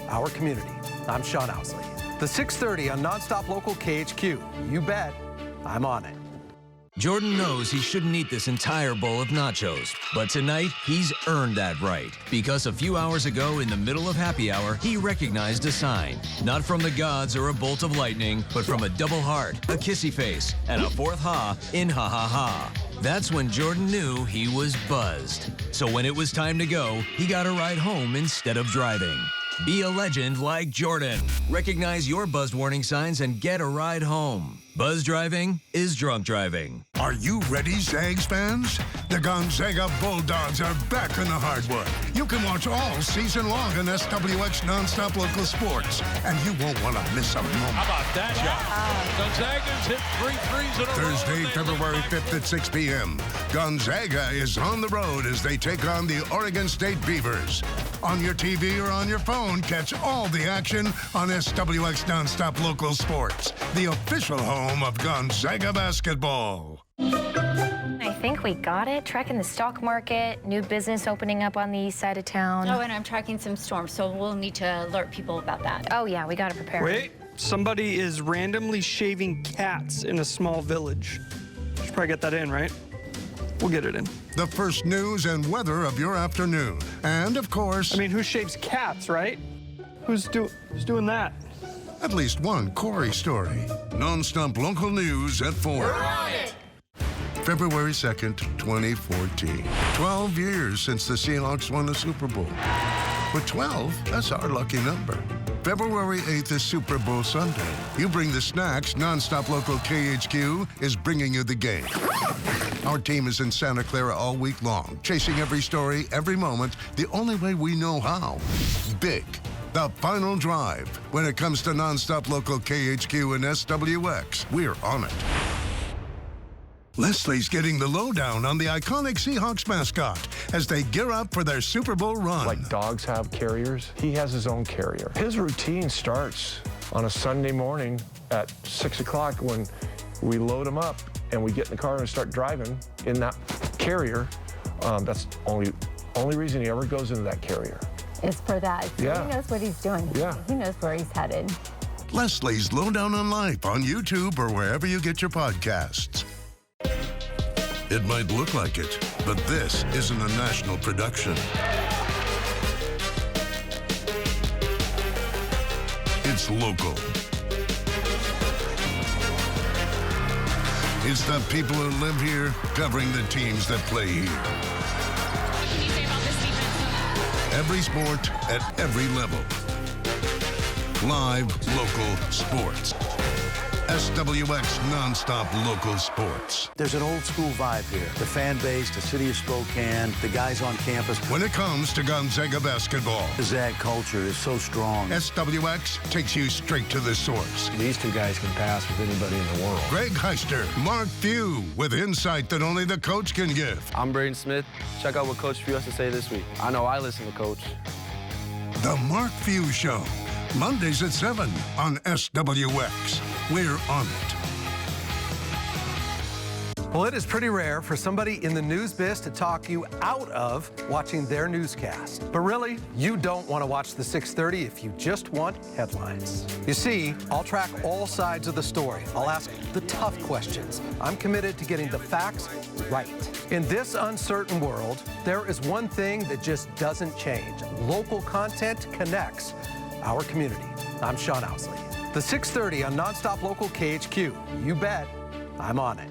our community. I'm Sean Ousley. The 6:30 on Nonstop Local KHQ. You bet, I'm on it. Jordan knows he shouldn't eat this entire bowl of nachos, but tonight he's earned that right because a few hours ago in the middle of happy hour, he recognized a sign, not from the gods or a bolt of lightning, but from a double heart, a kissy face, and a 4th ha in ha ha ha. That's when Jordan knew he was buzzed. So when it was time to go, he got a ride home instead of driving. Be a legend like Jordan. Recognize your buzzed warning signs and get a ride home. Buzz driving is drunk driving. Are you ready, Zags fans? The Gonzaga Bulldogs are back in the hardwood. You can watch all season long on SWX Nonstop Local Sports, and you won't want to miss a moment. How about that shot? Gonzaga's hit 3 threes in a row. Thursday, February 5th at 6 p.m. Gonzaga is on the road as they take on the Oregon State Beavers. On your TV or on your phone, catch all the action on SWX Nonstop Local Sports, the official home of Gonzaga basketball. I think we got it. Tracking the stock market, new business opening up on the east side of town. Oh, and I'm tracking some storms, so we'll need to alert people about that. Oh, yeah, we got to prepare. Wait, somebody is randomly shaving cats in a small village. Should probably get that in, right? We'll get it in. The first news and weather of your afternoon. And, of course... I mean, who shaves cats, right? Who's doing that? At least one Corey story. Non-stop local news at 4. We're on it! February 2nd, 2014. 12 years since the Seahawks won the Super Bowl. But 12, that's our lucky number. February 8th is Super Bowl Sunday. You bring the snacks, Nonstop Local KHQ is bringing you the game. Our team is in Santa Clara all week long, chasing every story, every moment, the only way we know how. Big. The final drive. When it comes to Nonstop Local KHQ and SWX, we're on it. Leslie's getting the lowdown on the iconic Seahawks mascot as they gear up for their Super Bowl run. Like dogs have carriers, he has his own carrier. His routine starts on a Sunday morning at 6 o'clock when we load him up and we get in the car and start driving in that carrier. That's only reason he ever goes into that carrier. It's for that. So Yeah. He knows what he's doing. Yeah. He knows where he's headed. Leslie's Lowdown on Life on YouTube or wherever you get your podcasts. It might look like it, but this isn't a national production. It's local. It's the people who live here covering the teams that play here. Every sport at every level. Live local sports. SWX nonstop local sports. There's an old school vibe here. The fan base, the city of Spokane, the guys on campus. When it comes to Gonzaga basketball, the Zag culture is so strong. SWX takes you straight to the source. These two guys can pass with anybody in the world. Greg Heister, Mark Few, with insight that only the coach can give. I'm Braden Smith. Check out what Coach Few has to say this week. I know I listen to Coach. The Mark Few Show, Mondays at 7 on SWX. We're on it. Well, it is pretty rare for somebody in the news biz to talk you out of watching their newscast. But really, you don't want to watch the 6:30 if you just want headlines. You see, I'll track all sides of the story. I'll ask the tough questions. I'm committed to getting the facts right. In this uncertain world, there is one thing that just doesn't change. Local content connects our community. I'm Sean Ousley. The 6:30 on Nonstop Local KHQ. You bet, I'm on it.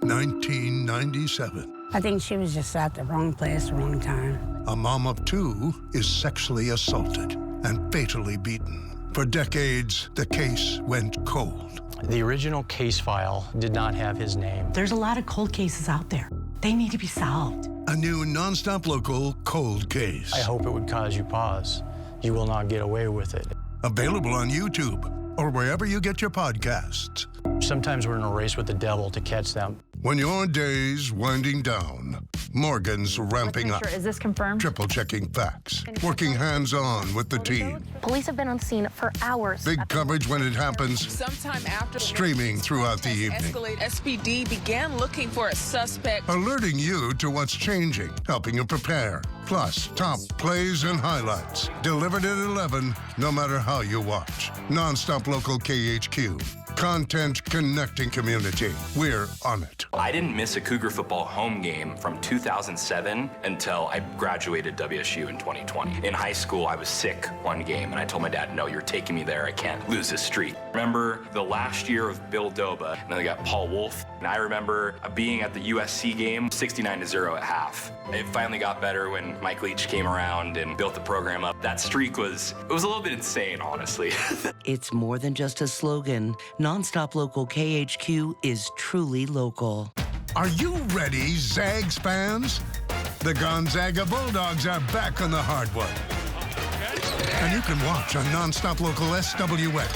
1997. I think she was just at the wrong place, wrong time. A mom of two is sexually assaulted and fatally beaten. For decades, the case went cold. The original case file did not have his name. There's a lot of cold cases out there. They need to be solved. A new Nonstop Local cold case. I hope it would cause you pause. You will not get away with it. Available on YouTube or wherever you get your podcasts. Sometimes we're in a race with the devil to catch them. When your day's winding down, Morgan's ramping up. Is this confirmed? Triple checking facts. Working hands-on with the team. Police have been on scene for hours. Big coverage when it happens. Sometime after Streaming throughout the evening. SPD began looking for a suspect. Alerting you to what's changing, helping you prepare. Plus, top plays and highlights. Delivered at 11, no matter how you watch. Nonstop Local KHQ. Content connecting community. We're on it. I didn't miss a Cougar football home game from 2007 until I graduated WSU in 2020. In high school, I was sick one game, and I told my dad, no, you're taking me there. I can't lose this streak. Remember the last year of Bill Doba, and then they got Paul Wolf. And I remember being at the USC game, 69-0 at half. It finally got better when Mike Leach came around and built the program up. That streak was a little bit insane, honestly. It's more than just a slogan. Nonstop Local KHQ is truly local. Are you ready, Zags fans? The Gonzaga Bulldogs are back on the hardwood. And you can watch on Nonstop Local SWX.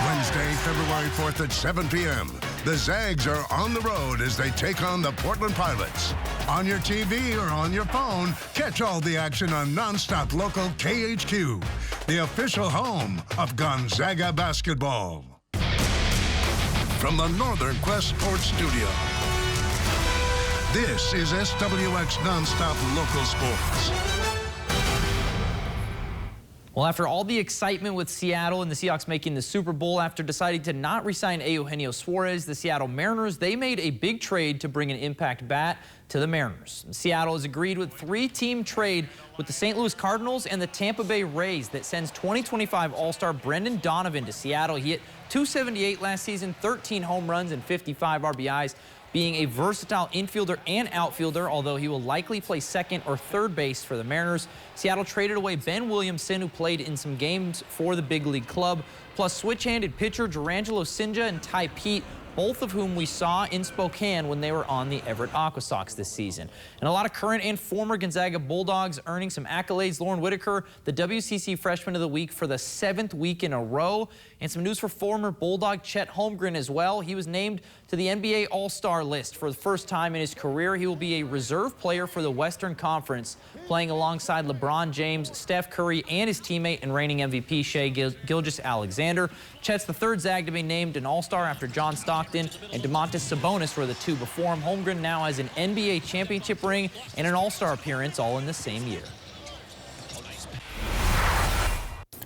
Wednesday, February 4th at 7 p.m. The Zags are on the road as they take on the Portland Pilots. On your TV or on your phone, catch all the action on Nonstop Local KHQ, the official home of Gonzaga basketball. From the Northern Quest Sports Studio, this is SWX Nonstop Local Sports. Well, after all the excitement with Seattle and the Seahawks making the Super Bowl, after deciding to not re-sign Eugenio Suarez, the Seattle Mariners, they made a big trade to bring an impact bat to the Mariners. Seattle has agreed with a 3-team trade with the St. Louis Cardinals and the Tampa Bay Rays that sends 2025 All-Star Brendan Donovan to Seattle. He hit .278 last season, 13 home runs and 55 RBIs. Being a versatile infielder and outfielder, although he will likely play second or third base for the Mariners. Seattle traded away Ben Williamson, who played in some games for the big league club. Plus, switch-handed pitcher Durangelo Sinja and Ty Pete both of whom we saw in Spokane when they were on the Everett Aqua Sox this season. And a lot of current and former Gonzaga Bulldogs earning some accolades. Lauren Whitaker, the WCC Freshman of the Week for the 7th week in a row. And some news for former Bulldog Chet Holmgren as well. He was named to the NBA All-Star list for the first time in his career. He will be a reserve player for the Western Conference, playing alongside LeBron James, Steph Curry, and his teammate and reigning MVP Shai Gilgeous-Alexander. Chet's the third Zag to be named an All-Star after John Stockton and Domantas Sabonis were the two before him. Holmgren now has an NBA championship ring and an All-Star appearance all in the same year.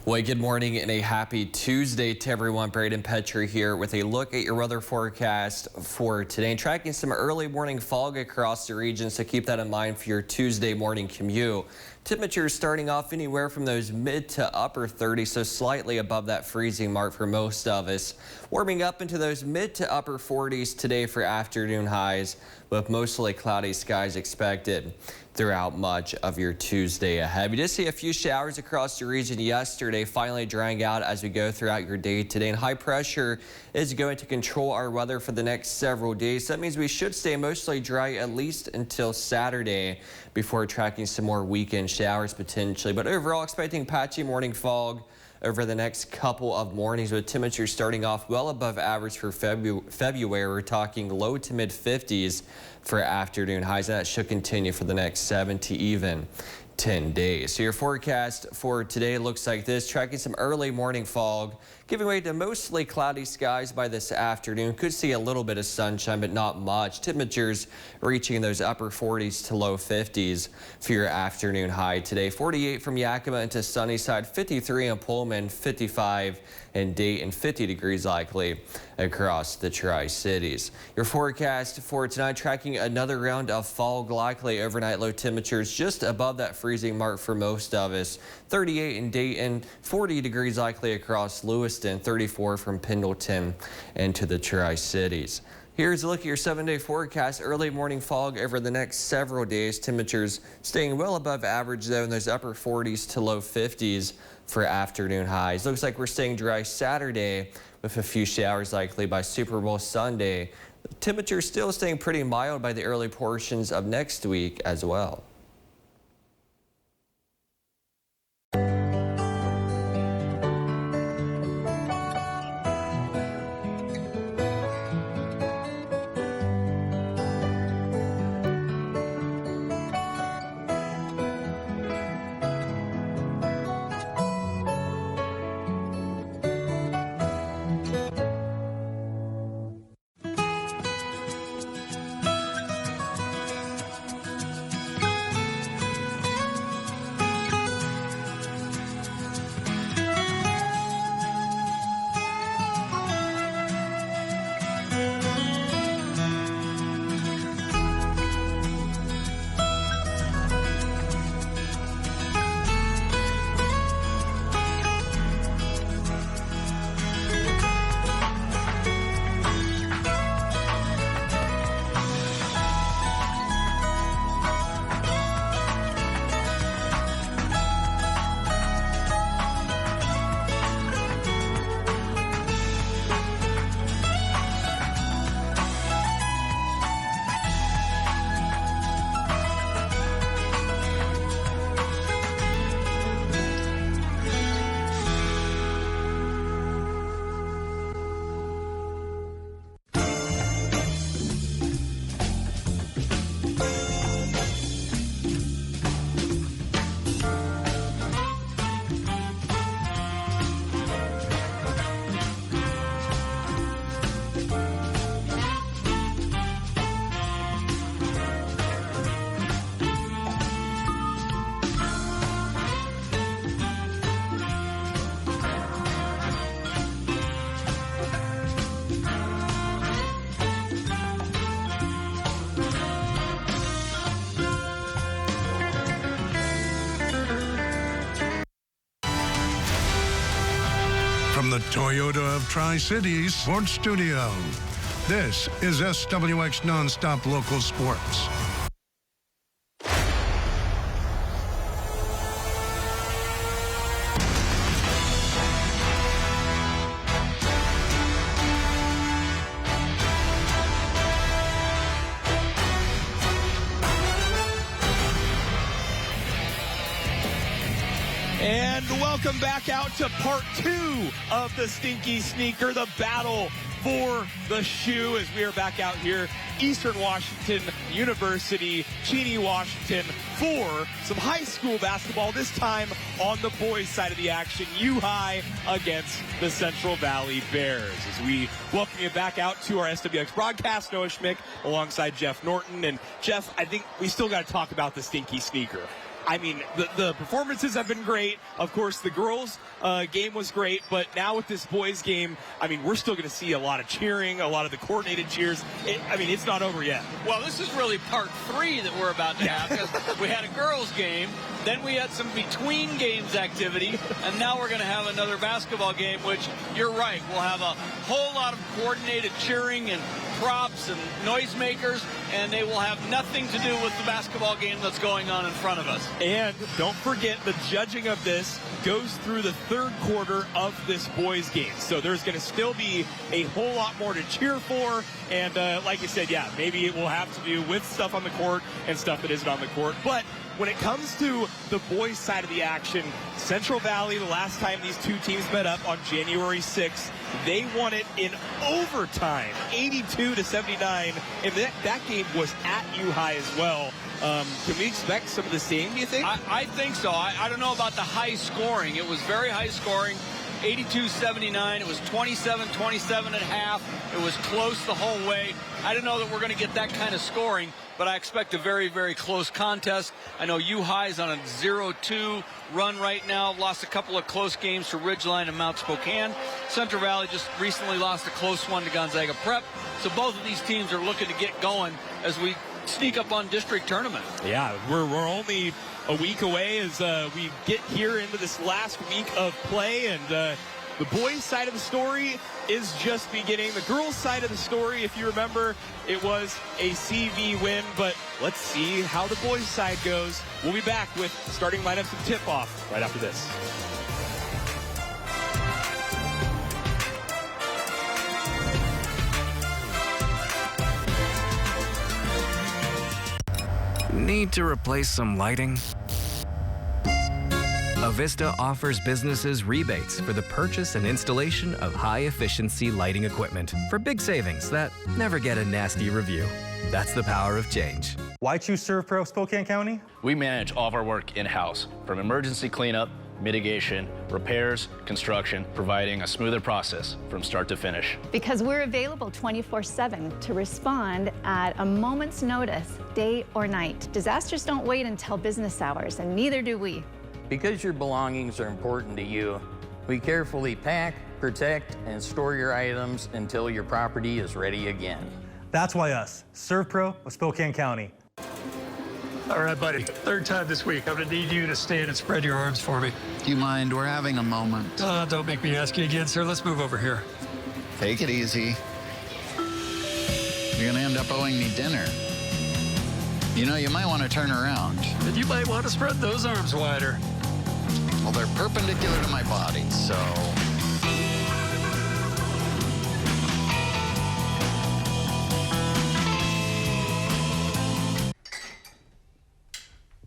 Well, good morning and a happy Tuesday to everyone. Braden Petrie here with a look at your weather forecast for today. Tracking some early morning fog across the region, so keep that in mind for your Tuesday morning commute. Temperatures starting off anywhere from those mid to upper 30s, so slightly above that freezing mark for most of us. Warming up into those mid to upper 40s today for afternoon highs, with mostly cloudy skies expected throughout much of your Tuesday ahead. We did see a few showers across the region yesterday, finally drying out as we go throughout your day today. And high pressure is going to control our weather for the next several days. That means we should stay mostly dry at least until Saturday before tracking some more weekend showers potentially. But overall, expecting patchy morning fog over the next couple of mornings, with temperatures starting off well above average for February. We're talking low to mid 50s for afternoon highs, and that should continue for the next 7 to even 10 days. So your forecast for today looks like this, tracking some early morning fog, giving way to mostly cloudy skies by this afternoon. Could see a little bit of sunshine, but not much. Temperatures reaching those upper 40s to low 50s for your afternoon high today. 48 from Yakima into Sunnyside, 53 in Pullman, 55 in Dayton, 50 degrees likely across the Tri-Cities. Your forecast for tonight, tracking another round of fog likely overnight. Low temperatures just above that freezing mark for most of us. 38 in Dayton, 40 degrees likely across Lewiston, 34 from Pendleton into the Tri-Cities. Here's a look at your 7-day forecast. Early morning fog over the next several days. Temperatures staying well above average, though, in those upper 40s to low 50s for afternoon highs. Looks like we're staying dry Saturday with a few showers likely by Super Bowl Sunday. Temperatures still staying pretty mild by the early portions of next week as well. From the Toyota of Tri-Cities Sports Studio, this is SWX Nonstop Local Sports. And welcome back out to part 2 of the Stinky Sneaker, the battle for the shoe, as we are back out here, Eastern Washington University, Cheney, Washington, for some high school basketball, this time on the boys' side of the action, UHI against the Central Valley Bears. As we welcome you back out to our SWX broadcast, Noah Schmick alongside Jeff Norton. And Jeff, I think we still got to talk about the Stinky Sneaker. I mean, the performances have been great. Of course, the girls' game was great, but now with this boys' game, I mean, we're still going to see a lot of cheering, a lot of the coordinated cheers. I mean, it's not over yet. Well, this is really part 3 that we're about to have, because we had a girls' game, then we had some between games activity, and now we're going to have another basketball game, which, you're right, we'll have a whole lot of coordinated cheering and props and noisemakers, and they will have nothing to do with the basketball game that's going on in front of us. And don't forget, the judging of this goes through the third quarter of this boys' game. So there's going to still be a whole lot more to cheer for. And like you said, yeah, maybe it will have to do with stuff on the court and stuff that isn't on the court. But when it comes to the boys' side of the action, Central Valley, the last time these two teams met up on January 6th, they won it in overtime, 82-79, and that game was at UHI as well. Can we expect some of the same, do you think? I think so. I don't know about the high scoring. It was very high scoring, 82-79. It was 27-27 at half. It was close the whole way. I don't know that we're going to get that kind of scoring, but I expect a very, very close contest. I know UHI is on a 0-2 run right now. Lost a couple of close games to Ridgeline and Mount Spokane. Central Valley just recently lost a close one to Gonzaga Prep. So both of these teams are looking to get going as we sneak up on district tournament. Yeah, we're only a week away as we get here into this last week of play, and the boys' side of the story is just beginning. The girls' side of the story, if you remember, it was a CV win, but let's see how the boys' side goes. We'll be back with starting lineups and tip-off right after this. Need to replace some lighting? Avista offers businesses rebates for the purchase and installation of high-efficiency lighting equipment for big savings that never get a nasty review. That's the power of change. Why choose ServPro Spokane County? We manage all of our work in-house, from emergency cleanup, mitigation, repairs, construction, providing a smoother process from start to finish. Because we're available 24/7 to respond at a moment's notice, day or night. Disasters don't wait until business hours, and neither do we. Because your belongings are important to you, we carefully pack, protect, and store your items until your property is ready again. That's why us, ServPro of Spokane County. All right, buddy. Third time this week. I'm gonna need you to stand and spread your arms for me. Do you mind? We're having a moment. Don't make me ask you again, sir. Let's move over here. Take it easy. You're gonna end up owing me dinner. You know, you might want to turn around. And you might want to spread those arms wider. Well, they're perpendicular to my body, so...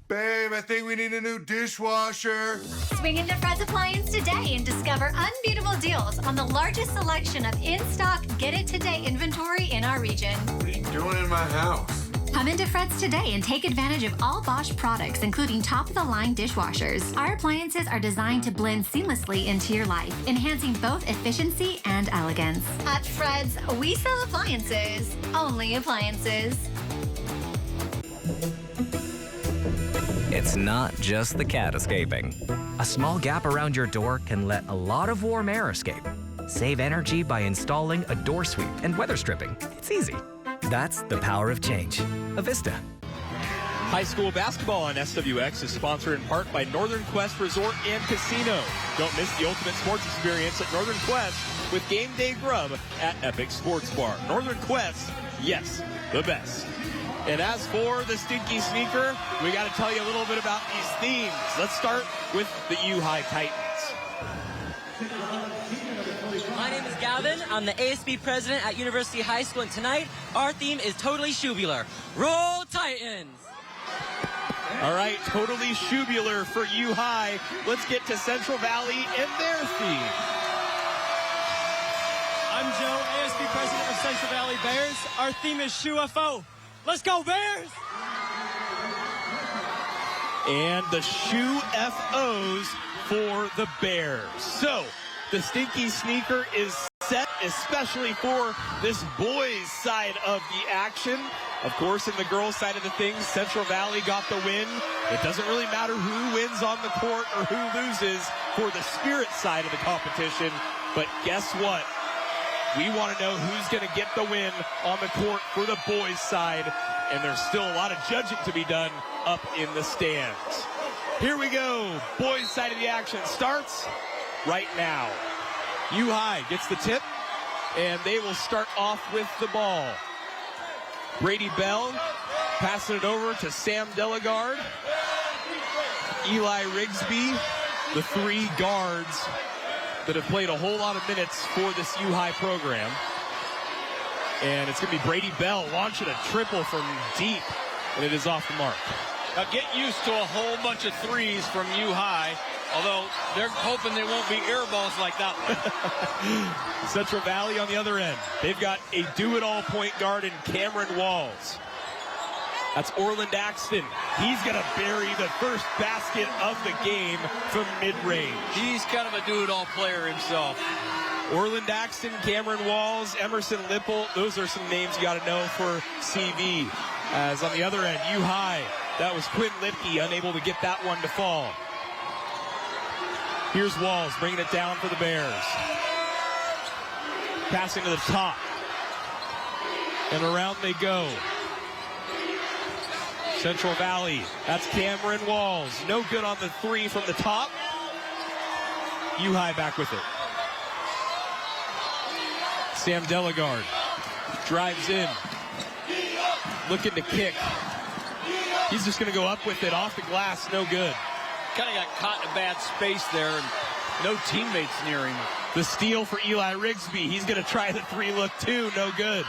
Babe, I think we need a new dishwasher. Swing into Fred's Appliance today and discover unbeatable deals on the largest selection of in-stock Get It Today inventory in our region. What are you doing in my house? Come into Fred's today and take advantage of all Bosch products, including top-of-the-line dishwashers. Our appliances are designed to blend seamlessly into your life, enhancing both efficiency and elegance. At Fred's, we sell appliances. Only appliances. It's not just the cat escaping. A small gap around your door can let a lot of warm air escape. Save energy by installing a door sweep and weather stripping. It's easy. That's the power of change. Avista. High school basketball on SWX is sponsored in part by Northern Quest Resort and Casino. Don't miss the ultimate sports experience at Northern Quest with game day grub at Epic Sports Bar. Northern Quest, yes, the best. And as for the Stinky Sneaker, we got to tell you a little bit about these themes. Let's start with the UHI Titans. My name is Gavin. I'm the ASB president at University High School, and tonight our theme is totally shoebular. Roll Titans! All right, totally shubular for UHI. Let's get to Central Valley and their theme. I'm Joe, ASB president of Central Valley Bears. Our theme is SHUFO. Let's go, Bears! And the shoe FOs for the Bears. So, the Stinky Sneaker is set, especially for this boys' side of the action. Of course, in the girls' side of the things, Central Valley got the win. It doesn't really matter who wins on the court or who loses for the spirit side of the competition. But guess what? We want to know who's going to get the win on the court for the boys' side. And there's still a lot of judging to be done up in the stands. Here we go. Boys' side of the action starts right now. UHI gets the tip, and they will start off with the ball. Brady Bell passing it over to Sam Delegard. Eli Rigsby, the three guards that have played a whole lot of minutes for this UHI program. And it's going to be Brady Bell launching a triple from deep, and it is off the mark. Now get used to a whole bunch of threes from UHI, although they're hoping they won't be air balls like that one. Central Valley on the other end. They've got a do-it-all point guard in Cameron Walls. That's Orland Axton. He's going to bury the first basket of the game from mid-range. He's kind of a do-it-all player himself. Orland Axton, Cameron Walls, Emerson Lipple. Those are some names you got to know for CV. As on the other end, UHI. That was Quinn Lipke, unable to get that one to fall. Here's Walls bringing it down for the Bears. Passing to the top. And around they go. Central Valley. That's Cameron Walls. No good on the three from the top. UHI back with it. Sam Delegard drives in. Looking to kick. He's just going to go up with it off the glass. No good. Kind of got caught in a bad space there, and no teammates near him. The steal for Eli Rigsby. He's going to try the three look too. No good.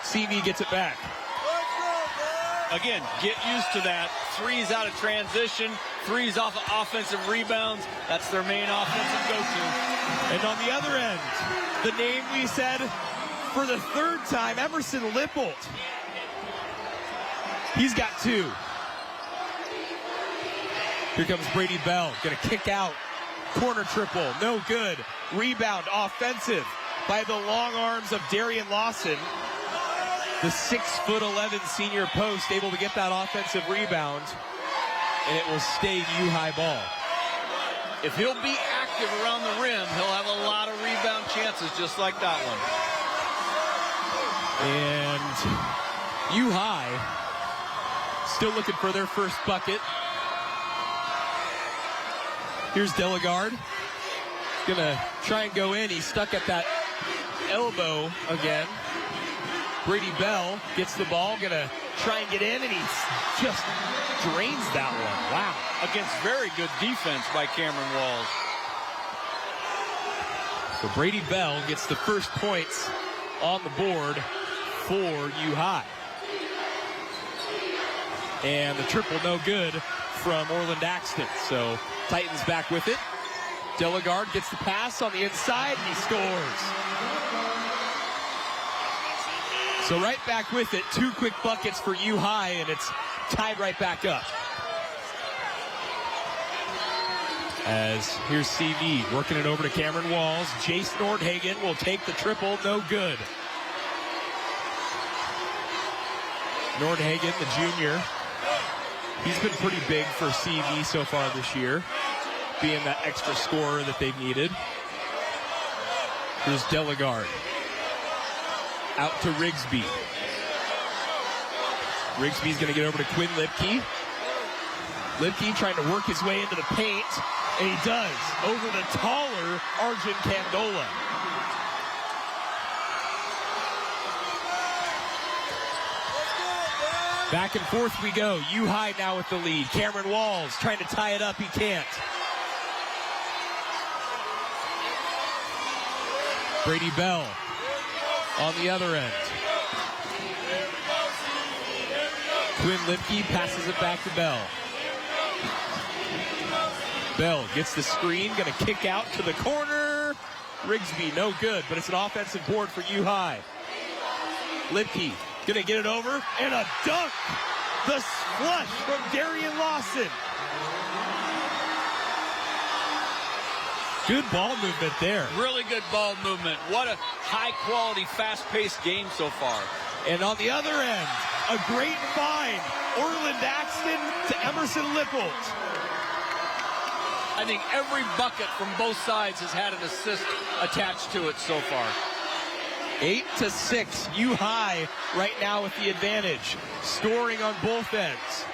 CV gets it back. Again, get used to that. Threes out of transition. Threes off of offensive rebounds. That's their main offensive go-to. And on the other end, the name we said for the third time, Emerson Lippold. He's got two. Here comes Brady Bell, gonna kick out. Corner triple, no good. Rebound, offensive by the long arms of Darian Lawson. The 6'11" senior post able to get that offensive rebound, and it will stay UHI ball. If he'll be active around the rim, he'll have a lot of rebound chances just like that one. And UHI still looking for their first bucket. Here's Delegard. Gonna try and go in. He's stuck at that elbow again. Brady Bell gets the ball, gonna try and get in, and he just drains that one. Wow. Against very good defense by Cameron Walls. So Brady Bell gets the first points on the board for UHI. And the triple no good from Orland Axton. So Titans back with it. Delegard gets the pass on the inside, and he scores. So right back with it. Two quick buckets for UHI, and it's tied right back up. As here's CV working it over to Cameron Walls. Jace Nordhagen will take the triple, no good. Nordhagen, the junior, he's been pretty big for CV so far this year, being that extra scorer that they've needed. Here's Delegard. Out to Rigsby. Rigsby's going to get over to Quinn Lipke. Lipke trying to work his way into the paint, and he does, over the taller Arjun Candola. Back and forth we go. UHI now with the lead. Cameron Walls trying to tie it up. He can't. Brady Bell on the other end. Quinn Lipke passes it back to Bell. Bell gets the screen, gonna kick out to the corner. Rigsby, no good, but it's an offensive board for UHI. Lipke gonna get it over, and a dunk! The flush from Darian Lawson. Good ball movement there. Really good ball movement. What a high-quality, fast-paced game so far. And on the other end, a great find. Orland Axton to Emerson Lippold. I think every bucket from both sides has had an assist attached to it so far. 8-6, UHI right now with the advantage. Scoring on both ends.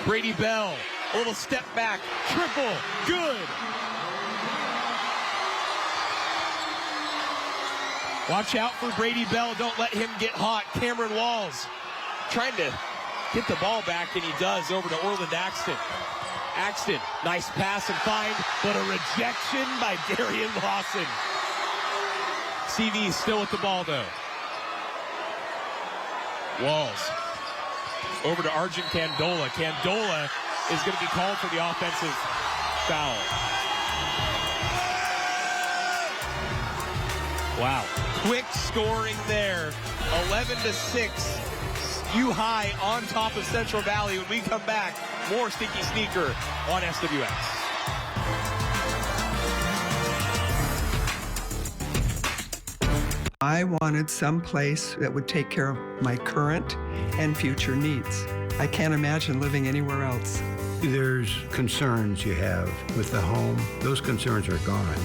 Brady Bell, a little step back, triple, good. Watch out for Brady Bell, don't let him get hot. Cameron Walls trying to get the ball back, and he does, over to Orland Axton. Axton, nice pass and find, but a rejection by Darian Lawson. CV still with the ball, though. Walls over to Arjun Candola. Candola is going to be called for the offensive foul. Wow, quick scoring there. 11-6, UHI on top of Central Valley. When we come back, more Stinky Sneaker on SWX. I wanted some place that would take care of my current and future needs. I can't imagine living anywhere else. There's concerns you have with the home. Those concerns are gone.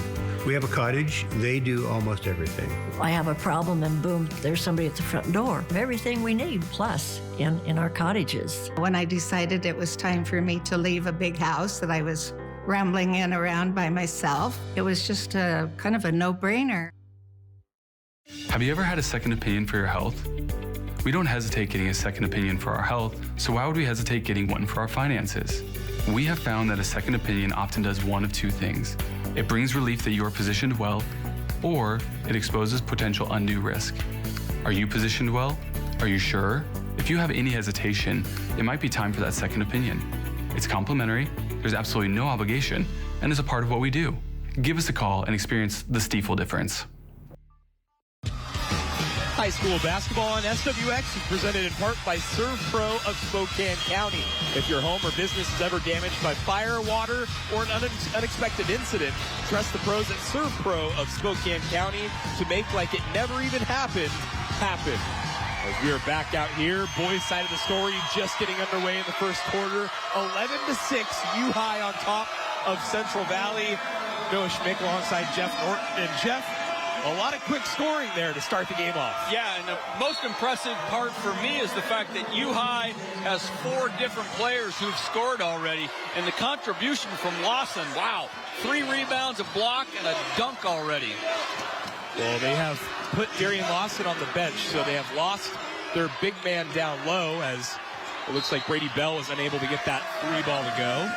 We have a cottage. They do almost everything. I have a problem and boom, there's somebody at the front door. Everything we need, plus in our cottages. When I decided it was time for me to leave a big house that I was rambling in around by myself, it was just a kind of a no-brainer. Have you ever had a second opinion for your health? We don't hesitate getting a second opinion for our health, so why would we hesitate getting one for our finances? We have found that a second opinion often does one of two things. It brings relief that you are positioned well, or it exposes potential undue risk. Are you positioned well? Are you sure? If you have any hesitation, it might be time for that second opinion. It's complimentary, there's absolutely no obligation, and is a part of what we do. Give us a call and experience the Stiefel difference. High school basketball on SWX is presented in part by Serve Pro of Spokane County. If your home or business is ever damaged by fire, water, or an unexpected incident, trust the pros at Serve Pro of Spokane County to make like it never even happened, happen. As we are back out here, boys' side of the story just getting underway in the first quarter. 11-6, UHI on top of Central Valley. Noah Schmick alongside Jeff Norton. And Jeff, a lot of quick scoring there to start the game off. Yeah, and the most impressive part for me is the fact that UHI has 4 different players who've scored already, and the contribution from Lawson, wow, 3 rebounds, a block, and a dunk already. Well, they have put Darian Lawson on the bench, so they have lost their big man down low, as it looks like Brady Bell was unable to get that 3 ball to go.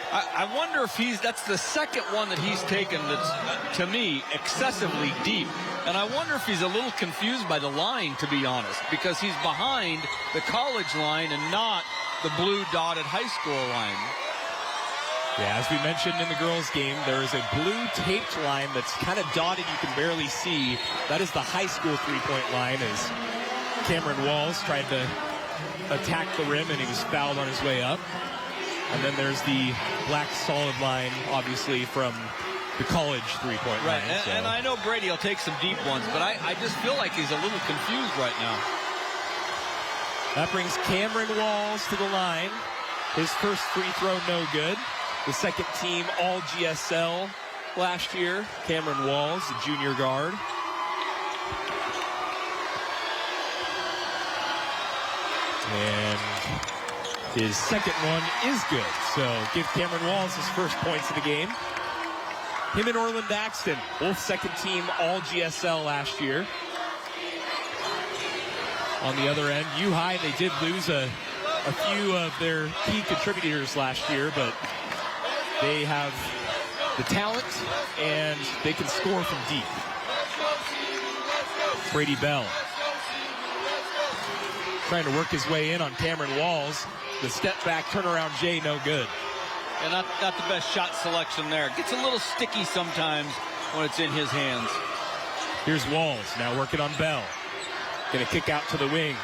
I wonder if that's the second one that he's taken that's, to me, excessively deep. And I wonder if he's a little confused by the line, to be honest, because he's behind the college line and not the blue dotted high school line. Yeah, as we mentioned in the girls' game, there is a blue taped line that's kind of dotted, you can barely see. That is the high school three-point line, as Cameron Walls tried to attack the rim and he was fouled on his way up. And then there's the black solid line, obviously, from the college three-point line. Right, and I know Brady will take some deep ones, but I just feel like he's a little confused right now. That brings Cameron Walls to the line. His first free throw, no good. The second team all GSL last year. Cameron Walls, the junior guard. And his second one is good. So give Cameron Walls his first points of the game. Him and Orland Axton, both second team all GSL last year. On the other end, UHI, they did lose a few of their key contributors last year, but they have the talent and they can score from deep. Brady Bell. trying to work his way in on Cameron Walls. The step back turnaround J, no good. And not the best shot selection there. Gets a little sticky sometimes when it's in his hands. Here's Walls now working on Bell. Gonna kick out to the wing.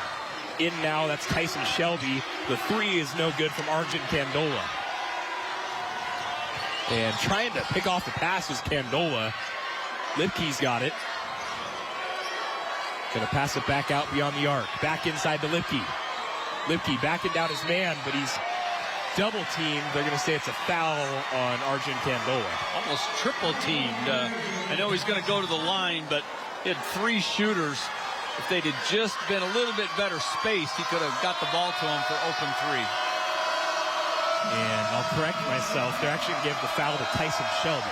In now, that's Tyson Shelby. The three is no good from Arjun Candola. And trying to pick off the pass is Candola. Lipke's got it. Gonna pass it back out beyond the arc. Back inside to Lipke. Lipke backing down his man, but he's double teamed. They're gonna say it's a foul on Arjun Candola. Almost triple teamed. I know he's gonna go to the line, but he had three shooters. If they'd have just been a little bit better spaced, he could have got the ball to him for open three. And I'll correct myself. They're actually going to give the foul to Tyson Shelby.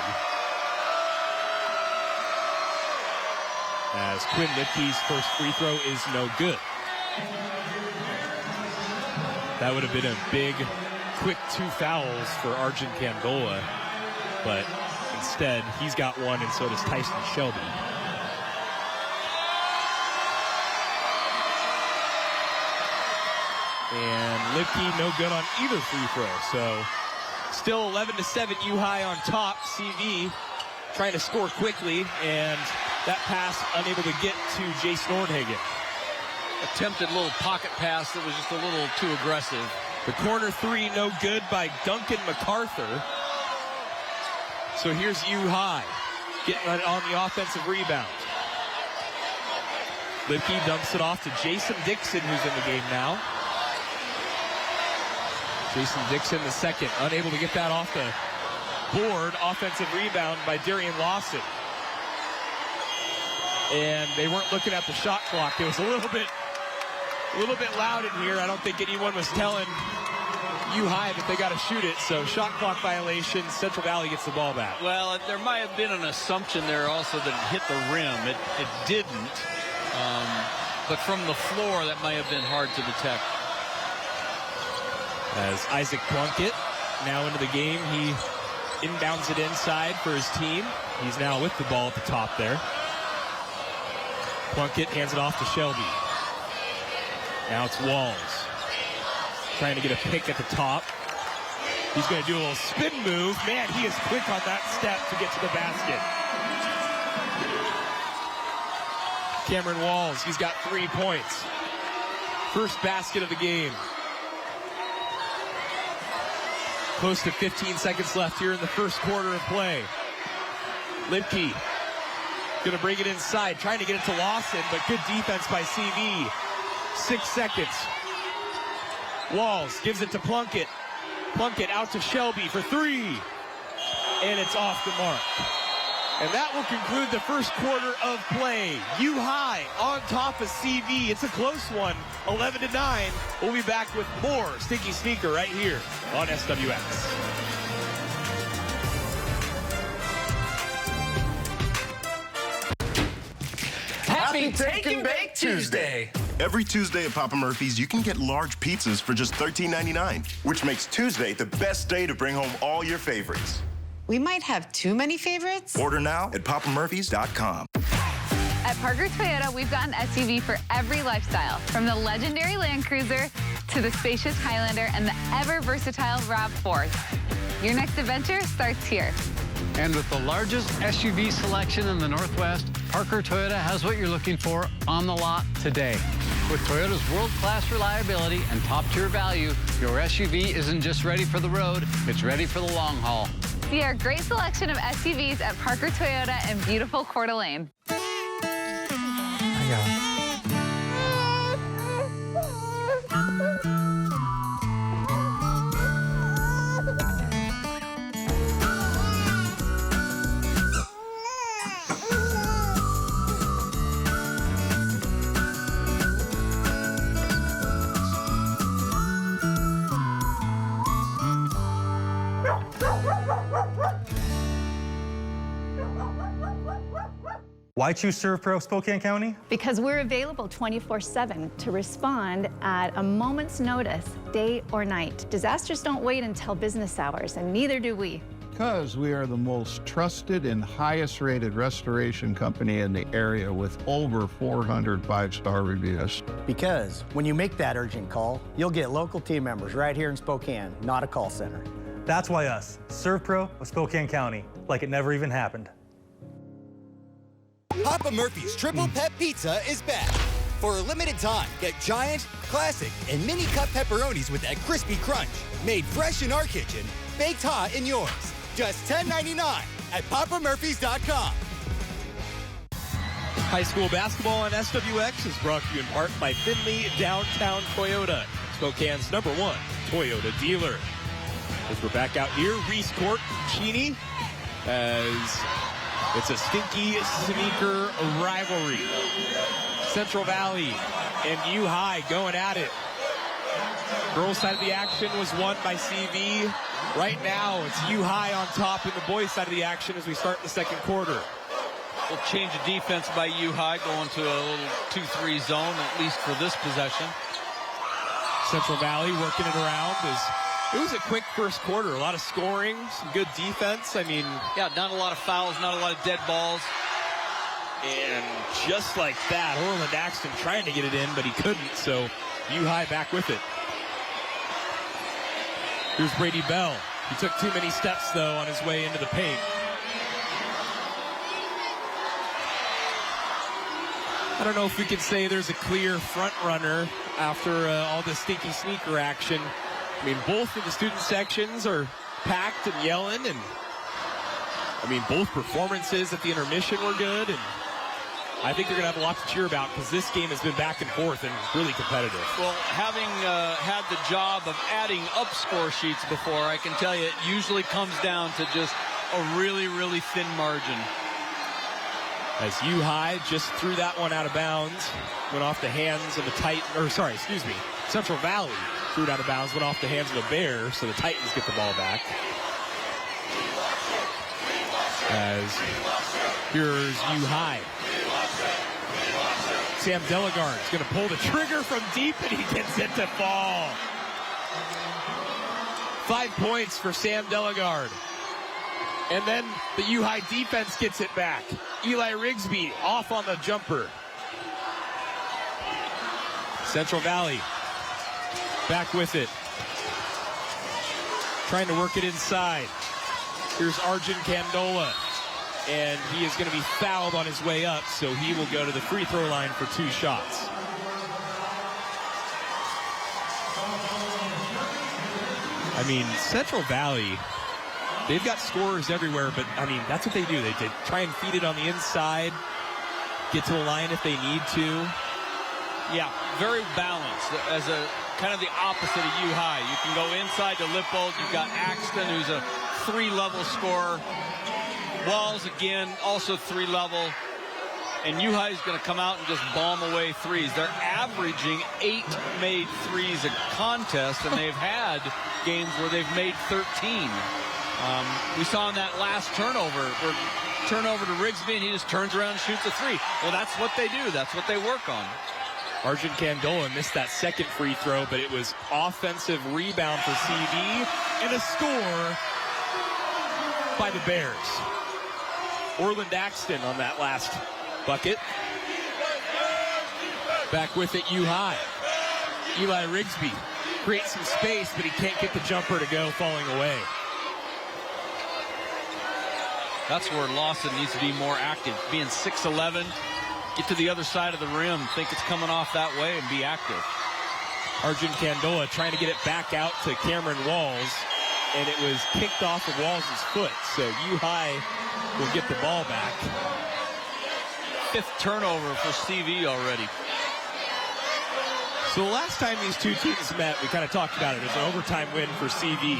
As Quinn Lipke's first free throw is no good. That would have been a big, quick 2 fouls for Arjun Candola. But instead, he's got one, and so does Tyson Shelby. And Lipke no good on either free throw. So still 11-7 UHI on top. CV trying to score quickly, and that pass unable to get to Jace Nordhagen. Attempted little pocket pass that was just a little too aggressive. The corner three no good by Duncan MacArthur. So here's UHI getting on the offensive rebound. Lipke dumps it off to Jason Dixon, who's in the game now. Jason Dixon, the second, unable to get that off the board. Offensive rebound by Darian Lawson. And they weren't looking at the shot clock. It was a little bit loud in here. I don't think anyone was telling UHI that they got to shoot it. So shot clock violation. Central Valley gets the ball back. Well, there might have been an assumption there also that it hit the rim. It didn't. But from the floor, that might have been hard to detect. As Isaac Plunkett now into the game, he inbounds it inside for his team. He's now with the ball at the top there. Plunkett hands it off to Shelby. Now it's Walls. Trying to get a pick at the top. He's going to do a little spin move. Man, he is quick on that step to get to the basket. Cameron Walls, he's got 3 points. First basket of the game. Close to 15 seconds left here in the first quarter of play. Lipke going to bring it inside, trying to get it to Lawson, but good defense by CV. 6 seconds. Walls gives it to Plunkett. Plunkett out to Shelby for 3. And it's off the mark. And that will conclude the first quarter of play. UHI on top of CV. It's a close one, 11-9. We'll be back with more Stinky Sneaker right here on SWX. Happy Take and Bake Tuesday! Every Tuesday at Papa Murphy's, you can get large pizzas for just $13.99, which makes Tuesday the best day to bring home all your favorites. We might have too many favorites. Order now at papamurphys.com. At Parker Toyota, we've got an SUV for every lifestyle, from the legendary Land Cruiser to the spacious Highlander and the ever-versatile RAV4. Your next adventure starts here. And with the largest SUV selection in the Northwest, Parker Toyota has what you're looking for on the lot today. With Toyota's world-class reliability and top-tier value, your SUV isn't just ready for the road, it's ready for the long haul. See our great selection of SUVs at Parker Toyota in beautiful Coeur d'Alene. Why choose ServPro Spokane County? Because we're available 24/7 to respond at a moment's notice, day or night. Disasters don't wait until business hours, and neither do we. Because we are the most trusted and highest rated restoration company in the area with over 400 5-star reviews. Because when you make that urgent call, you'll get local team members right here in Spokane, not a call center. That's why us, ServPro of Spokane County, like it never even happened. Papa Murphy's Triple Pep Pizza is back. For a limited time, get giant, classic, and mini cut pepperonis with that crispy crunch. Made fresh in our kitchen, baked hot in yours. Just $10.99 at papamurphys.com. High school basketball on SWX is brought to you in part by Findlay Downtown Toyota, Spokane's #1 Toyota dealer. As we're back out here, Reese Court, Cheney, as it's a Stinky Sneaker rivalry. Central Valley and UHI going at it. Girls' side of the action was won by CV. Right now, it's UHI on top in the boys' side of the action as we start the second quarter. We'll change of defense by UHI, going to a little 2-3 zone, at least for this possession. Central Valley working it around. It was a quick first quarter. A lot of scoring, some good defense. I mean, yeah, not a lot of fouls, not a lot of dead balls. And just like that, Orland Axton trying to get it in, but he couldn't, so UHI back with it. Here's Brady Bell. He took too many steps, though, on his way into the paint. I don't know if we could say there's a clear front runner after all the Stinky Sneaker action. I mean, both of the student sections are packed and yelling, and I mean, both performances at the intermission were good, and I think they're going to have a lot to cheer about because this game has been back and forth and really competitive. Well, having had the job of adding up score sheets before, I can tell you it usually comes down to just a really, really thin margin. As UHI just threw that one out of bounds, went off the hands of the Central Valley threw it out of bounds, went off the hands of the Bears, so the Titans get the ball back. As here's UHI. Sam Delegard is going to pull the trigger from deep, and he gets it to fall. 5 points for Sam Delegard. And then the UHI defense gets it back. Eli Rigsby off on the jumper. Central Valley back with it. Trying to work it inside. Here's Arjun Candola. And he is going to be fouled on his way up, so he will go to the free throw line for 2 shots. I mean, Central Valley, they've got scorers everywhere, but, I mean, that's what they do. They try and feed it on the inside, get to the line if they need to. Yeah, very balanced as a kind of the opposite of UHI. You can go inside to Lippold. You've got Axton, who's a 3-level scorer. Walls, again, also 3-level. And UHI is going to come out and just bomb away threes. They're averaging 8 made threes a contest, and they've had games where they've made 13. We saw in that last turnover to Rigsby, and he just turns around and shoots a 3. Well, that's what they do. That's what they work on. Arjun Candola missed that second free throw, but it was offensive rebound for CV and a score by the Bears. Orland Axton on that last bucket. Back with it, UHI. Eli Rigsby creates some space, but he can't get the jumper to go, falling away. That's where Lawson needs to be more active. Being 6'11", get to the other side of the rim, think it's coming off that way, and be active. Arjun Candola trying to get it back out to Cameron Walls, and it was kicked off of Walls' foot, so UHI will get the ball back. 5th turnover for CV already. So the last time these two teams met, we kind of talked about it. It was an overtime win for CV.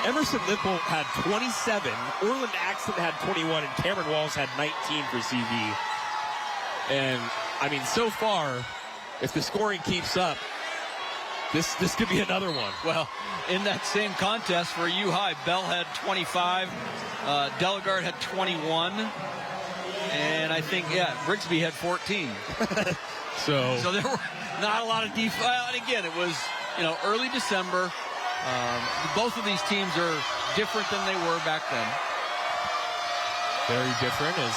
Emerson Lippold had 27, Orland Axton had 21, and Cameron Walls had 19 for CV. And, I mean, so far, if the scoring keeps up, this could be another one. Well, in that same contest for UHI, Bell had 25, Delegard had 21, and I think, Rigsby had 14. So there were not a lot of defense. Well, and again, it was, early December. Both of these teams are different than they were back then. Very different, as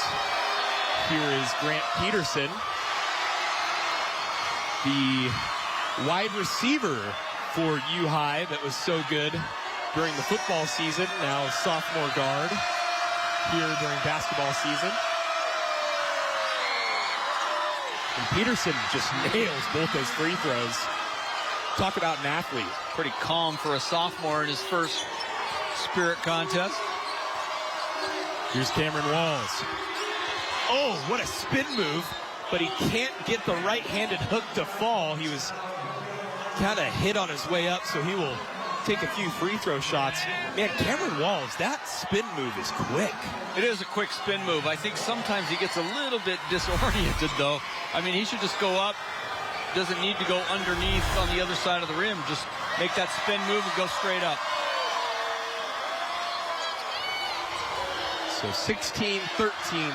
here is Grant Peterson, the wide receiver for UHI that was so good during the football season, now sophomore guard here during basketball season. And Peterson just nails both those free throws. Talk about an athlete. Pretty calm for a sophomore in his first spirit contest. Here's Cameron Walls. Oh, what a spin move, but he can't get the right-handed hook to fall. He was kind of hit on his way up, so he will take a few free throw shots. Man, Cameron Walls, that spin move is quick. It is a quick spin move. I think sometimes he gets a little bit disoriented, though. I mean, he should just go up. Doesn't need to go underneath on the other side of the rim. Just make that spin move and go straight up. So 16-13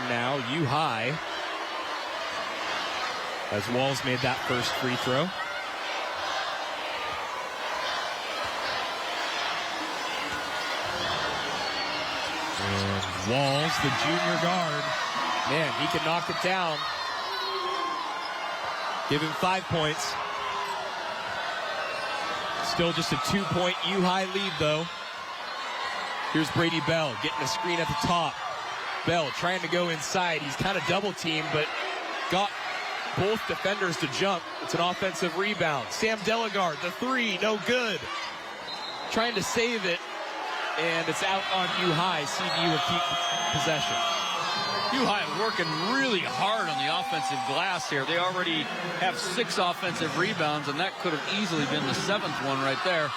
now, UHI, as Walls made that first free throw. And Walls, the junior guard, man, he can knock it down. Give him 5 points. Still just a 2-point UHI lead, though. Here's Brady Bell getting a screen at the top. Bell trying to go inside. He's kind of double teamed, but got both defenders to jump. It's an offensive rebound. Sam Delegard, the three, no good. Trying to save it, and it's out on UHI. CVU will keep possession. UHI working really hard on the offensive glass here. They already have 6 offensive rebounds, and that could have easily been the 7th one right there.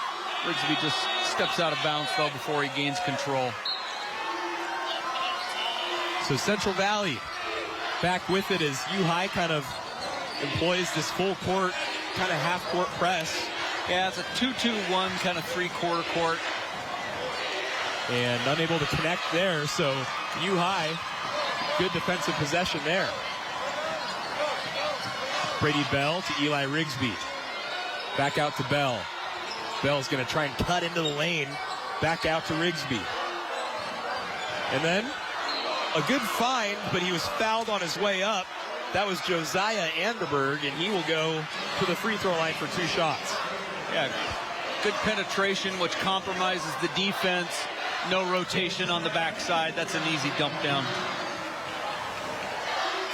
Rigsby just steps out of bounds, though, before he gains control. So Central Valley back with it as UHI kind of employs this full court, kind of half court press. Yeah, it's a 2-2-1 kind of 3-quarter court. And unable to connect there, so UHI, good defensive possession there. Brady Bell to Eli Rigsby. Back out to Bell. Bell's going to try and cut into the lane. Back out to Rigsby. And then a good find, but he was fouled on his way up. That was Josiah Anderberg, and he will go to the free throw line for 2 shots. Yeah, good penetration, which compromises the defense. No rotation on the backside. That's an easy dump down.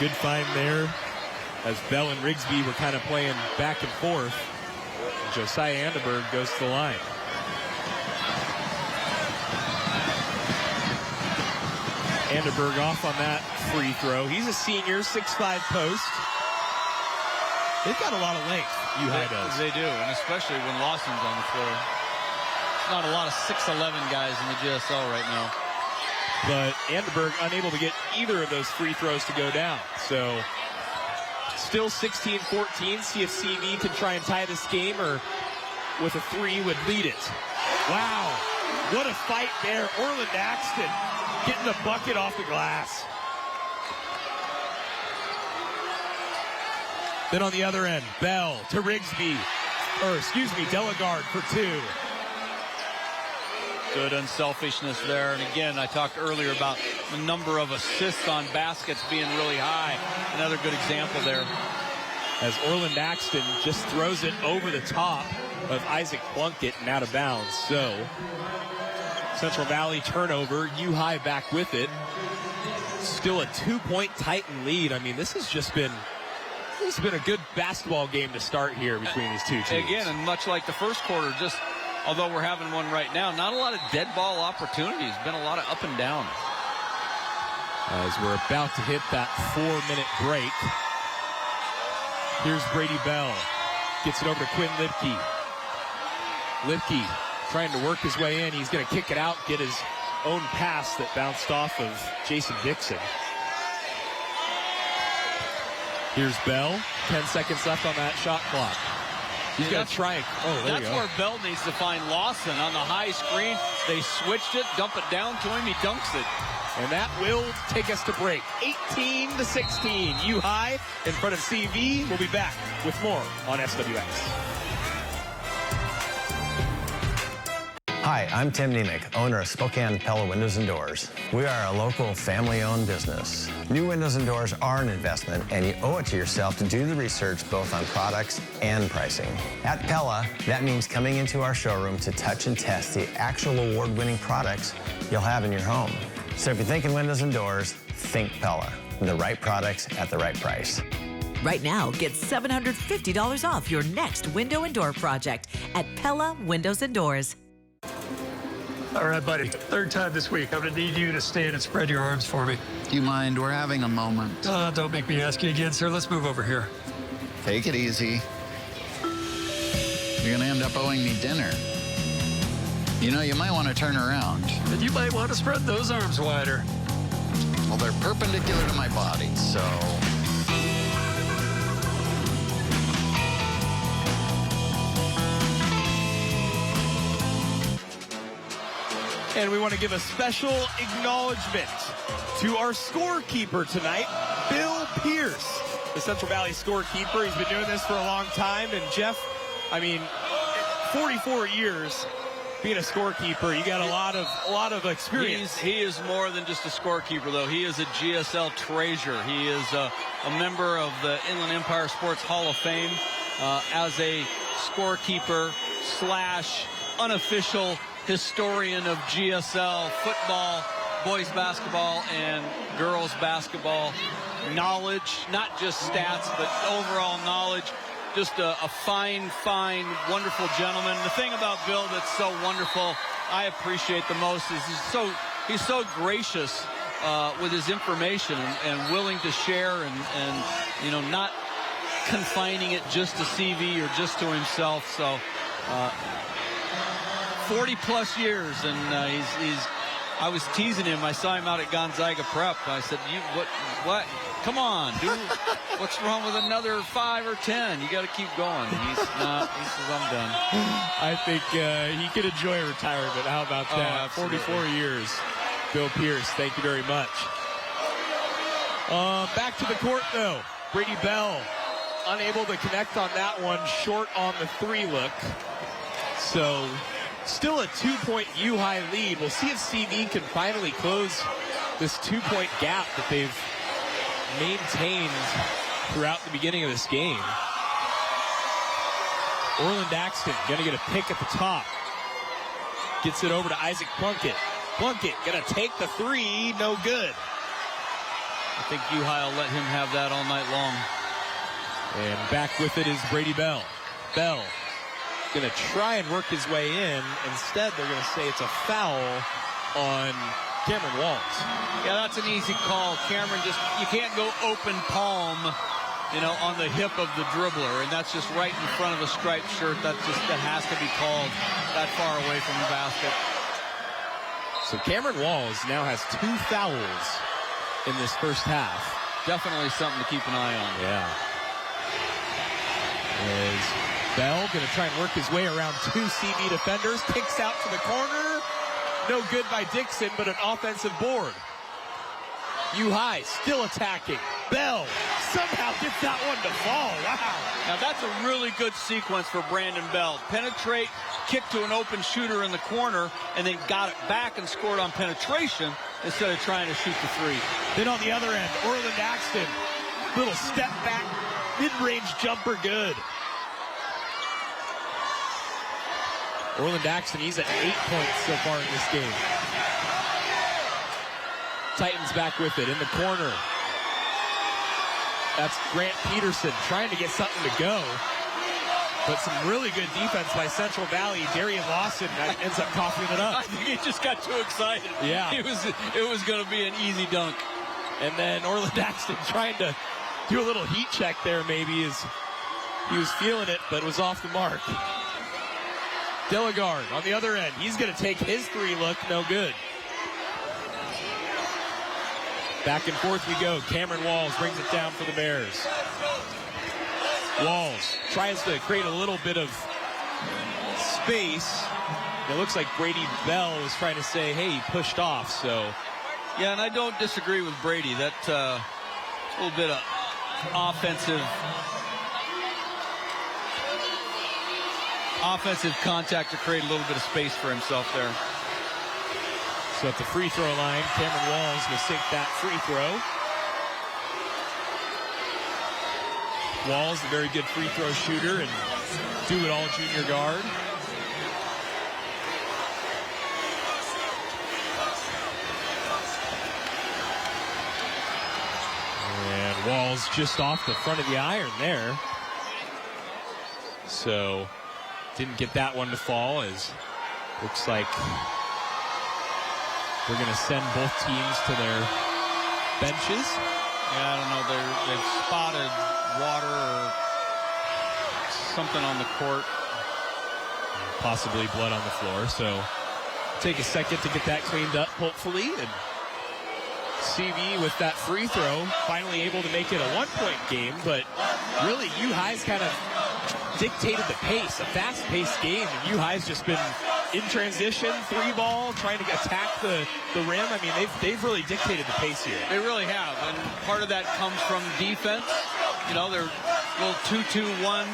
Good find there as Bell and Rigsby were kind of playing back and forth. And Josiah Anderberg goes to the line. Anderberg off on that free throw. He's a senior, 6'5" post. They've got a lot of length, UHI does. They do, and especially when Lawson's on the floor. There's not a lot of 6'11" guys in the GSL right now. But Anderberg unable to get either of those free throws to go down. So still 16-14. See if CV can try and tie this game, or with a 3 would lead it. Wow, what a fight there. Orland Axton getting the bucket off the glass. Then on the other end, Bell to Rigsby, Delegard for 2. Good unselfishness there. And again, I talked earlier about the number of assists on baskets being really high. Another good example there. As Orland Axton just throws it over the top of Isaac Plunkett and out of bounds. So Central Valley turnover, UHI back with it. Still a 2-point Titan lead. I mean, this has been a good basketball game to start here between these two teams. Again, and much like the first quarter, just although we're having one right now, not a lot of dead ball opportunities. Been a lot of up and down. As we're about to hit that 4-minute break. Here's Brady Bell. Gets it over to Quinn Lipke. Lipke trying to work his way in. He's going to kick it out, get his own pass that bounced off of Jason Dixon. Here's Bell. 10 seconds left on that shot clock. He's going to try it. Oh, there you go. That's where Bell needs to find Lawson on the high screen. They switched it, dump it down to him, he dunks it. And that will take us to break. 18-16. UHI in front of CV. We'll be back with more on SWX. Hi, I'm Tim Nemec, owner of Spokane Pella Windows and Doors. We are a local family-owned business. New windows and doors are an investment, and you owe it to yourself to do the research both on products and pricing. At Pella, that means coming into our showroom to touch and test the actual award-winning products you'll have in your home. So if you're thinking windows and doors, think Pella. The right products at the right price. Right now, get $750 off your next window and door project at Pella Windows and Doors. All right, buddy. Third time this week. I'm going to need you to stand and spread your arms for me. Do you mind? We're having a moment. Don't make me ask you again, sir. Let's move over here. Take it easy. You're going to end up owing me dinner. You know, you might want to turn around. And you might want to spread those arms wider. Well, they're perpendicular to my body, so... And we want to give a special acknowledgement to our scorekeeper tonight, Bill Pierce, the Central Valley scorekeeper. He's been doing this for a long time. And Jeff, I mean, 44 years being a scorekeeper, you got a lot of experience. He is more than just a scorekeeper, though. He is a GSL treasure. He is a member of the Inland Empire Sports Hall of Fame as a scorekeeper / unofficial historian of GSL football, boys basketball, and girls basketball knowledge, not just stats, but overall knowledge. Just a fine, wonderful gentleman. The thing about Bill that's so wonderful, I appreciate the most, is he's so gracious with his information and willing to share and you know, not confining it just to CV or just to himself. So 40 plus years, and I was teasing him. I saw him out at Gonzaga Prep. I said, what? Come on, dude. What's wrong with another 5 or 10? You got to keep going. He says, I'm done. I think he could enjoy a retirement. How about that? 44 years. Bill Pierce, thank you very much. Back to the court, though. Brady Bell unable to connect on that one, short on the 3 look. So still a 2-point UHI lead. We'll see if CV can finally close this 2-point gap that they've maintained throughout the beginning of this game. Orland Axton going to get a pick at the top. Gets it over to Isaac Plunkett. Plunkett going to take the 3. No good. I think UHI will let him have that all night long. And back with it is Brady Bell. Bell going to try and work his way in. Instead, they're going to say it's a foul on Cameron Walls. Yeah, that's an easy call. Cameron you can't go open palm, you know, on the hip of the dribbler, and that's just right in front of a striped shirt. That has to be called that far away from the basket. So Cameron Walls now has 2 fouls in this first half. Definitely something to keep an eye on. Yeah. Is Bell going to try and work his way around 2 CV defenders. Kicks out to the corner. No good by Dixon, but an offensive board. UHI still attacking. Bell somehow gets that one to fall. Wow. Now that's a really good sequence for Brandon Bell. Penetrate, kick to an open shooter in the corner, and then got it back and scored on penetration instead of trying to shoot the 3. Then on the other end, Orland Axton. Little step back, mid-range jumper, good. Orland Axton, he's at 8 points so far in this game. Titans back with it in the corner. That's Grant Peterson trying to get something to go. But some really good defense by Central Valley. Darian Lawson ends up coughing it up. I think he just got too excited. Yeah. It was going to be an easy dunk. And then Orland Axton trying to do a little heat check there maybe as he was feeling it, but it was off the mark. Delegard on the other end. He's going to take his 3 look. No good. Back and forth we go. Cameron Walls brings it down for the Bears. Walls tries to create a little bit of space. It looks like Brady Bell was trying to say, hey, he pushed off. So, yeah, and I don't disagree with Brady. That a little bit of offensive offensive contact to create a little bit of space for himself there. So at the free throw line, Cameron Walls will sink that free throw. Walls, a very good free throw shooter and do-it-all junior guard. And Walls just off the front of the iron there. So didn't get that one to fall, as looks like they're going to send both teams to their benches. Yeah, I don't know. They've spotted water or something on the court. Possibly blood on the floor. So take a second to get that cleaned up, hopefully. And CV with that free throw, finally able to make it a one-point game. But really, UHI's kind of dictated the pace, a fast-paced game. And UHI's just been in transition, three ball, trying to attack the rim. I mean, they've really dictated the pace here. They really have, and part of that comes from defense. You know, they're a little 2-2-1,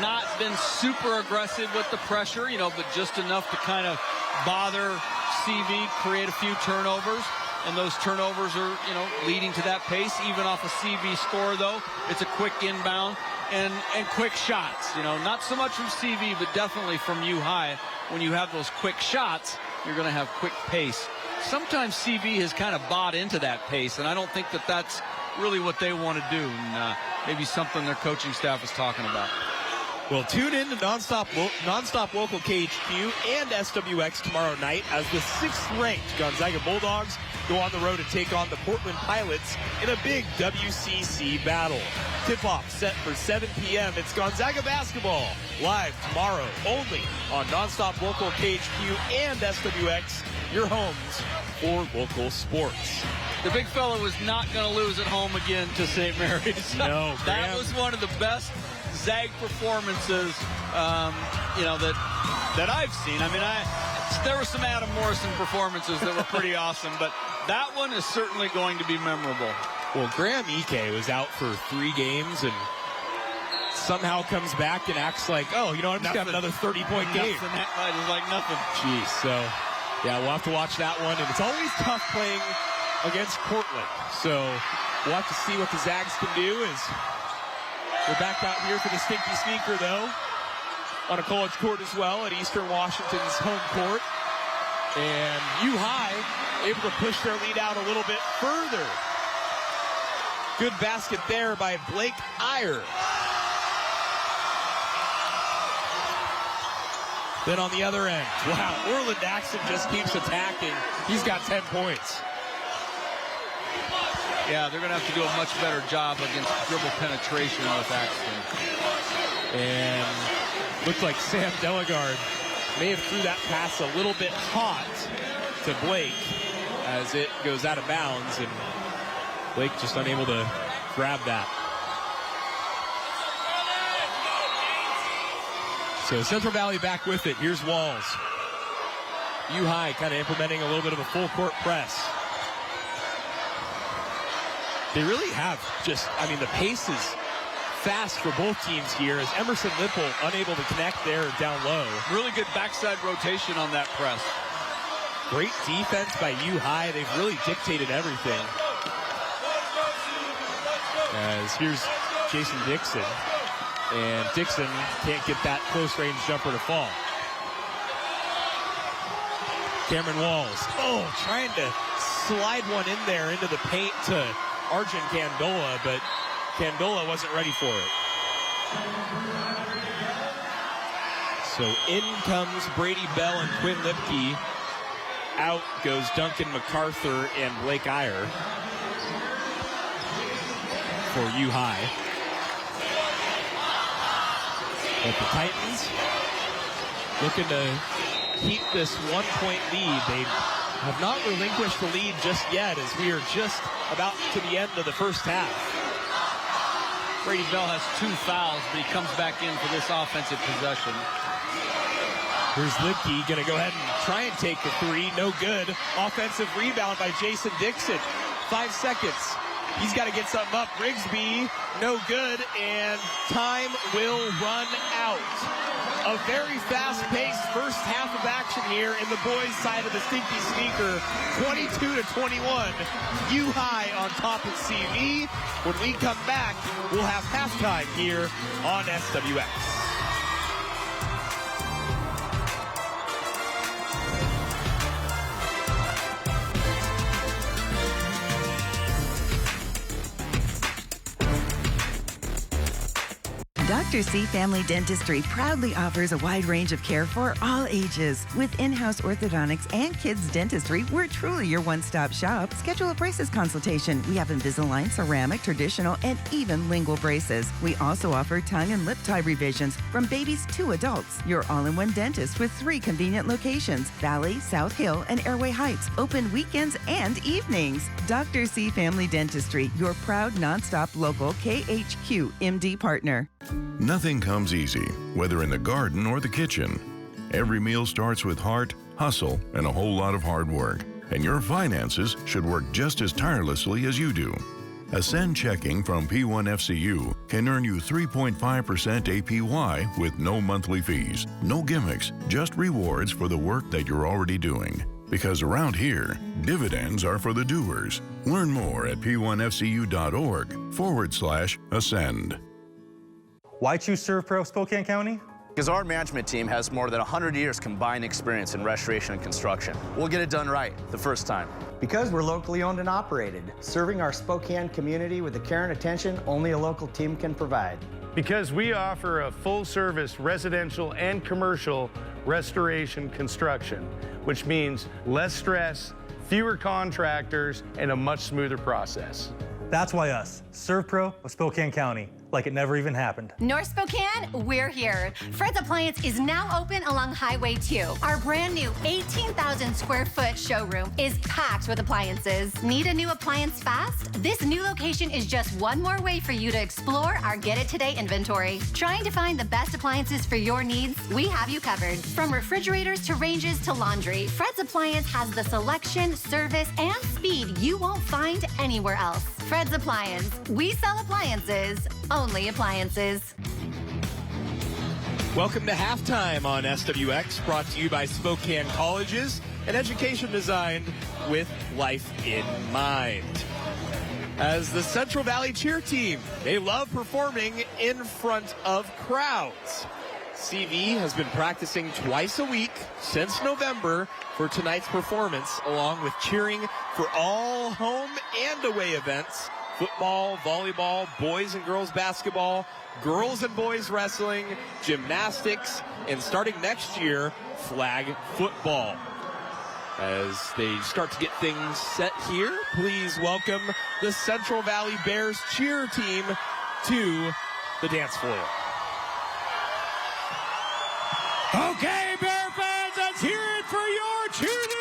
not been super aggressive with the pressure, you know, but just enough to kind of bother CV, create a few turnovers. And those turnovers are, you know, leading to that pace. Even off a CV score, though, it's a quick inbound and quick shots. You know, not so much from CV, but definitely from UHI. When you have those quick shots, you're going to have quick pace. Sometimes CV has kind of bought into that pace, and I don't think that that's really what they want to do. And maybe something their coaching staff is talking about. Well, tune in to Nonstop Local KHQ and SWX tomorrow night as the 6th-ranked Gonzaga Bulldogs go on the road to take on the Portland Pilots in a big WCC battle. Tip-off set for 7 p.m. It's Gonzaga basketball live tomorrow only on Nonstop Local KHQ and SWX, your homes for local sports. The big fella was not going to lose at home again to St. Mary's. No, that was one of the best Zag performances, you know, that I've seen. I mean, there were some Adam Morrison performances that were pretty awesome, but that one is certainly going to be memorable. Well, Graham Ike was out for 3 games and somehow comes back and acts like, oh, you know, I'm just going to have another 30-point game. That night is like nothing. Jeez, so, yeah, we'll have to watch that one. And it's always tough playing against Portland. So we'll have to see what the Zags can do. As we're back out here for the Stinky Sneaker, though, on a college court as well at Eastern Washington's home court. And UHI able to push their lead out a little bit further. Good basket there by Blake Iyer. Then on the other end, wow, Orland Axon just keeps attacking. He's got 10 points. Yeah, they're going to have to do a much better job against dribble penetration with Axton. And looked like Sam Delegard may have threw that pass a little bit hot to Blake as it goes out of bounds, and Blake just unable to grab that. So Central Valley back with it. Here's Walls. UHI kind of implementing a little bit of a full court press. They really have just, I mean, the pace is fast for both teams here as Emerson Lipple unable to connect there down low. Really good backside rotation on that press. Great defense by UHI. They've really dictated everything. As here's Jason Dixon. And Dixon can't get that close-range jumper to fall. Cameron Walls. Oh, trying to slide one in there into the paint to Arjun Candola, but Candola wasn't ready for it. So in comes Brady Bell and Quinn Lipke. Out goes Duncan MacArthur and Blake Iyer for UHI. But the Titans looking to keep this 1-point lead. They have not relinquished the lead just yet as we are just about to the end of the first half. Brady Bell has 2 fouls, but he comes back in for this offensive possession. Here's Lipke going to go ahead and try and take the 3. No good. Offensive rebound by Jason Dixon. 5 seconds He's got to get something up. Rigsby, no good, and time will run out. A very fast-paced first half of action here in the boys' side of the Stinky Sneaker. 22-21. UHI on top of CV. When we come back, we'll have halftime here on SWX. Dr. C Family Dentistry proudly offers a wide range of care for all ages. With in-house orthodontics and kids dentistry, we're truly your one-stop shop. Schedule a braces consultation. We have Invisalign, ceramic, traditional, and even lingual braces. We also offer tongue and lip tie revisions from babies to adults. Your all-in-one dentist with 3 convenient locations: Valley, South Hill, and Airway Heights. Open weekends and evenings. Dr. C Family Dentistry, your proud nonstop local KHQ MD partner. Nothing comes easy, whether in the garden or the kitchen. Every meal starts with heart, hustle, and a whole lot of hard work. And your finances should work just as tirelessly as you do. Ascend Checking from P1FCU can earn you 3.5% APY with no monthly fees, no gimmicks, just rewards for the work that you're already doing. Because around here, dividends are for the doers. Learn more at p1fcu.org/ascend. Why choose ServPro Spokane County? Because our management team has more than 100 years combined experience in restoration and construction. We'll get it done right the first time. Because we're locally owned and operated, serving our Spokane community with the care and attention only a local team can provide. Because we offer a full-service residential and commercial restoration construction, which means less stress, fewer contractors, and a much smoother process. That's why us, ServPro of Spokane County, like it never even happened. North Spokane, we're here. Fred's Appliance is now open along Highway 2. Our brand new 18,000 square foot showroom is packed with appliances. Need a new appliance fast? This new location is just one more way for you to explore our Get It Today inventory. Trying to find the best appliances for your needs? We have you covered. From refrigerators to ranges to laundry, Fred's Appliance has the selection, service, and speed you won't find anywhere else. Fred's Appliance. We sell appliances. Only appliances. Welcome to halftime on SWX, brought to you by Spokane Colleges, an education designed with life in mind. As the Central Valley cheer team, they love performing in front of crowds. CV has been practicing twice a week since November for tonight's performance, along with cheering for all home and away events: football, volleyball, boys and girls basketball, girls and boys wrestling, gymnastics, and starting next year, flag football. As they start to get things set here, please welcome the Central Valley Bears cheer team to the dance floor. Okay, Bear fans, let's hear it for your cheerleaders!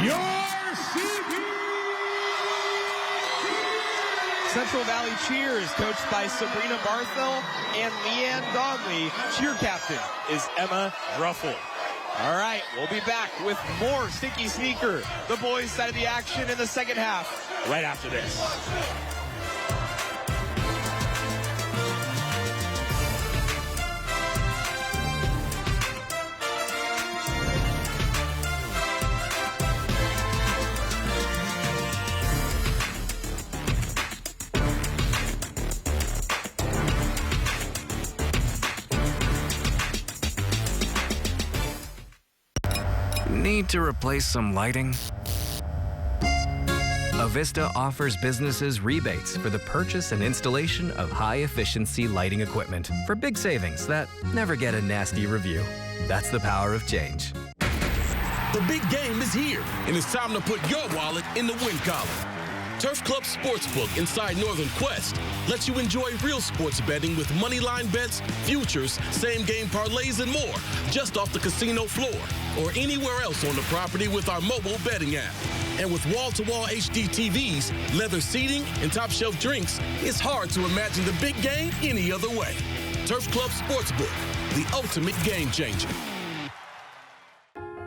your CB. Central Valley Cheer is coached by Sabrina Barthel and Leanne Donnelly. Cheer captain is Emma Ruffle. All right, we'll be back with more Stinky Sneaker, the boys' side of the action in the second half, right after this. Need to replace some lighting? Avista offers businesses rebates for the purchase and installation of high-efficiency lighting equipment for big savings that never get a nasty review. That's the power of change. The big game is here, and it's time to put your wallet in the win column. Turf Club Sportsbook inside Northern Quest lets you enjoy real sports betting with moneyline bets, futures, same-game parlays, and more just off the casino floor or anywhere else on the property with our mobile betting app. And with wall-to-wall HD TVs, leather seating, and top-shelf drinks, it's hard to imagine the big game any other way. Turf Club Sportsbook, the ultimate game changer.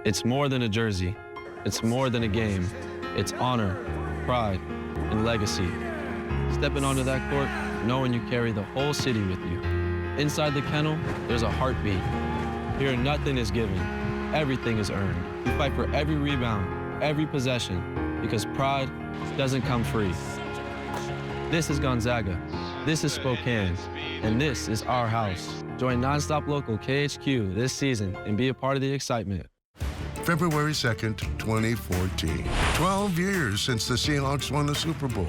It's more than a jersey. It's more than a game. It's honor, pride, and legacy. Stepping onto that court, knowing you carry the whole city with you. Inside the kennel, there's a heartbeat. Here, nothing is given. Everything is earned. We fight for every rebound, every possession, because pride doesn't come free. This is Gonzaga. This is Spokane. And this is our house. Join Nonstop Local KHQ this season and be a part of the excitement. February 2nd, 2014. 12 years since the Seahawks won the Super Bowl.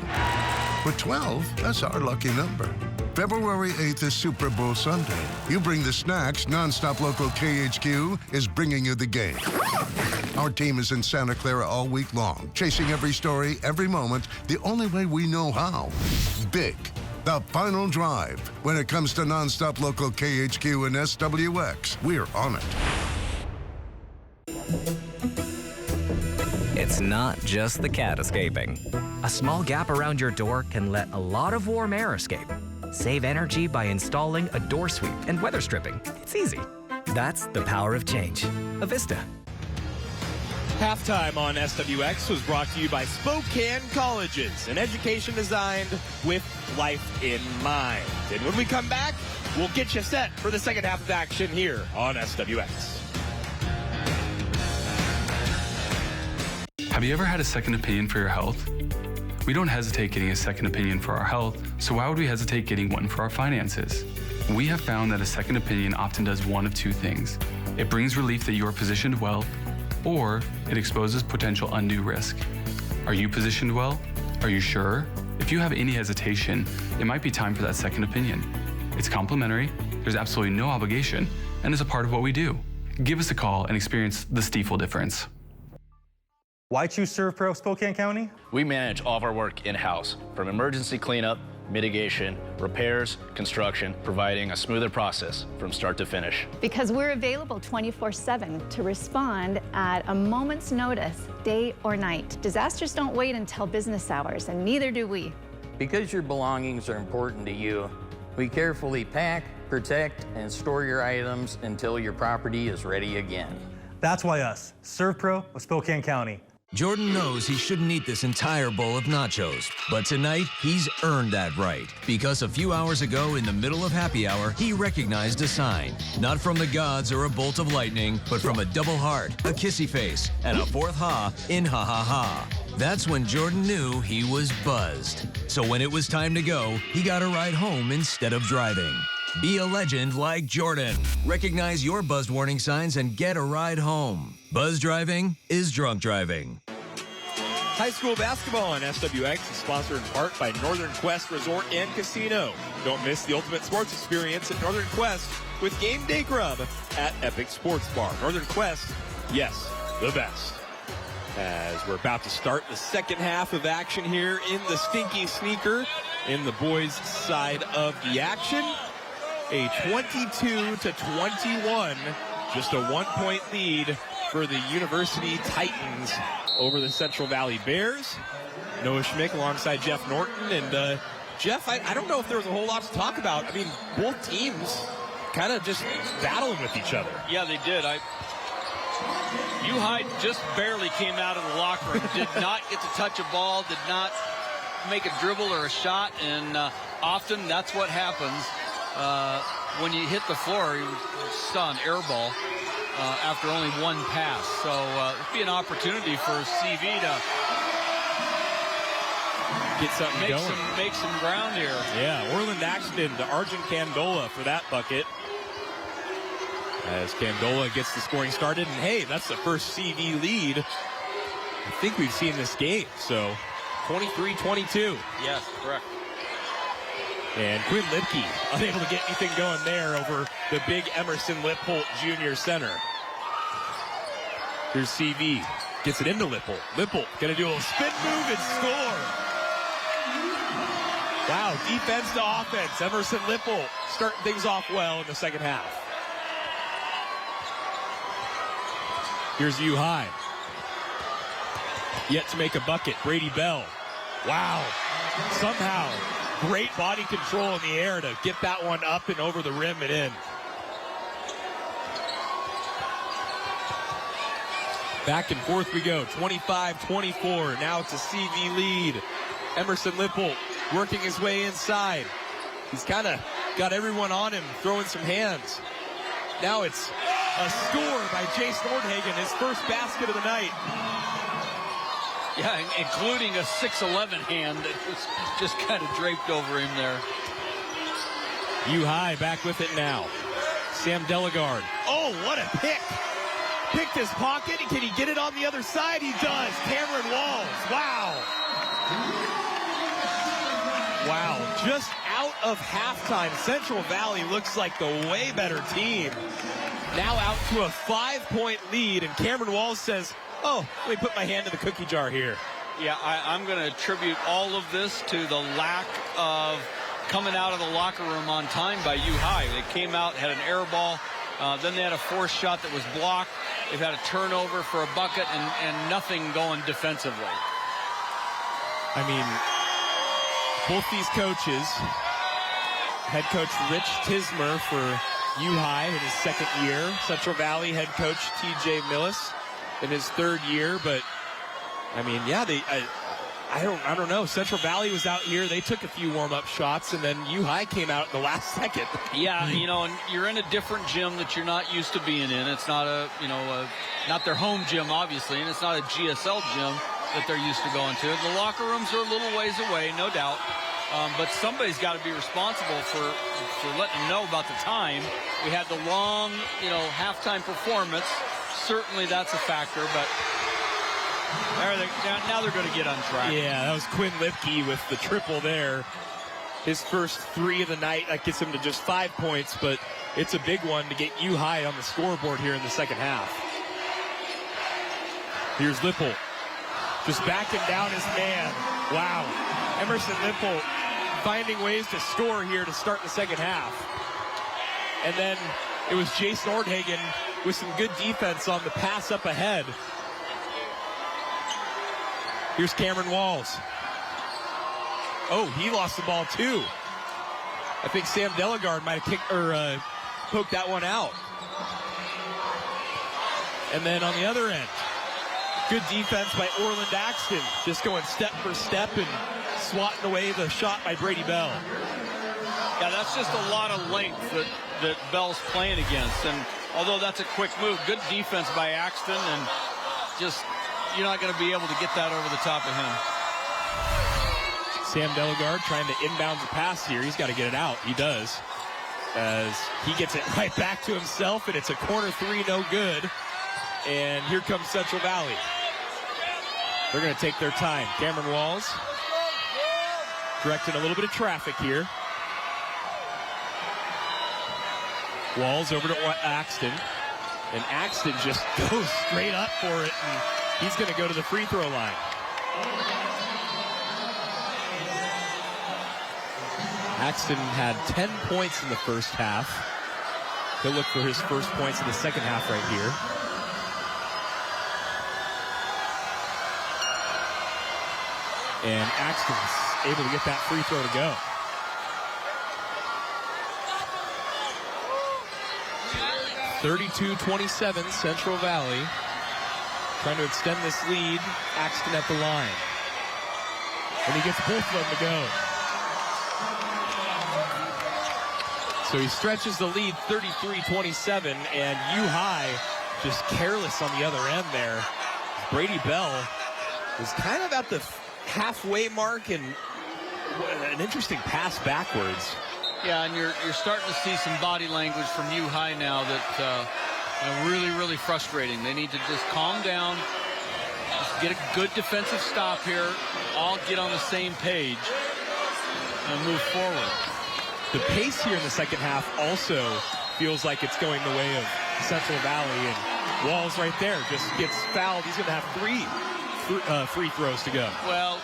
But 12, that's our lucky number. February 8th is Super Bowl Sunday. You bring the snacks, Nonstop Local KHQ is bringing you the game. Our team is in Santa Clara all week long, chasing every story, every moment, the only way we know how. Big. The final drive. When it comes to Nonstop Local KHQ and SWX, we're on it. It's not just the cat escaping. A small gap around your door can let a lot of warm air escape. Save energy by installing a door sweep and weather stripping. It's easy. That's the power of change. Avista. Halftime on SWX was brought to you by Spokane Colleges, an education designed with life in mind. And when we come back, we'll get you set for the second half of action here on SWX. Have you ever had a second opinion for your health? We don't hesitate getting a second opinion for our health, so why would we hesitate getting one for our finances? We have found that a second opinion often does one of two things. It brings relief that you are positioned well, or it exposes potential undue risk. Are you positioned well? Are you sure? If you have any hesitation, it might be time for that second opinion. It's complimentary, there's absolutely no obligation, and is a part of what we do. Give us a call and experience the Stiefel difference. Why choose ServPro Spokane County? We manage all of our work in-house, from emergency cleanup, mitigation, repairs, construction, providing a smoother process from start to finish. Because we're available 24/7 to respond at a moment's notice, day or night. Disasters don't wait until business hours, and neither do we. Because your belongings are important to you, we carefully pack, protect, and store your items until your property is ready again. That's why us, ServPro of Spokane County. Jordan knows he shouldn't eat this entire bowl of nachos, but tonight he's earned that right because a few hours ago in the middle of happy hour, he recognized a sign, not from the gods or a bolt of lightning, but from a double heart, a kissy face, and a fourth ha in ha ha ha. That's when Jordan knew he was buzzed. So when it was time to go, he got a ride home instead of driving. Be a legend like Jordan. Recognize your buzzed warning signs and get a ride home. Buzz driving is drunk driving. High school basketball on SWX is sponsored in part by Northern Quest Resort and Casino. Don't miss the ultimate sports experience at Northern Quest with Game Day Grub at Epic Sports Bar. Northern Quest, yes, the best. As we're about to start the second half of action here in the Stinky Sneaker in the boys' side of the action. A 22-21, just a 1-point lead for the University Titans over the Central Valley Bears. Noah Schmick alongside Jeff Norton. And Jeff, I don't know if there was a whole lot to talk about. I mean, both teams kind of just battling with each other. Yeah, they did. UHI just barely came out of the locker room, did not get to touch a ball, did not make a dribble or a shot, and often that's what happens when you hit the floor. You saw an air ball after only one pass. So it'd be an opportunity for CV to get something going. Make some ground here. Yeah, Orland Axton to Arjun Candola for that bucket. As Candola gets the scoring started, and hey, that's the first CV lead I think we've seen this game. So 23-22. Yes, correct. And Quinn Lipke unable to get anything going there over the big Emerson Lipholt Jr. center. Here's CV. Gets it into Lipholt. Lipholt going to do a little spin move and score. Wow, defense to offense. Emerson Lipholt starting things off well in the second half. Here's UHI. Yet to make a bucket. Brady Bell. Wow. Somehow, great body control in the air to get that one up and over the rim and in. Back and forth we go. 25-24. Now it's a CV lead. Emerson Lipholt working his way inside. He's kind of got everyone on him, throwing some hands. Now it's a score by Jace Nordhagen, his first basket of the night. Yeah, including a 6'11" hand that was just kind of draped over him there. UHI back with it now. Sam Delegard. Oh, what a pick. Picked his pocket. Can he get it on the other side? He does. Cameron Walls. Wow. Wow. Just out of halftime, Central Valley looks like the way better team. Now out to a 5-point lead, and Cameron Walls says, oh, let me put my hand in the cookie jar here. Yeah, I'm going to attribute all of this to the lack of coming out of the locker room on time by UHI. They came out, had an air ball, then they had a forced shot that was blocked. They've had a turnover for a bucket and nothing going defensively. I mean, both these coaches, head coach Rich Tismer for UHI in his second year, Central Valley head coach TJ Millis in his third year, but I mean, yeah, I don't know. Central Valley was out here. They took a few warm-up shots, and then UHI came out in the last second. Yeah, you know, and you're in a different gym that you're not used to being in. It's not not their home gym, obviously, and it's not a GSL gym that they're used to going to. The locker rooms are a little ways away, no doubt, but somebody's got to be responsible for letting them know about the time. We had the long, halftime performance. Certainly that's a factor, but now they're going to get on track. Yeah, that was Quinn Lipke with the triple there. His first three of the night. That gets him to just 5 points, but it's a big one to get UHI on the scoreboard here in the second half. Here's Lipholt. Just backing down his man. Wow. Emerson Lipholt finding ways to score here to start the second half. And then it was Jace Nordhagen with some good defense on the pass up ahead. Here's Cameron Walls. Oh, he lost the ball too. I think Sam Delegard might have kicked or poked that one out. And then on the other end, good defense by Orland Axton, just going step for step and swatting away the shot by Brady Bell. Yeah, that's just a lot of length that Bell's playing against. And although that's a quick move, good defense by Axton, and just you're not going to be able to get that over the top of him. Sam Delegard trying to inbound the pass here. He's got to get it out. He does. As he gets it right back to himself, and it's a corner three, no good. And here comes Central Valley. They're going to take their time. Cameron Walls directing a little bit of traffic here. Walls over to Axton. And Axton just goes straight up for it, and he's going to go to the free throw line. Axton had 10 points in the first half. He'll look for his first points in the second half right here. And Axton's able to get that free throw to go. (32-27) Central Valley. Trying to extend this lead. Axton at the line. And he gets both of them to go. So he stretches the lead 33-27, and UHI just careless on the other end there. Brady Bell is kind of at the halfway mark, and an interesting pass backwards. Yeah, and you're starting to see some body language from UHI now that really, really frustrating. They need to just calm down, just get a good defensive stop here, all get on the same page, and move forward. The pace here in the second half also feels like it's going the way of Central Valley, and Walls right there just gets fouled. He's going to have three free throws to go. Well,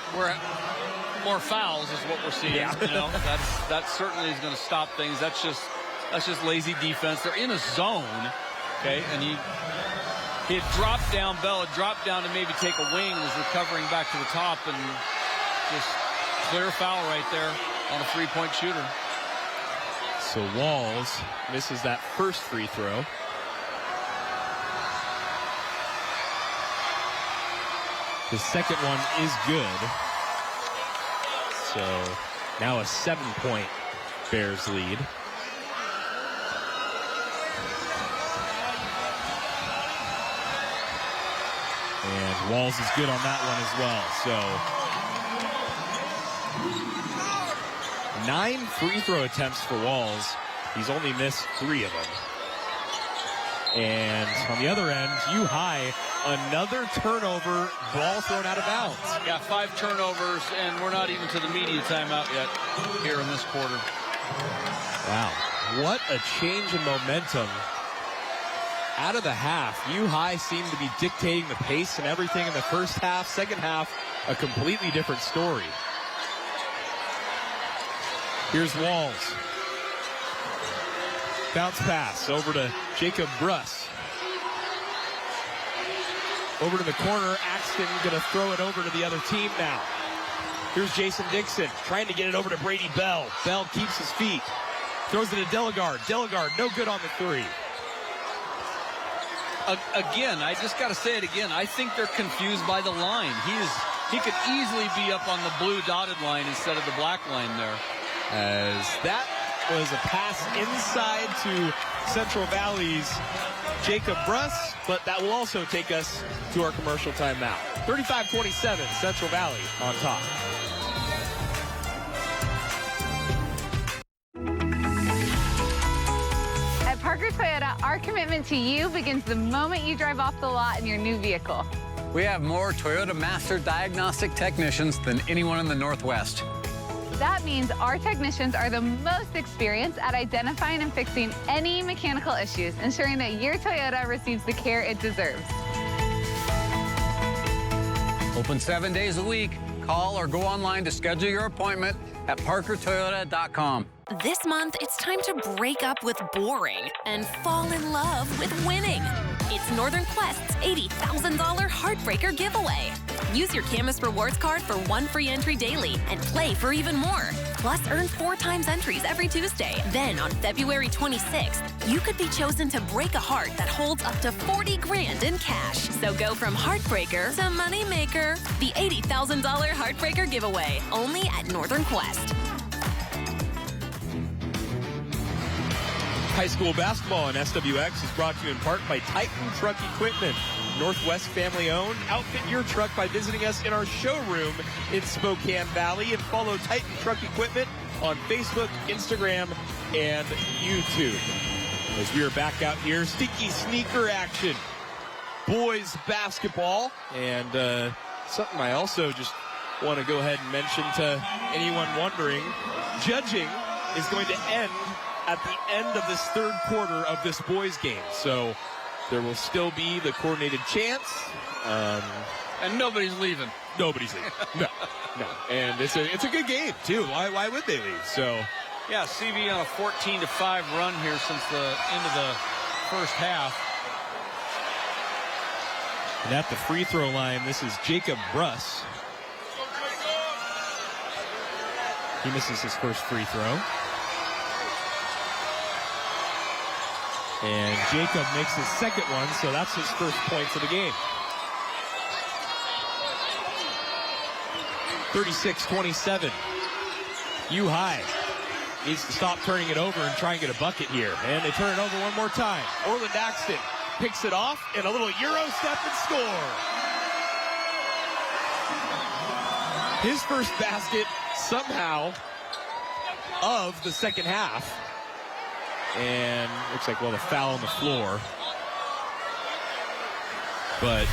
more fouls is what we're seeing. Yeah. You know, that certainly is going to stop things. That's just lazy defense. They're in a zone, okay, and he had dropped down. Bell had dropped down to maybe take a wing, was recovering back to the top, and just clear foul right there on a three-point shooter. So Walls misses that first free throw. The second one is good. So now a 7-point Bears lead. And Walls is good on that one as well. So 9 free throw attempts for Walls. He's only missed 3 of them. And on the other end, UHI, another turnover, ball thrown out of bounds. Yeah, 5 turnovers, and we're not even to the media timeout yet here in this quarter. Wow, what a change in momentum. Out of the half, UHI seemed to be dictating the pace and everything in the first half. Second half, a completely different story. Here's Walls. Bounce pass over to Jacob Bruss. Over to the corner. Axton going to throw it over to the other team now. Here's Jason Dixon trying to get it over to Brady Bell. Bell keeps his feet. Throws it to Delegard. Delegard no good on the 3. Again, I just got to say it again. I think they're confused by the line. He could easily be up on the blue dotted line instead of the black line there. As that was a pass inside to Central Valley's Jacob Bruss, but that will also take us to our commercial timeout. 35-27, Central Valley on top. At Parker Toyota, our commitment to you begins the moment you drive off the lot in your new vehicle. We have more Toyota Master Diagnostic technicians than anyone in the Northwest. That means our technicians are the most experienced at identifying and fixing any mechanical issues, ensuring that your Toyota receives the care it deserves. Open 7 days a week. Call or go online to schedule your appointment at parkertoyota.com. This month, it's time to break up with boring and fall in love with winning. It's Northern Quest's $80,000 Heartbreaker giveaway. Use your Camus Rewards card for 1 free entry daily and play for even more. Plus, earn 4 times entries every Tuesday. Then, on February 26th, you could be chosen to break a heart that holds up to $40,000 in cash. So go from Heartbreaker to Moneymaker. The $80,000 Heartbreaker giveaway, only at Northern Quest. High school basketball on SWX is brought to you in part by Titan Truck Equipment. Northwest family-owned. Outfit your truck by visiting us in our showroom in Spokane Valley, and follow Titan Truck Equipment on Facebook, Instagram, and YouTube. As we are back out here, Stinky Sneaker action. Boys basketball. And something I also just want to go ahead and mention to anyone wondering, judging is going to end at the end of this third quarter of this boys game. So there will still be the coordinated chants. And nobody's leaving. Nobody's leaving. No. And it's a good game, too. Why would they leave? So, yeah, CV on a 14-5 run here since the end of the first half. And at the free throw line, this is Jacob Bruss. He misses his first free throw. And Jacob makes his second one, so that's his first points of the game. 36-27. UHI needs to stop turning it over and try and get a bucket here. And they turn it over one more time. Orland Axton picks it off and a little Euro step and score. His first basket somehow of the second half. And looks like, well, a foul on the floor. But,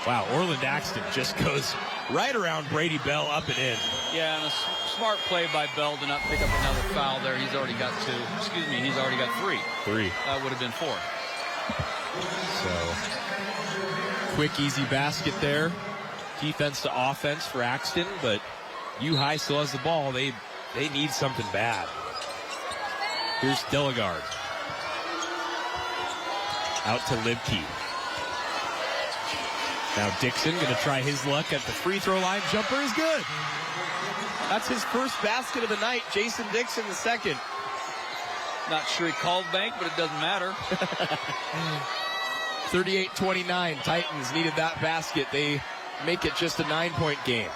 wow, Orland Axton just goes right around Brady Bell, up and in. Yeah, and a smart play by Bell to not pick up another foul there. He's already got two. Excuse me, he's already got three. That would have been four. So, quick, easy basket there. Defense to offense for Axton, but UHI still has the ball. They need something bad. Here's Delegard. Out to Libke. Now Dixon going to try his luck at the free throw line. Jumper is good. That's his first basket of the night. Jason Dixon, the second. Not sure he called bank, but it doesn't matter. 38-29. Titans needed that basket. They make it just a 9-point game.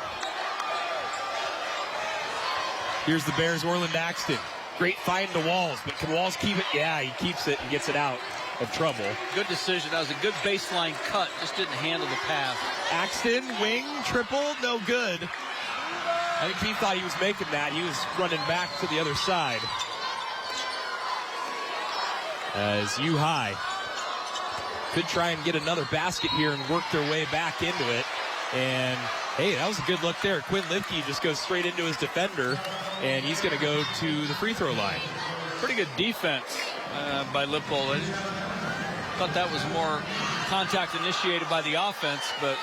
Here's the Bears' Orland Axton. Great find to Walls, but can Walls keep it? Yeah, he keeps it and gets it out of trouble. Good decision. That was a good baseline cut. Just didn't handle the pass. Axton, wing, triple, no good. I think he thought he was making that. He was running back to the other side. As UHI could try and get another basket here and work their way back into it. And, hey, that was a good look there. Quinn Lipke just goes straight into his defender, and he's going to go to the free throw line. Pretty good defense by Lippold. I thought that was more contact initiated by the offense, but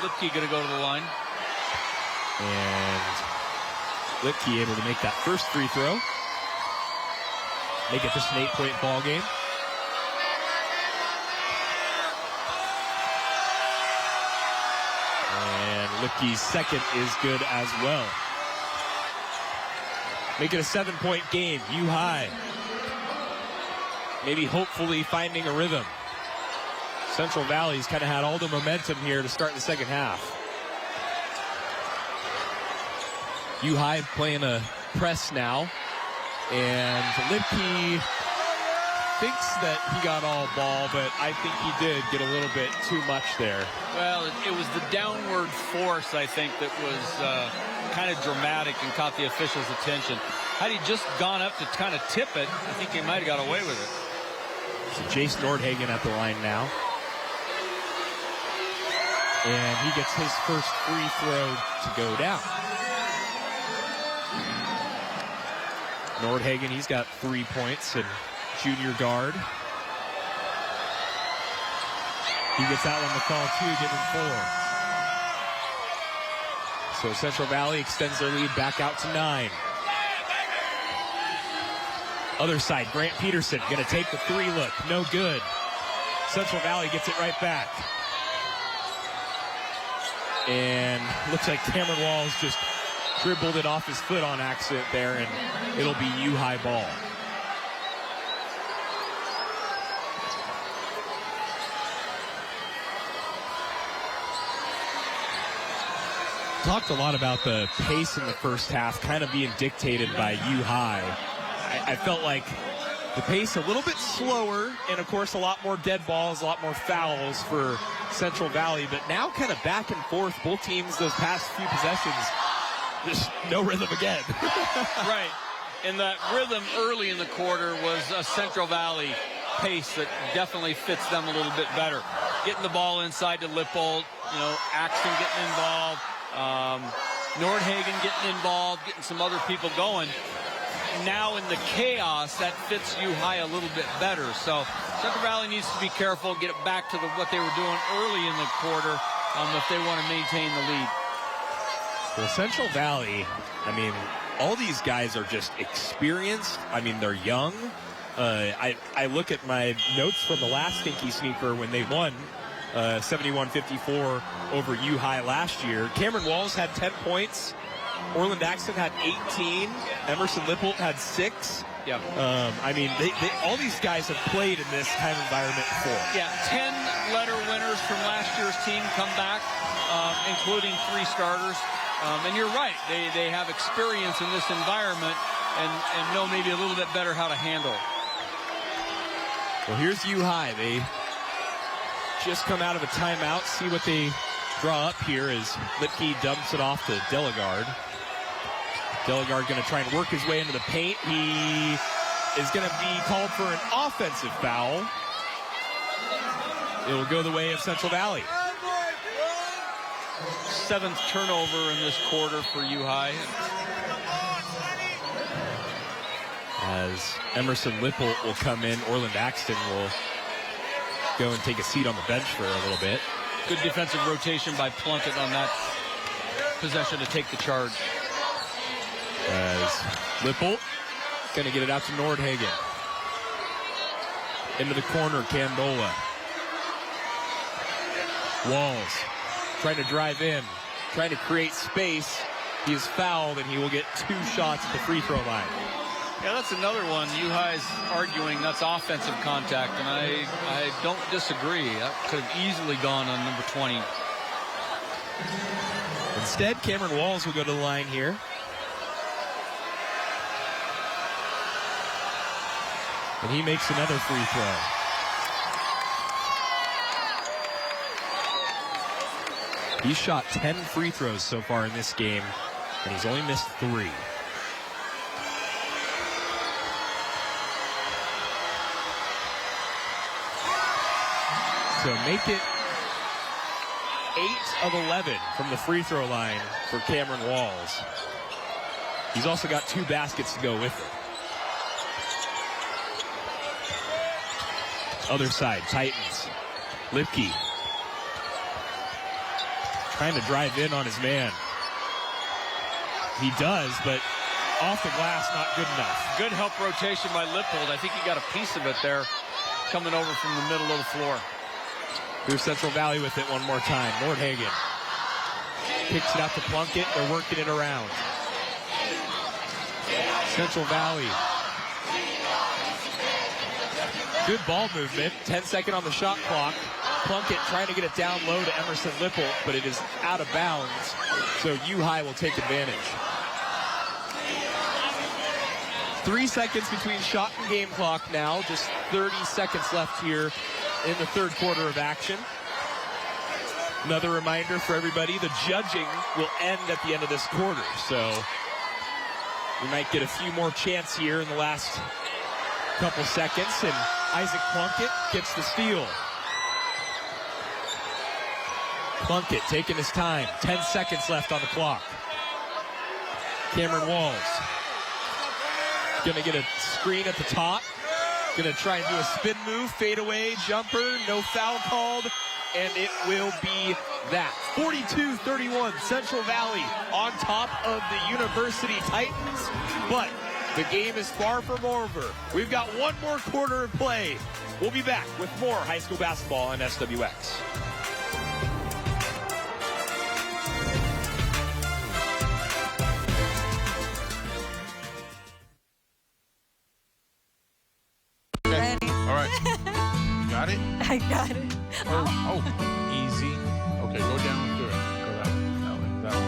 Lipke going to go to the line. And Lipke able to make that first free throw. Make it just an 8-point ball game. And Lipke's second is good as well. Make it a 7-point game. UHI maybe hopefully finding a rhythm. Central Valley's kind of had all the momentum here to start the second half. UHI playing a press now. And Lipke thinks that he got all ball, but I think he did get a little bit too much there. Well, it was the downward force, I think, that was kind of dramatic and caught the officials' attention. Had he just gone up to kind of tip it, I think he might have got away with it. So Jace Nordhagen at the line now. And he gets his first free throw to go down. Nordhagen, he's got 3 points, and junior guard. He gets that one to call too, give him 4. So Central Valley extends their lead back out to 9. Other side, Grant Peterson going to take the 3 look, no good. Central Valley gets it right back. And looks like Cameron Walls just dribbled it off his foot on accident there, and it'll be UHI ball. Talked a lot about the pace in the first half kind of being dictated by UHI. I felt like the pace a little bit slower, and of course a lot more dead balls, a lot more fouls for Central Valley, but now kind of back and forth. Both teams those past few possessions, just no rhythm again. Right. And that rhythm early in the quarter was a Central Valley pace that definitely fits them a little bit better. Getting the ball inside to Lippold, Axton getting involved, Nordhagen getting involved, getting some other people going. Now in the chaos, that fits UHI a little bit better. So Central Valley needs to be careful, get it back to what they were doing early in the quarter if they want to maintain the lead. Well, Central Valley, all these guys are just experienced. They're young. I look at my notes from the last Stinky Sneaker when they won 71-54 over UHI last year. Cameron Walls had 10 points Orland Axton had 18. Emerson Lippold had 6. Yeah. I mean, all these guys have played in this kind of environment before. Yeah, 10 letter winners from last year's team come back, including 3 starters. And you're right, they have experience in this environment and know maybe a little bit better how to handle it. Well, here's UHI. They just come out of a timeout. See what they draw up here as Lipke dumps it off to Delegard. Delegard going to try and work his way into the paint. He is going to be called for an offensive foul. It will go the way of Central Valley. 7th turnover in this quarter for UHI. As Emerson Lippold will come in, Orland Axton will go and take a seat on the bench for a little bit. Good defensive rotation by Plunkett on that possession to take the charge. As Lippold going to get it out to Nordhagen. Into the corner, Candola. Walls trying to drive in, trying to create space. He is fouled, and he will get 2 shots at the free throw line. Yeah, that's another one. UHI's arguing that's offensive contact, and I don't disagree. That could have easily gone on number 20. Instead, Cameron Walls will go to the line here. And he makes another free throw. He's shot 10 free throws so far in this game, and he's only missed 3. So make it 8 of 11 from the free throw line for Cameron Walls. He's also got 2 baskets to go with it. Other side, Titans. Lipke trying to drive in on his man. He does, but off the glass, not good enough. Good help rotation by Lippold. I think he got a piece of it there, coming over from the middle of the floor. Here's Central Valley with it one more time. Nordhagen kicks it out to Plunkett. They're working it around. Central Valley. Good ball movement. 10-second on the shot clock. Plunkett trying to get it down low to Emerson Lippold, but it is out of bounds, so UHI will take advantage. 3 seconds between shot and game clock now. Just 30 seconds left here in the third quarter of action. Another reminder for everybody, the judging will end at the end of this quarter, so we might get a few more chances here in the last couple seconds, and Isaac Plunkett gets the steal. Plunkett taking his time. 10 seconds left on the clock. Cameron Walls gonna get a screen at the top. Gonna try and do a spin move, fadeaway, jumper, no foul called, and it will be that. 42-31, Central Valley on top of the University Titans, but the game is far from over. We've got one more quarter of play. We'll be back with more high school basketball on SWX. All right. Got it? I got it. Oh, easy. Okay, go down and do it. Go that way. That way.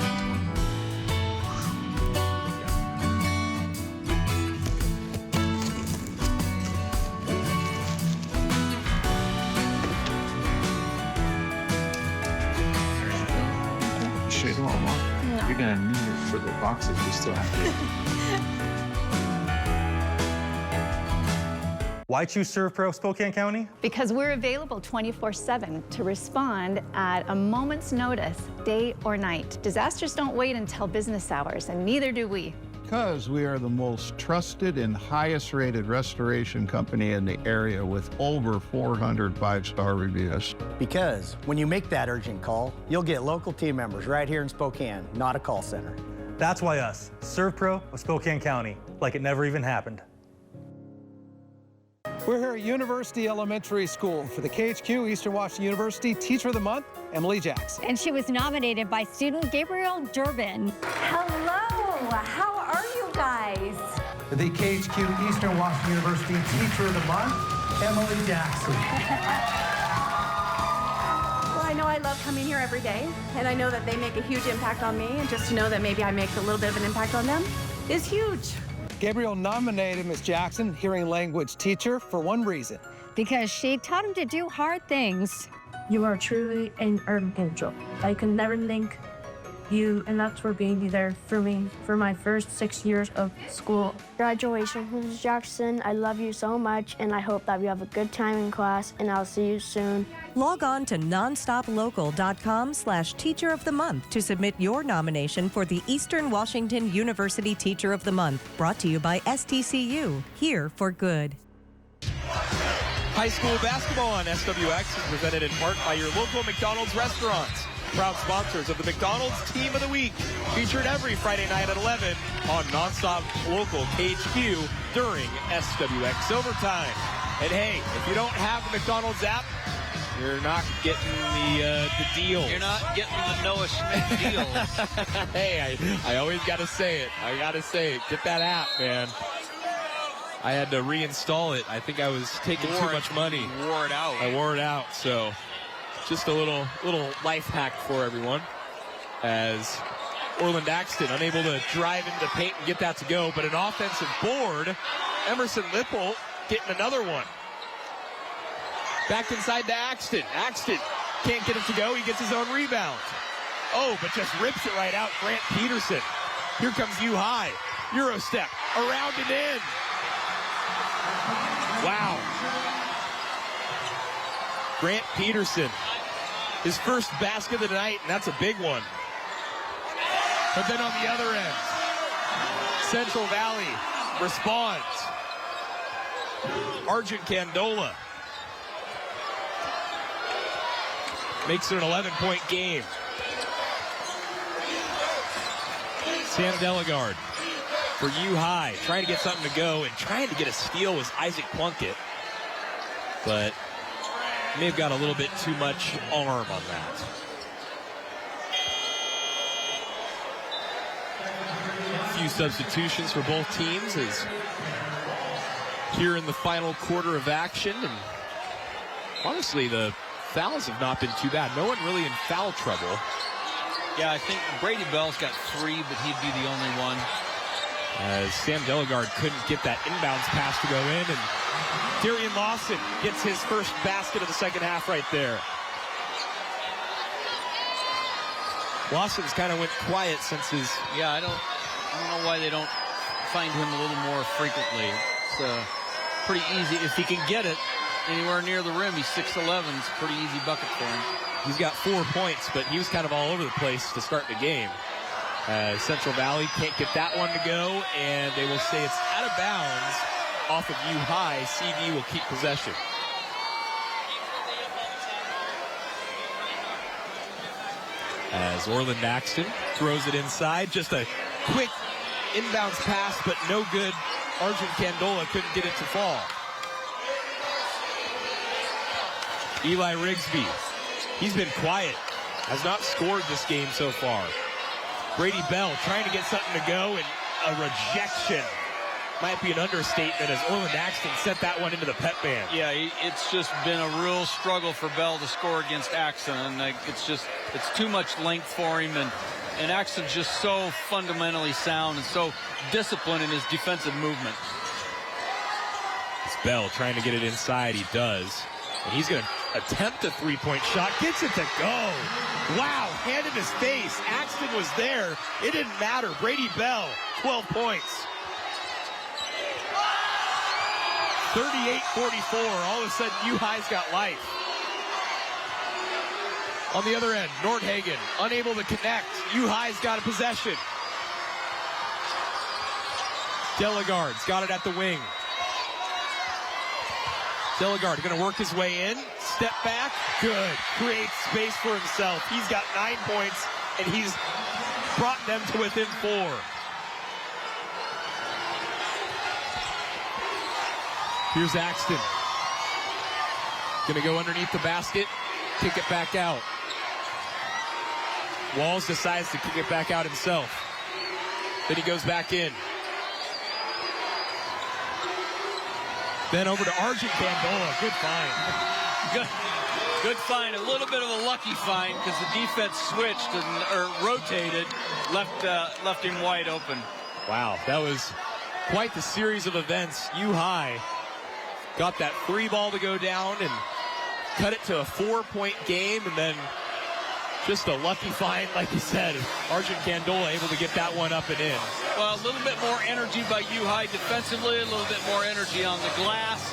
Straight along. No. You're gonna need it for the boxes we still have to. Why choose ServPro Spokane County? Because we're available 24/7 to respond at a moment's notice, day or night. Disasters don't wait until business hours, and neither do we. Because we are the most trusted and highest rated restoration company in the area with over 400 5-star reviews. Because when you make that urgent call, you'll get local team members right here in Spokane, not a call center. That's why us, ServPro of Spokane County, like it never even happened. We're here at University Elementary School for the KHQ Eastern Washington University Teacher of the Month, Emily Jacks. And she was nominated by student Gabriel Durbin. Hello. the KHQ Eastern Washington University Teacher of the Month, Emily Jackson. Well, I know I love coming here every day, and I know that they make a huge impact on me, and just to know that maybe I make a little bit of an impact on them is huge. Gabriel nominated Ms. Jackson, hearing language teacher, for one reason. Because she taught him to do hard things. You are truly an urban angel. I can never thank you enough for being there for me for my first 6 years of school. Congratulations, Mrs. Jackson. I love you so much, and I hope that we have a good time in class, and I'll see you soon. Log on to nonstoplocal.com/Teacher of the Month to submit your nomination for the Eastern Washington University Teacher of the Month. Brought to you by STCU, here for good. High school basketball on SWX is presented in part by your local McDonald's restaurants. Proud sponsors of the McDonald's Team of the Week, featured every Friday night at 11 on Nonstop Local KHQ during SWX Overtime. And hey, if you don't have the McDonald's app, you're not getting the deal. You're not getting the Noah Schmidt deals. Hey, I always got to say it. I got to say it. Get that app, man. I had to reinstall it. I think I was taking too much money. Wore it out. I wore it out, so just a little life hack for everyone, as Orland Axton unable to drive into the paint and get that to go, but an offensive board. Emerson Lipple getting another one. Back inside to Axton. Axton can't get it to go. He gets his own rebound. Oh, but just rips it right out. Grant Peterson. Here comes UHI. Euro step. Around and in. Wow. Grant Peterson. His first basket of the night, and that's a big one. But then on the other end, Central Valley responds. Arjun Candola makes it an 11-point game. Sam Delegard for UHI, trying to get something to go, and trying to get a steal was Isaac Plunkett. But may have got a little bit too much arm on that. A few substitutions for both teams as here in the final quarter of action. And honestly, the fouls have not been too bad. No one really in foul trouble. Yeah, I think Brady Bell's got 3, but he'd be the only one. As Sam Delegard couldn't get that inbounds pass to go in, and Darian Lawson gets his first basket of the second half right there. Lawson's kind of went quiet since his... Yeah, I don't know why they don't find him a little more frequently. It's pretty easy. If he can get it anywhere near the rim, he's 6'11". It's a pretty easy bucket for him. He's got 4 points, but he was kind of all over the place to start the game. Central Valley can't get that one to go, and they will say it's out of bounds off of UHI. CD will keep possession. As Orland Axton throws it inside, just a quick inbounds pass, but no good. Arjun Candola couldn't get it to fall. Eli Rigsby, he's been quiet, has not scored this game so far. Brady Bell trying to get something to go, and a rejection. Might be an understatement as Orland Axton sent that one into the pet band. Yeah, it's just been a real struggle for Bell to score against Axton, and it's too much length for him, and Axton's just so fundamentally sound and so disciplined in his defensive movement. It's Bell trying to get it inside. He does, and he's going to attempt a three-point shot. Gets it to go. Wow, hand in his face. Axton was there. It didn't matter. Brady Bell, 12 points. 38-44. All of a sudden, UHI's got life. On the other end, Nordhagen unable to connect. UHI's got a possession. Delegard's got it at the wing. Delegard going to work his way in. Step back. Good. Creates space for himself. He's got 9 points, and he's brought them to within 4. Here's Axton. Going to go underneath the basket, kick it back out. Walls decides to kick it back out himself. Then he goes back in. Then over to Arjun Candola. Good find. Good find. A little bit of a lucky find because the defense switched or rotated, left him wide open. Wow, that was quite the series of events. UHI got that 3 ball to go down and cut it to a 4-point game, and then just a lucky find, like you said. Arjun Candola able to get that one up and in. Well, a little bit more energy by UHI defensively, a little bit more energy on the glass.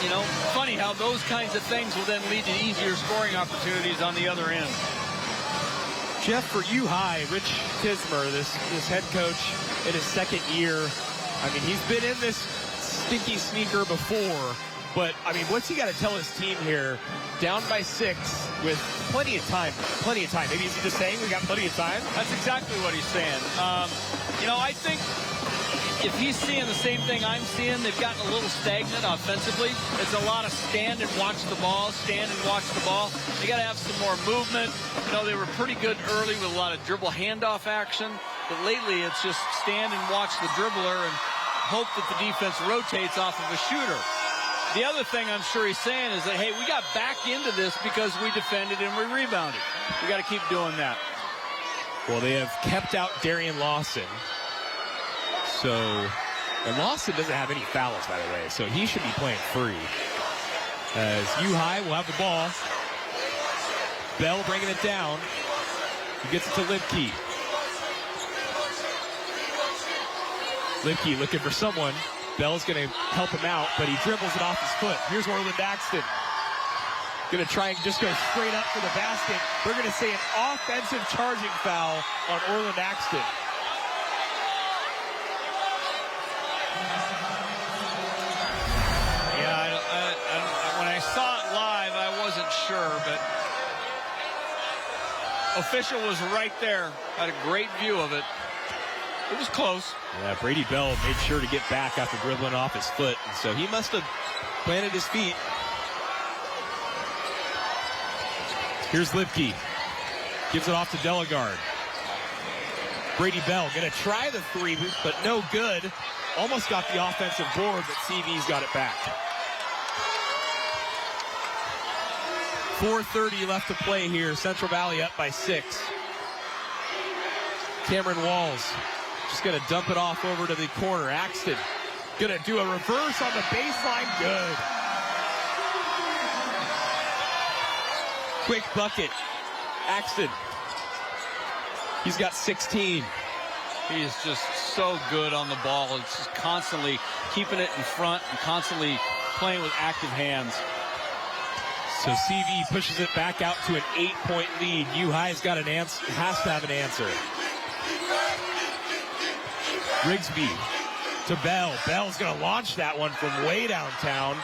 You know, funny how those kinds of things will then lead to easier scoring opportunities on the other end. Jeff, for UHI, Rich Tismer, this head coach in his second year, I mean, he's been in this Stinky Sneaker before, but, I mean, what's he got to tell his team here? Down by 6 with plenty of time. Maybe he's just saying we got plenty of time? That's exactly what he's saying. You know, I think if he's seeing the same thing I'm seeing, they've gotten a little stagnant offensively. It's a lot of stand and watch the ball. They got to have some more movement. You know, they were pretty good early with a lot of dribble handoff action, but lately it's just stand and watch the dribbler and hope that the defense rotates off of a shooter. The other thing I'm sure he's saying is that, hey, we got back into this because we defended and we rebounded. We got to keep doing that. Well, they have kept out Darian Lawson. So, and Lawson doesn't have any fouls, by the way, so he should be playing free. As UHI will have the ball. Bell bringing it down. He gets it to Lipke. Lipke looking for someone. Bell's going to help him out, but he dribbles it off his foot. Here's Orland Axton. Going to try and just go straight up for the basket. They're going to say an offensive charging foul on Orland Axton. When I saw it live, I wasn't sure, but official was right there. Had a great view of it. It was close. Yeah, Brady Bell made sure to get back after dribbling off his foot, and so he must have planted his feet. Here's Lipke. Gives it off to Delegard. Brady Bell going to try the 3, but no good. Almost got the offensive board, but CV's got it back. 4:30 left to play here. Central Valley up by 6. Cameron Walls just going to dump it off over to the corner. Axton going to do a reverse on the baseline. Good. Quick bucket. Axton. He's got 16. He is just so good on the ball. It's just constantly keeping it in front and constantly playing with active hands. So CV pushes it back out to an 8-point lead. UHI's got an answer, has to have an answer. Rigsby to Bell. Bell's going to launch that one from way downtown.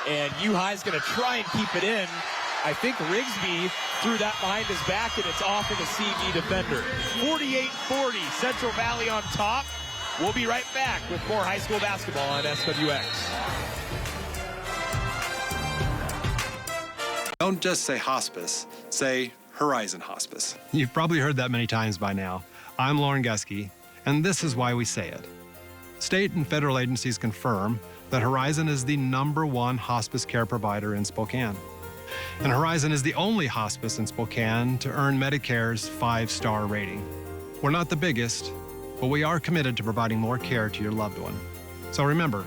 And UHI's going to try and keep it in. I think Rigsby threw that behind his back, and it's off of the CV defender. 48-40, Central Valley on top. We'll be right back with more high school basketball on SWX. Don't just say hospice, say Horizon Hospice. You've probably heard that many times by now. I'm Lauren Guskey, and this is why we say it. State and federal agencies confirm that Horizon is the #1 hospice care provider in Spokane. And Horizon is the only hospice in Spokane to earn Medicare's 5-star rating. We're not the biggest, but we are committed to providing more care to your loved one. So remember,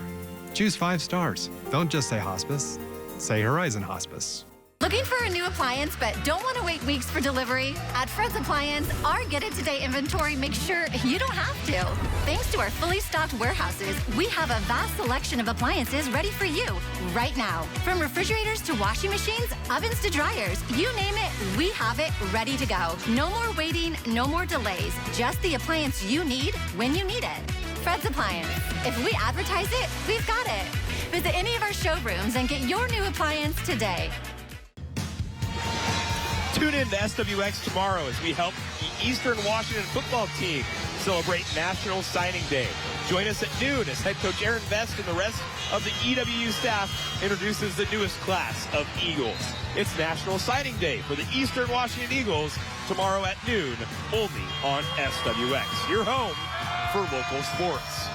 choose 5 stars. Don't just say hospice, say Horizon Hospice. Looking for a new appliance but don't want to wait weeks for delivery? At Fred's Appliance, our Get It Today inventory makes sure you don't have to. Thanks to our fully stocked warehouses, we have a vast selection of appliances ready for you right now. From refrigerators to washing machines, ovens to dryers, you name it, we have it ready to go. No more waiting, no more delays. Just the appliance you need when you need it. Fred's Appliance. If we advertise it, we've got it. Visit any of our showrooms and get your new appliance today. Tune in to SWX tomorrow as we help the Eastern Washington football team celebrate National Signing Day. Join us at noon as head coach Aaron Vest and the rest of the EWU staff introduces the newest class of Eagles. It's National Signing Day for the Eastern Washington Eagles tomorrow at noon, only on SWX. Your home for local sports.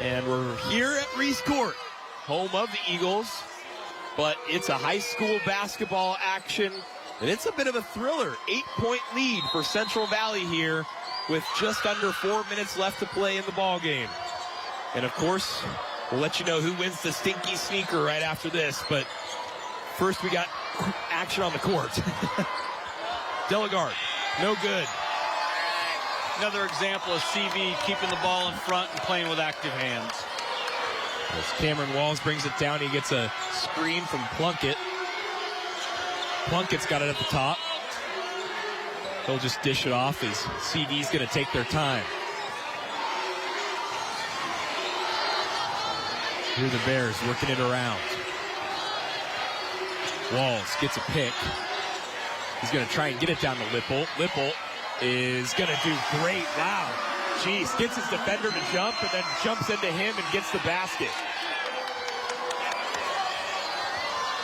And we're here at Reese Court, home of the Eagles, but it's a high school basketball action, and it's a bit of a thriller. 8-point lead for Central Valley here with just under 4 minutes left to play in the ball game. And of course, we'll let you know who wins the Stinky Sneaker right after this, but first we got action on the court. Delegard, no good. Another example of CV keeping the ball in front and playing with active hands. As Cameron Walls brings it down, he gets a screen from Plunkett. Plunkett's got it at the top. He'll just dish it off as CV's going to take their time. Here are the Bears working it around. Walls gets a pick. He's going to try and get it down to Lipple. Lipple is going to do great. Wow. Jeez, gets his defender to jump and then jumps into him and gets the basket.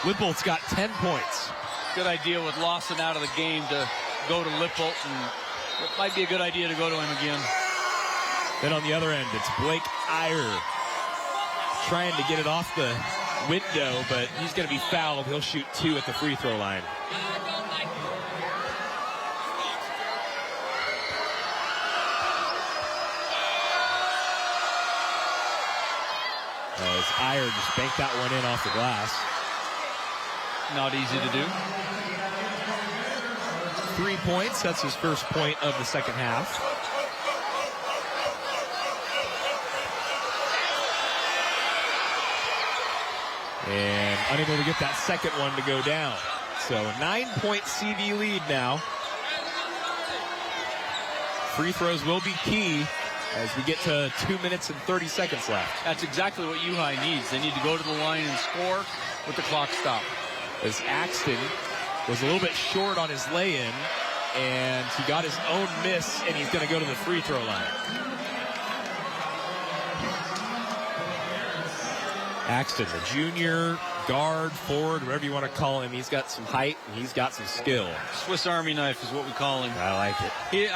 Lippolt's got 10 points. Good idea with Lawson out of the game to go to Lippolt, and it might be a good idea to go to him again. Then on the other end, it's Blake Iyer trying to get it off the window, but he's going to be fouled. He'll shoot 2 at the free throw line. As Iyer just banked that one in off the glass. Not easy to do. 3 points. That's his first point of the second half. And unable to get that second one to go down. So a 9-point CV lead now. Free throws will be key as we get to 2 minutes and 30 seconds left. That's exactly what UHI needs. They need to go to the line and score with the clock stopped. As Axton was a little bit short on his lay-in, and he got his own miss, and he's going to go to the free throw line. Axton, the junior, guard, forward, whatever you want to call him, he's got some height, and he's got some skill. Swiss Army knife is what we call him. I like it. He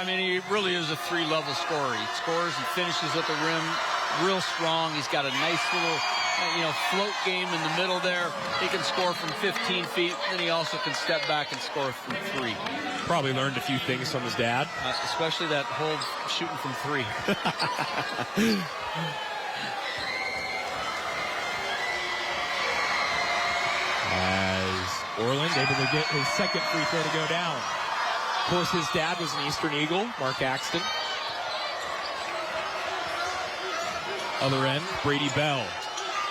really is a 3-level scorer. He scores and finishes at the rim real strong. He's got a nice little float game in the middle there. He can score from 15 feet, and he also can step back and score from 3. Probably learned a few things from his dad. Especially that whole shooting from 3. As Orland able to get his second free throw to go down. Of course, his dad was an Eastern Eagle, Mark Axton. Other end, Brady Bell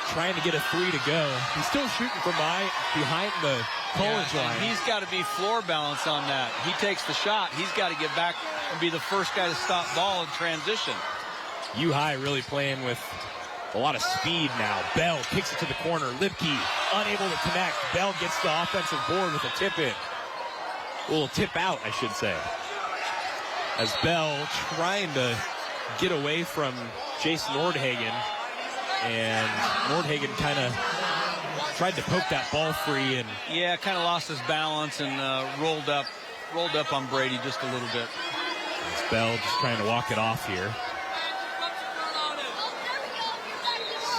trying to get a 3 to go. He's still shooting from behind the college line. He's got to be floor balance on that. He takes the shot. He's got to get back and be the first guy to stop ball in transition. UHI really playing with a lot of speed now. Bell kicks it to the corner. Lipke unable to connect. Bell gets the offensive board with a tip in. A little tip out, I should say. As Bell trying to get away from Jason Nordhagen, and Nordhagen kind of tried to poke that ball free, and kind of lost his balance and rolled up on Brady just a little bit. It's Bell just trying to walk it off here.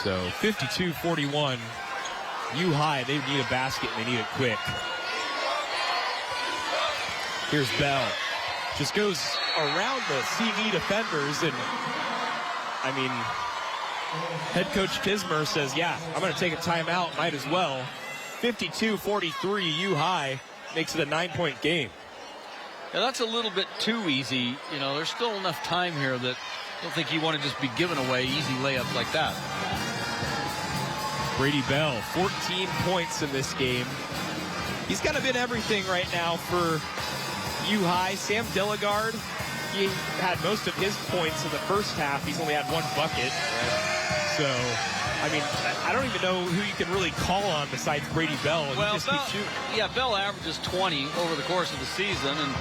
So 52-41. UHI, they need a basket and they need it quick. Here's Bell. Just goes around the CV defenders, and I mean, head coach Kismer says, I'm going to take a timeout, might as well. 52-43, UHI makes it a 9-point game. Now that's a little bit too easy. There's still enough time here that I don't think you want to just be giving away easy layups like that. Brady Bell, 14 points in this game. He's kind of been everything right now for UHI. Sam Delegard, he had most of his points in the first half. He's only had 1 bucket. So, I mean, I don't even know who you can really call on besides Brady Bell. Well, Bell averages 20 over the course of the season, and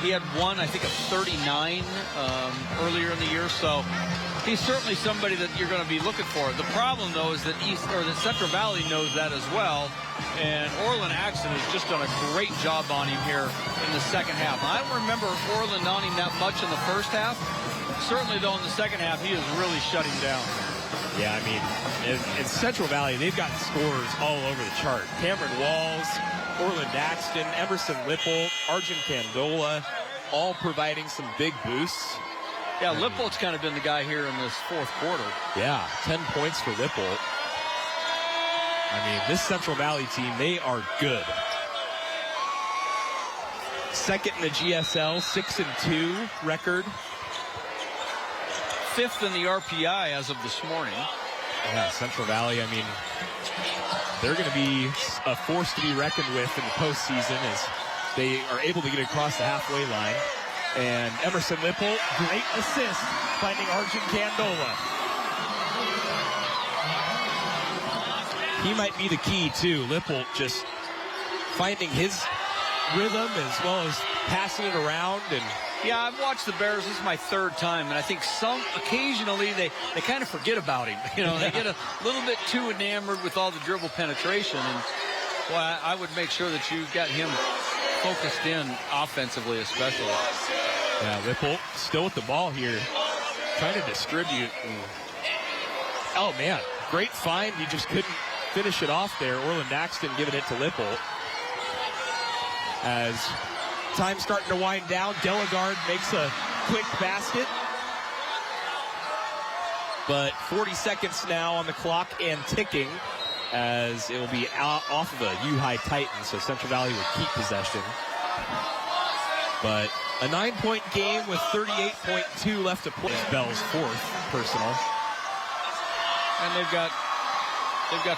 he had one, I think, of 39 earlier in the year. So he's certainly somebody that you're going to be looking for. The problem, though, is that Central Valley knows that as well. And Orland Axton has just done a great job on him here in the second half. I don't remember Orland on him that much in the first half, Certainly, though, in the second half, he is really shutting down. Yeah, I mean, in Central Valley, they've got scores all over the chart. Cameron Walls, Orland Daxton, Emerson Lippold, Arjun Candola, all providing some big boosts. Yeah, Lippold's kind of been the guy here in this fourth quarter. Yeah, 10 points for Lippold. I mean, this Central Valley team, they are good. Second in the GSL, 6-2 record. Fifth in the RPI as of this morning. Yeah, Central Valley, I mean, they're going to be a force to be reckoned with in the postseason as they are able to get across the halfway line. And Emerson Lippold, great assist, finding Arjun Candola. He might be the key, too. Lippold just finding his rhythm as well as passing it around. And yeah, I've watched the Bears. This is my third time, and I think occasionally they kind of forget about him. You know, they get a little bit too enamored with all the dribble penetration. And well, I would make sure that you got him focused in offensively, especially. Yeah, Lippold still with the ball here, trying to distribute. Oh man, great find. He just couldn't finish it off there. Orland Daxton giving it to Lippold. As time starting to wind down, Delegard makes a quick basket. But 40 seconds now on the clock and ticking, as it will be off of a UHI Titan, so Central Valley will keep possession. But a 9-point game with 38.2 left to play. Bell's fourth personal. And they've got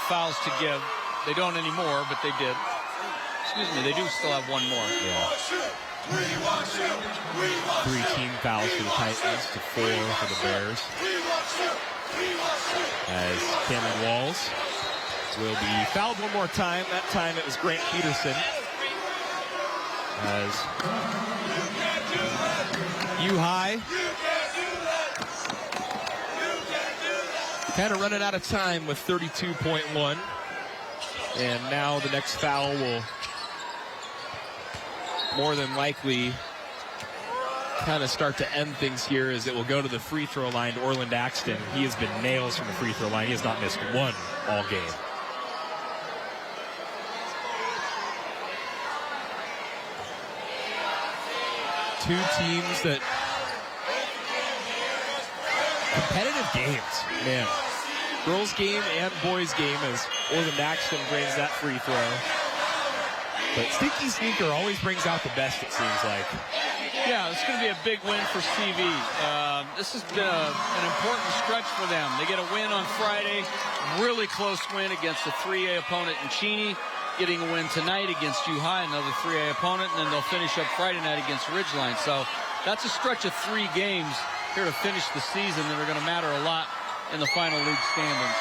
fouls to give. They don't anymore, but they did. Excuse me, they do still have one more. Yeah. 3 team fouls for the Titans to 4 for the Bears. As Cameron Walls will be fouled one more time. That time it was Grant Peterson. As UHI kind of running out of time with 32.1. And now the next foul will more than likely kind of start to end things here, as it will go to the free throw line to Orland Daxton. He has been nails from the free throw line. He has not missed one all game. Two teams that competitive games, man. Girls game and boys game, as Orland Daxton drains that free throw. But Stinky Sneaker always brings out the best, it seems like. Yeah, this is going to be a big win for CV. This has been an important stretch for them. They get a win on Friday, really close win against a 3A opponent in Cheney, getting a win tonight against UHI, another 3A opponent, and then they'll finish up Friday night against Ridgeline. So that's a stretch of 3 games here to finish the season that are going to matter a lot in the final league standings.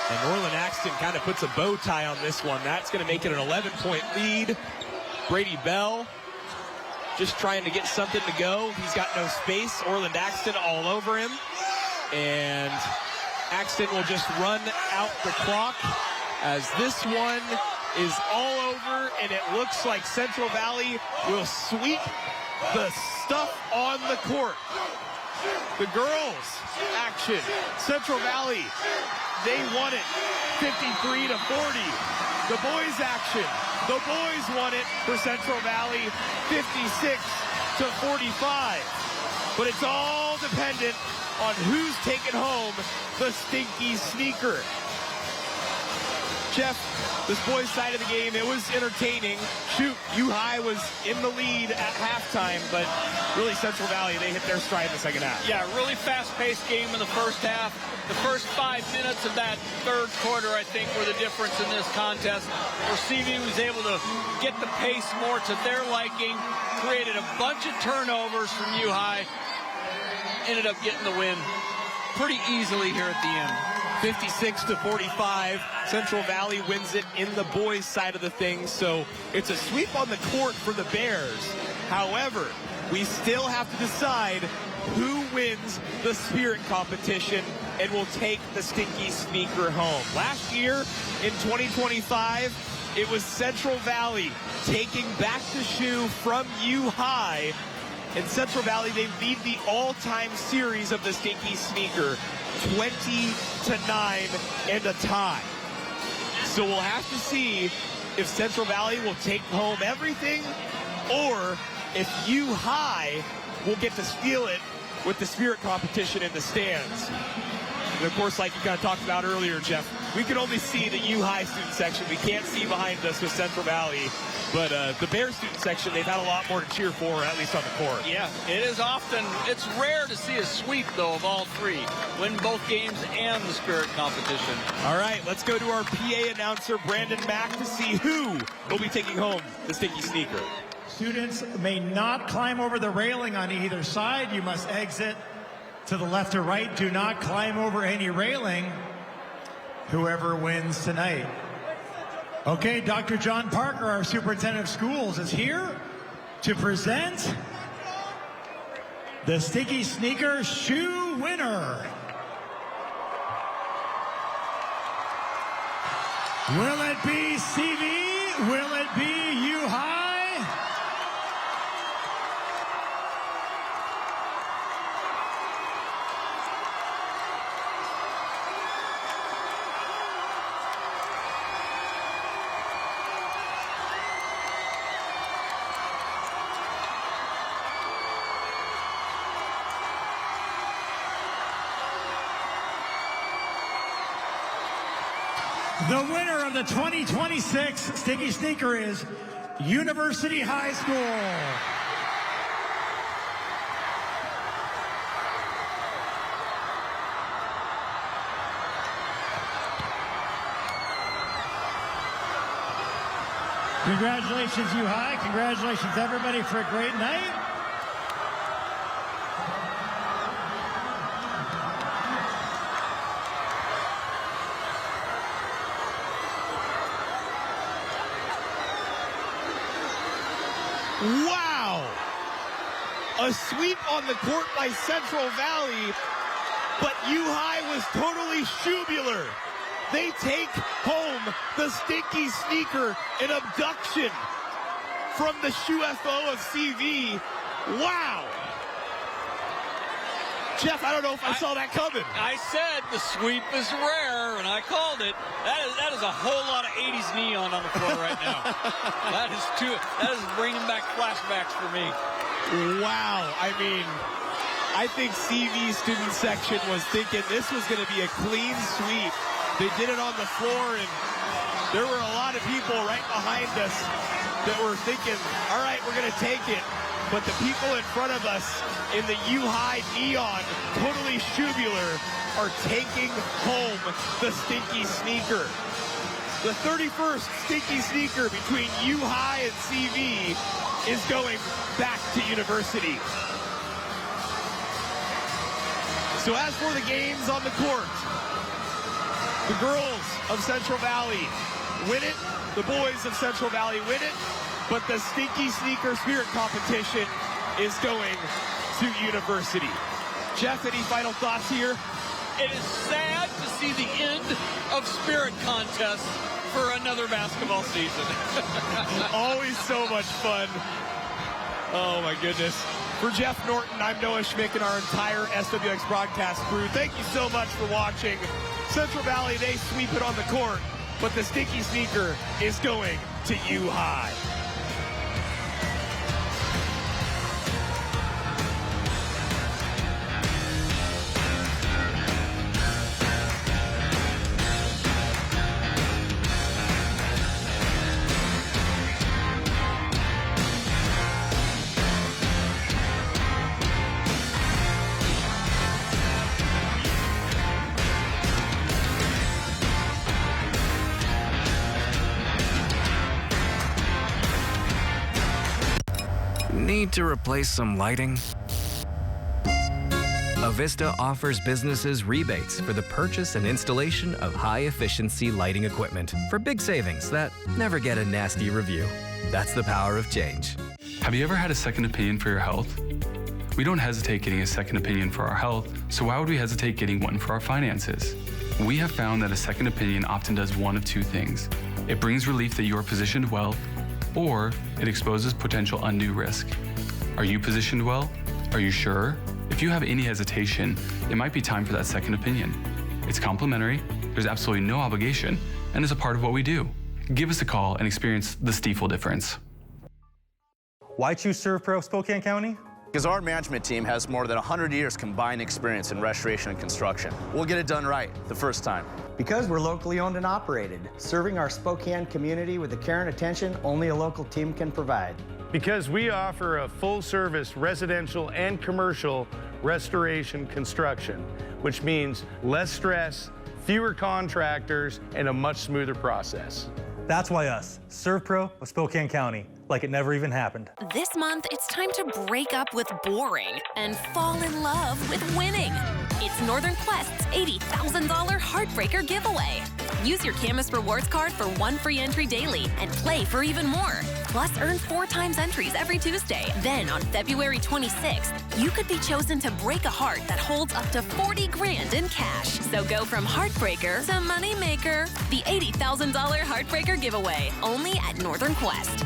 And Orland Daxton kind of puts a bow tie on this one. That's going to make it an 11-point lead. Brady Bell just trying to get something to go. He's got no space. Orland Daxton all over him. And Axton will just run out the clock, as this one is all over, and it looks like Central Valley will sweep the stuff on the court. The girls action, Central Valley, they won it 53-40. The boys action, the boys won it for Central Valley 56-45. But it's all dependent on who's taking home the Stinky Sneaker. Jeff, this boys' side of the game, it was entertaining. Shoot, UHI was in the lead at halftime, but really Central Valley, they hit their stride in the second half. Yeah, really fast-paced game in the first half. The first 5 minutes of that third quarter, I think, were the difference in this contest, where CV was able to get the pace more to their liking, created a bunch of turnovers from UHI, ended up getting the win pretty easily here at the end. 56-45. Central Valley wins it in the boys' side of the thing, so it's a sweep on the court for the Bears. However, we still have to decide who wins the spirit competition and will take the Stinky Sneaker home. Last year, in 2025, it was Central Valley taking back the shoe from UHI In Central Valley, they lead the all-time series of the Stinky Sneaker, 20-9 and a tie. So we'll have to see if Central Valley will take home everything or if UHI will get to steal it with the spirit competition in the stands. And of course, like you kind of talked about earlier, Jeff, we can only see the UHI student section. We can't see behind us with Central Valley. But the Bear student section, they've had a lot more to cheer for, at least on the court. Yeah, it is often, it's rare to see a sweep, though, of all three. Win both games and the spirit competition. All right, let's go to our PA announcer, Brandon Mack, to see who will be taking home the Stinky Sneaker. Students may not climb over the railing on either side. You must exit to the left or right. Do not climb over any railing. Whoever wins tonight. Okay, Dr. John Parker, our superintendent of schools, is here to present the Stinky Sneaker shoe winner. Will it be CV? Will it be UHI? The winner of the 2026 Stinky Sneaker is University High School. Congratulations, UHI. Congratulations, everybody, for a great night. Wow! A sweep on the court by Central Valley, but UHI was totally shubular. They take home the Stinky Sneaker, an abduction from the shoe FO of CV. Wow! Jeff, I don't know if I saw that coming. I said the sweep is rare, and I called it. That is a whole lot of 80s neon on the floor right now. That is bringing back flashbacks for me. Wow. I mean, I think CV's student section was thinking this was going to be a clean sweep. They did it on the floor, and there were a lot of people right behind us that were thinking, all right, we're going to take it. But the people in front of us in the UHI neon, totally shubular, are taking home the Stinky Sneaker. The 31st Stinky Sneaker between UHI and CV is going back to University. So as for the games on the court, the girls of Central Valley win it. The boys of Central Valley win it. But the Stinky Sneaker Spirit Competition is going to University. Jeff, any final thoughts here? It is sad to see the end of Spirit Contest for another basketball season. Always so much fun. Oh, my goodness. For Jeff Norton, I'm Noah Schmick and our entire SWX broadcast crew. Thank you so much for watching. Central Valley, they sweep it on the court, but the Stinky Sneaker is going to UHI. Need to replace some lighting? Avista offers businesses rebates for the purchase and installation of high-efficiency lighting equipment for big savings that never get a nasty review. That's the power of change. Have you ever had a second opinion for your health? We don't hesitate getting a second opinion for our health, so why would we hesitate getting one for our finances? We have found that a second opinion often does one of two things. It brings relief that you are positioned well, or it exposes potential undue risk. Are you positioned well? Are you sure? If you have any hesitation, it might be time for that second opinion. It's complimentary, there's absolutely no obligation, and is a part of what we do. Give us a call and experience the Stiefel difference. Why choose ServPro Spokane County? Because our management team has more than 100 years combined experience in restoration and construction. We'll get it done right the first time. Because we're locally owned and operated, serving our Spokane community with the care and attention only a local team can provide. Because we offer a full-service residential and commercial restoration construction, which means less stress, fewer contractors, and a much smoother process. That's why us, ServPro of Spokane County, like it never even happened. This month, it's time to break up with boring and fall in love with winning. It's Northern Quest's $80,000 Heartbreaker giveaway. Use your Camus Rewards card for 1 free entry daily and play for even more. Plus, earn 4 times entries every Tuesday. Then, on February 26th, you could be chosen to break a heart that holds up to 40 grand in cash. So go from Heartbreaker to Moneymaker. The $80,000 Heartbreaker giveaway, only at Northern Quest.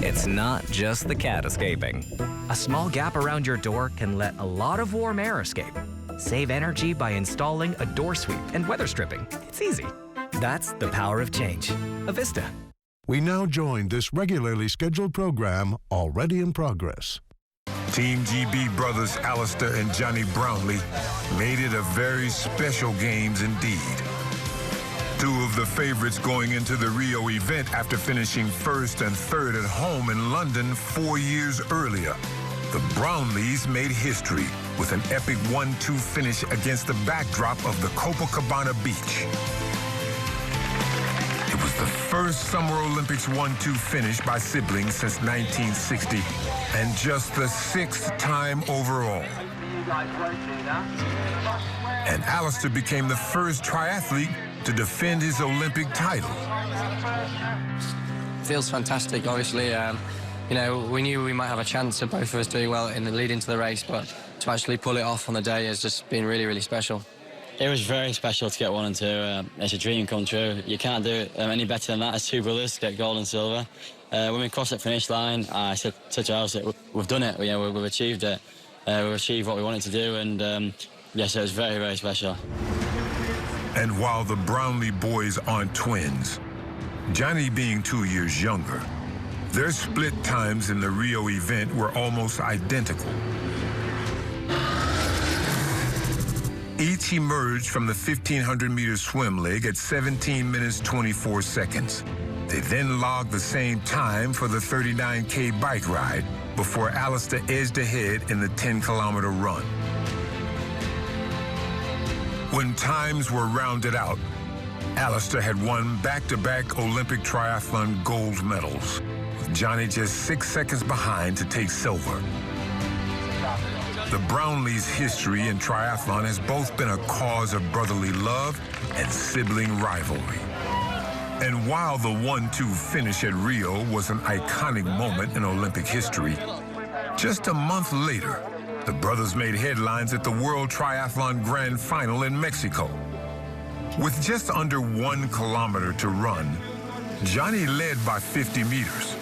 It's not just the cat escaping. A small gap around your door can let a lot of warm air escape. Save energy by installing a door sweep and weather stripping. It's easy. That's the power of change. Avista. We now join this regularly scheduled program already in progress. Team GB brothers Alistair and Johnny Brownlee made it a very special games indeed. 2 of the favorites going into the Rio event after finishing 1st and 3rd at home in London 4 years earlier. The Brownlees made history with an epic 1-2 finish against the backdrop of the Copacabana beach. It was the first Summer Olympics 1-2 finish by siblings since 1960 and just the 6th time overall. And Alistair became the first triathlete to defend his Olympic title. Feels fantastic, obviously. You know, we knew we might have a chance of both of us doing well in the lead into the race, but to actually pull it off on the day has just been really, really special. It was very special to get 1 and 2. It's a dream come true. You can't do it any better than that as 2 brothers to get gold and silver. When we crossed the finish line, I said to Giles, we've done it. We've achieved it. We've achieved what we wanted to do, and yes, it was very, very special. And while the Brownlee boys aren't twins, Johnny being 2 years younger, their split times in the Rio event were almost identical. Each emerged from the 1,500-meter swim leg at 17 minutes 24 seconds. They then logged the same time for the 39K bike ride before Alistair edged ahead in the 10-kilometer run. When times were rounded out, Alistair had won back-to-back Olympic triathlon gold medals, with Johnny just 6 seconds behind to take silver. The Brownlees' history in triathlon has both been a cause of brotherly love and sibling rivalry. And while the 1-2 finish at Rio was an iconic moment in Olympic history, just a month later, the brothers made headlines at the World Triathlon Grand Final in Mexico. With just under 1 kilometer to run, Johnny led by 50 meters.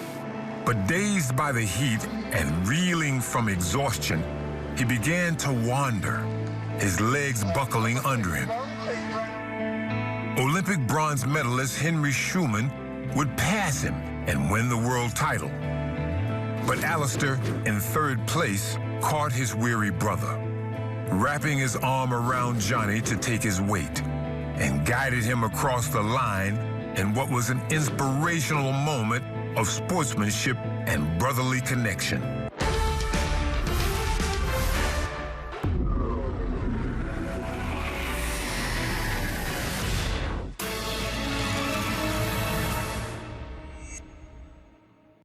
But dazed by the heat and reeling from exhaustion, he began to wander, his legs buckling under him. Olympic bronze medalist Henry Schumann would pass him and win the world title. But Alistair, in 3rd place, caught his weary brother, wrapping his arm around Johnny to take his weight, and guided him across the line in what was an inspirational moment of sportsmanship and brotherly connection.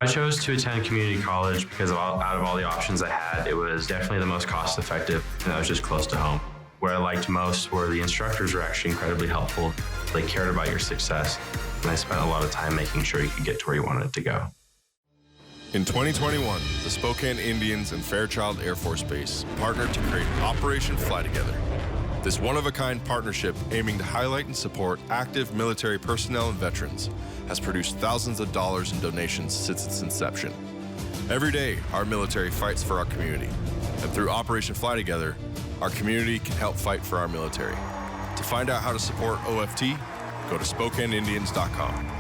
I chose to attend community college because out of all the options I had, it was definitely the most cost effective, and I was just close to home. What I liked most were the instructors were actually incredibly helpful. They cared about your success, and I spent a lot of time making sure you could get to where you wanted to go. In 2021, the Spokane Indians and Fairchild Air Force Base partnered to create Operation Fly Together. This one-of-a-kind partnership aiming to highlight and support active military personnel and veterans has produced thousands of dollars in donations since its inception. Every day, our military fights for our community. And through Operation Fly Together, our community can help fight for our military. To find out how to support OFT, go to SpokaneIndians.com.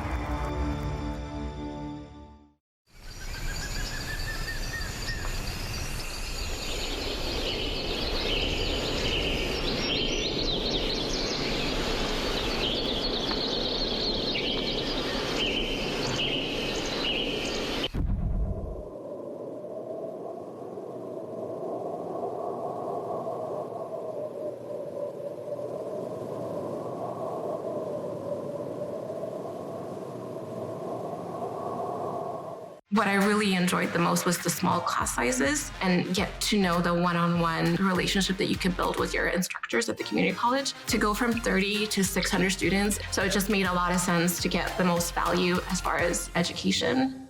What I really enjoyed the most was the small class sizes and get to know the one-on-one relationship that you could build with your instructors at the community college. To go from 30 to 600 students, so it just made a lot of sense to get the most value as far as education.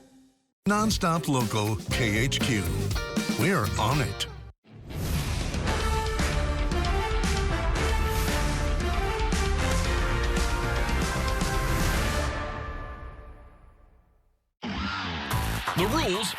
Nonstop local KHQ. We're on it. The rules